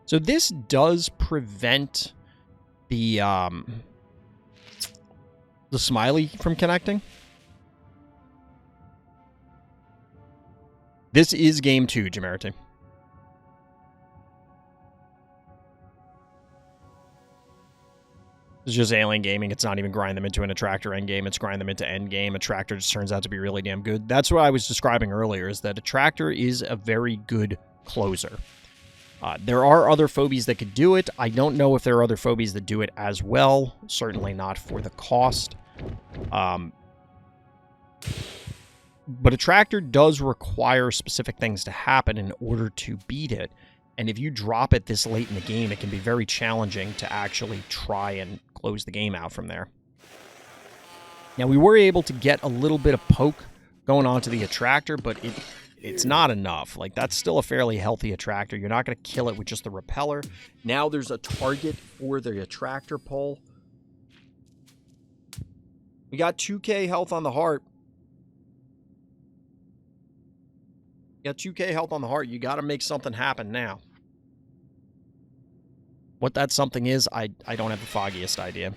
So this does prevent the Smiley from connecting. This is game 2, Jamerity. It's just alien gaming. It's not even grind them into an attractor endgame. It's grind them into endgame. Attractor just turns out to be really damn good. That's what I was describing earlier, is that attractor is a very good closer. There are other phobies that could do it. I don't know if there are other phobies that do it as well. Certainly not for the cost. But attractor does require specific things to happen in order to beat it. And if you drop it this late in the game, it can be very challenging to actually try and close the game out from there. Now, we were able to get a little bit of poke going onto the attractor, but it's not enough. Like, that's still a fairly healthy attractor. You're not going to kill it with just the repeller. Now there's a target for the attractor pole. We got 2k health on the heart. You got 2k health on the heart. You got to make something happen now. What that something is, I don't have the foggiest idea.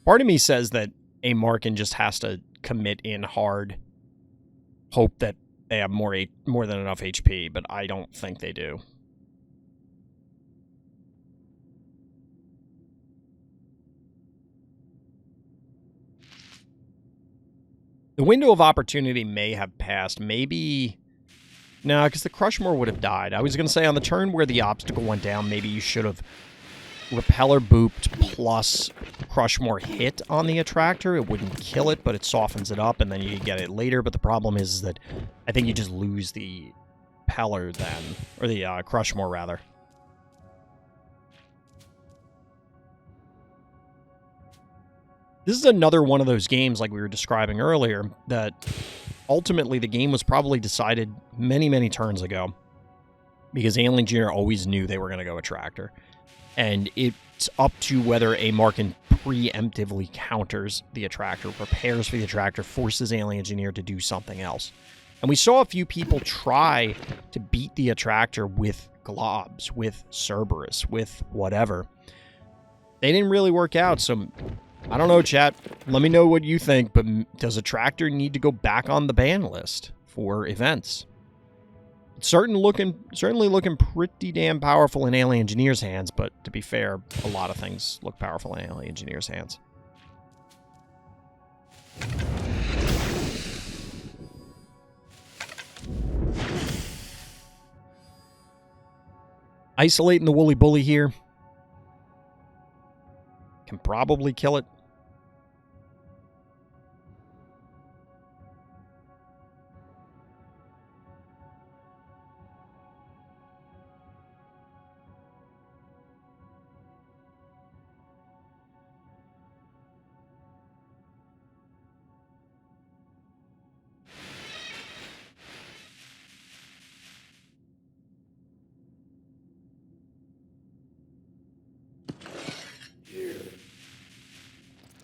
Part of me says that a Markin just has to commit in hard, hope that they have more than enough HP, but I don't think they do. The window of opportunity may have passed. Maybe... No, because the Crushmore would have died. I was going to say on the turn where the obstacle went down, maybe you should have repeller booped plus Crushmore hit on the attractor. It wouldn't kill it, but it softens it up, and then you get it later. But the problem is that I think you just lose the Peller then. Or the Crushmore, rather. This is another one of those games, like we were describing earlier, that ultimately the game was probably decided many, many turns ago. Because Alien Engineer always knew they were going to go attractor. And it's up to whether a Markin preemptively counters the attractor, prepares for the attractor, forces Alien Engineer to do something else. And we saw a few people try to beat the attractor with globs, with Cerberus, with whatever. They didn't really work out, so I don't know, chat. Let me know what you think, but does attractor need to go back on the ban list for events? It's certainly looking pretty damn powerful in Alien Engineer's hands, but to be fair, a lot of things look powerful in Alien Engineer's hands. Isolating the Woolly Bully here. Can probably kill it.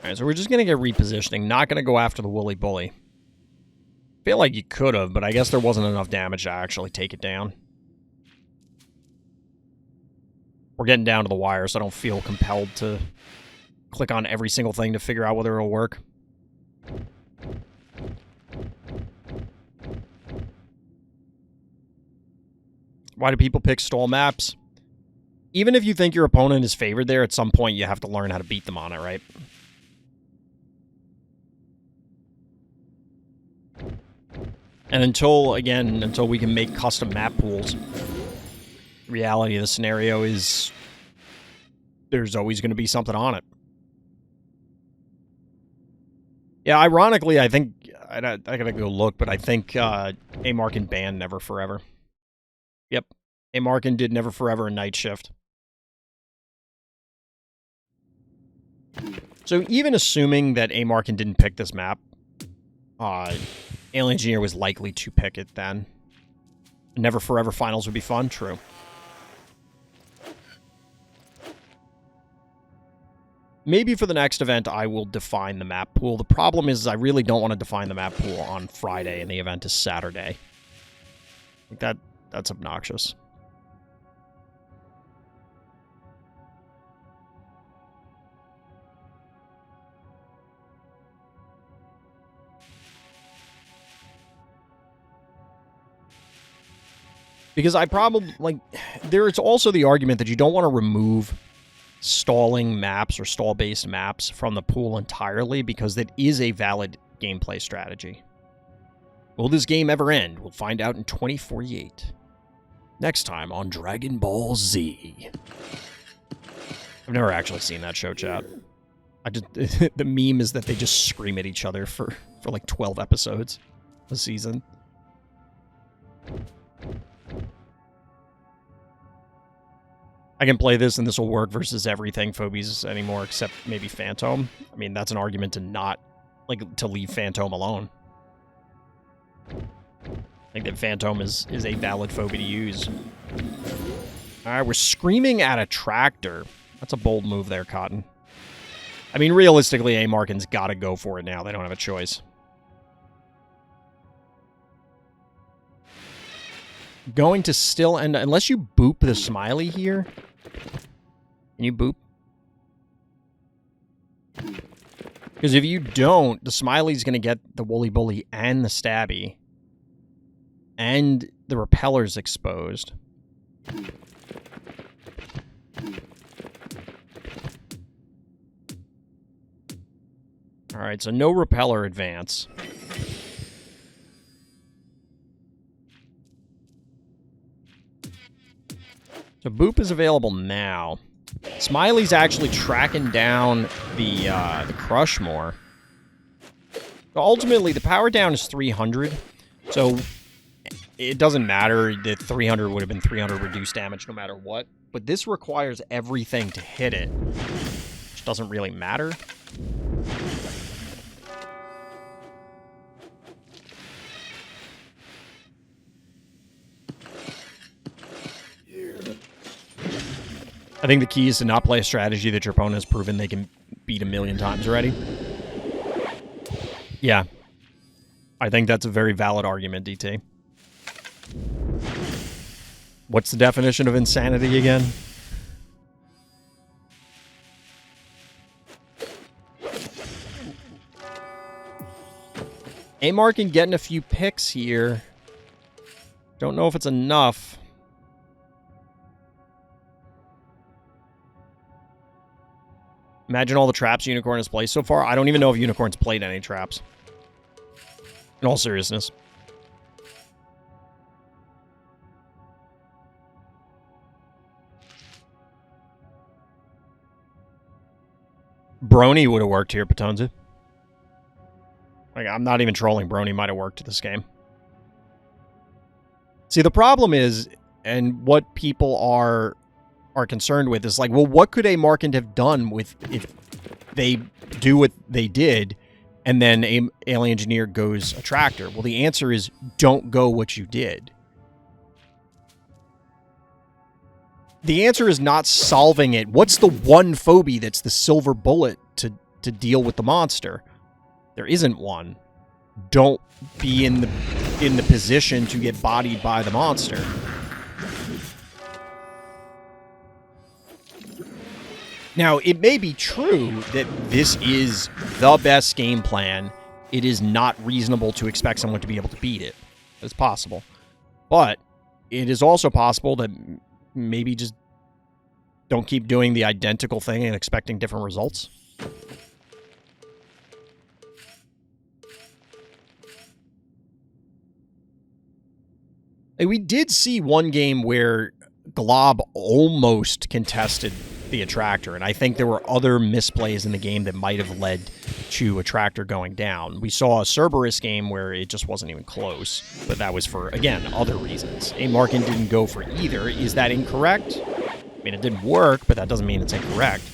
Alright, so we're just going to get repositioning. Not going to go after the Woolly Bully. Feel like you could have, but I guess there wasn't enough damage to actually take it down. We're getting down to the wire, so I don't feel compelled to click on every single thing to figure out whether it'll work. Why do people pick stall maps? Even if you think your opponent is favored there, at some point you have to learn how to beat them on it, right? And until we can make custom map pools, the reality of the scenario is there's always going to be something on it. Yeah, ironically, I think, I gotta go look, but I think A Markin banned Never Forever. Yep, A Markin did Never Forever and Night Shift. So even assuming that A Markin didn't pick this map, Alien Engineer was likely to pick it then. Never Forever finals would be fun, true. Maybe for the next event, I will define the map pool. The problem is I really don't want to define the map pool on Friday, and the event is Saturday. Like that's obnoxious. Because I probably, like, there's also the argument that you don't want to remove stalling maps or stall-based maps from the pool entirely, because that is a valid gameplay strategy. Will this game ever end? We'll find out in 2048. Next time on Dragon Ball Z. I've never actually seen that show, chat. The meme is that they just scream at each other for like 12 episodes a season. I can play this and this will work versus everything Phobies anymore except maybe Phantom. I mean, that's an argument to not, like, to leave Phantom alone. I think that Phantom is a valid phobia to use. Alright, we're screaming at a tractor. That's a bold move there, Cotton. I mean, realistically, A-Markin's gotta go for it now. They don't have a choice. Going to still end... Unless you boop the smiley here. Can you boop? Because if you don't, the smiley's gonna get the Woolly Bully and the Stabby. And the repeller's exposed. Alright, so no repeller advance. So Boop is available now. Smiley's actually tracking down the Crush more. So ultimately, the power down is 300. So it doesn't matter that 300 would have been 300 reduced damage no matter what. But this requires everything to hit it, which doesn't really matter. I think the key is to not play a strategy that your opponent has proven they can beat 1,000,000 times already. Yeah. I think that's a very valid argument, DT. What's the definition of insanity again? A-Markin getting a few picks here. Don't know if it's enough. Imagine all the traps Unicorn has played so far. I don't even know if Unicorn's played any traps. In all seriousness. Brony would have worked here, Patonza. Like, I'm not even trolling. Brony might have worked this game. See, the problem is, and what people are concerned with is like, well, what could A-Markin have done with if they do what they did and then Alien Engineer goes a tractor? Well, the answer is don't go what you did. The answer is not solving it. What's the one phobie that's the silver bullet to deal with the monster? There isn't one. Don't be in the position to get bodied by the monster. Now, it may be true that this is the best game plan. It is not reasonable to expect someone to be able to beat it. It's possible. But it is also possible that maybe just don't keep doing the identical thing and expecting different results. Like, we did see one game where Glob almost contested the attractor, and I think there were other misplays in the game that might have led to attractor going down. We saw a Cerberus game where it just wasn't even close, but that was for, again, other reasons. A-Markin didn't go for either. Is that incorrect? I mean, it didn't work, but that doesn't mean it's incorrect.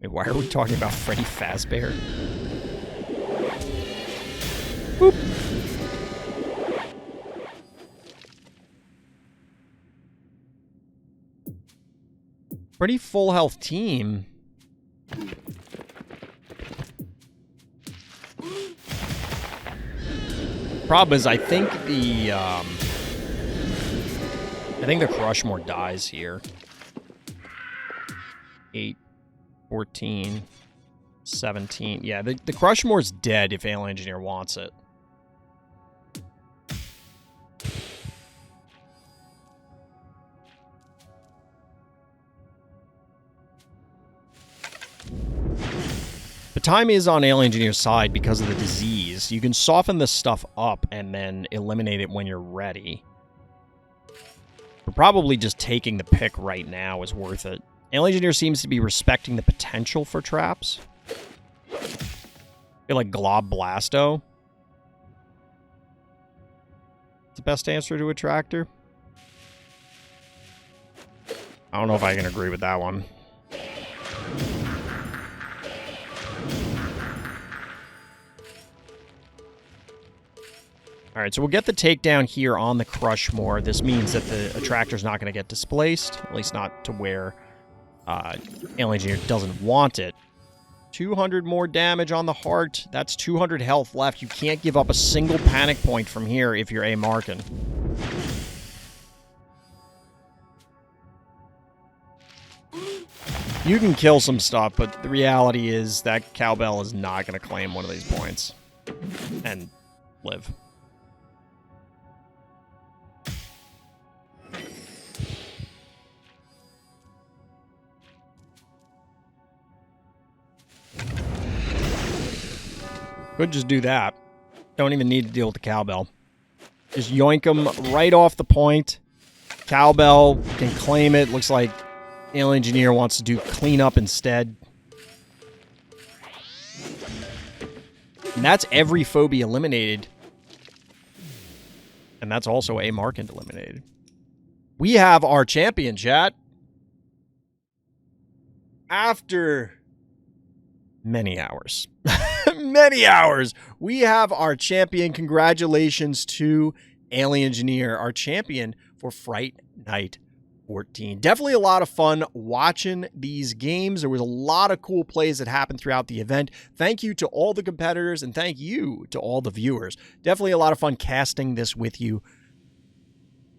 Wait, why are we talking about Freddy Fazbear? Boop. Pretty full health team. Problem is, I think the Crushmore dies here. 8, 14, 17. Yeah, the Crushmore's dead if Alien Engineer wants it. The time is on Alien Engineer's side because of the disease. You can soften this stuff up and then eliminate it when you're ready. But probably just taking the pick right now is worth it. Alien Engineer seems to be respecting the potential for traps. I feel like Glob Blasto. It's the best answer to a tractor. I don't know if I can agree with that one. All right, so we'll get the takedown here on the Crushmore. This means that the attractor's not going to get displaced, at least not to where Alien Engineer doesn't want it. 200 more damage on the heart. That's 200 health left. You can't give up a single panic point from here if you're A-Markin. You can kill some stuff, but the reality is that Cowbell is not going to claim one of these points and live. Could just do that. Don't even need to deal with the Cowbell. Just yoink them right off the point. Cowbell can claim it. Looks like Alien Engineer wants to do cleanup instead. And that's every phobia eliminated. And that's also A-Markin eliminated. We have our champion, chat. After many hours. Many hours. We have our champion. Congratulations to Alien Engineer, our champion for Fright Night 14. Definitely a lot of fun watching these games. There was a lot of cool plays that happened throughout the event. Thank you to all the competitors, and thank you to all the viewers. Definitely a lot of fun casting this with you.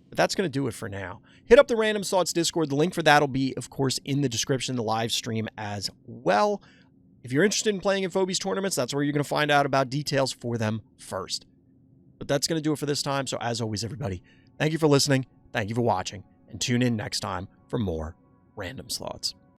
But that's going to do it for now. Hit up the Random Thoughts Discord. The link for that will be, of course, in the description, the live stream as well. If you're interested in playing in Phobies tournaments, that's where you're going to find out about details for them first. But that's going to do it for this time. So as always, everybody, thank you for listening. Thank you for watching. And tune in next time for more Random Thoughts.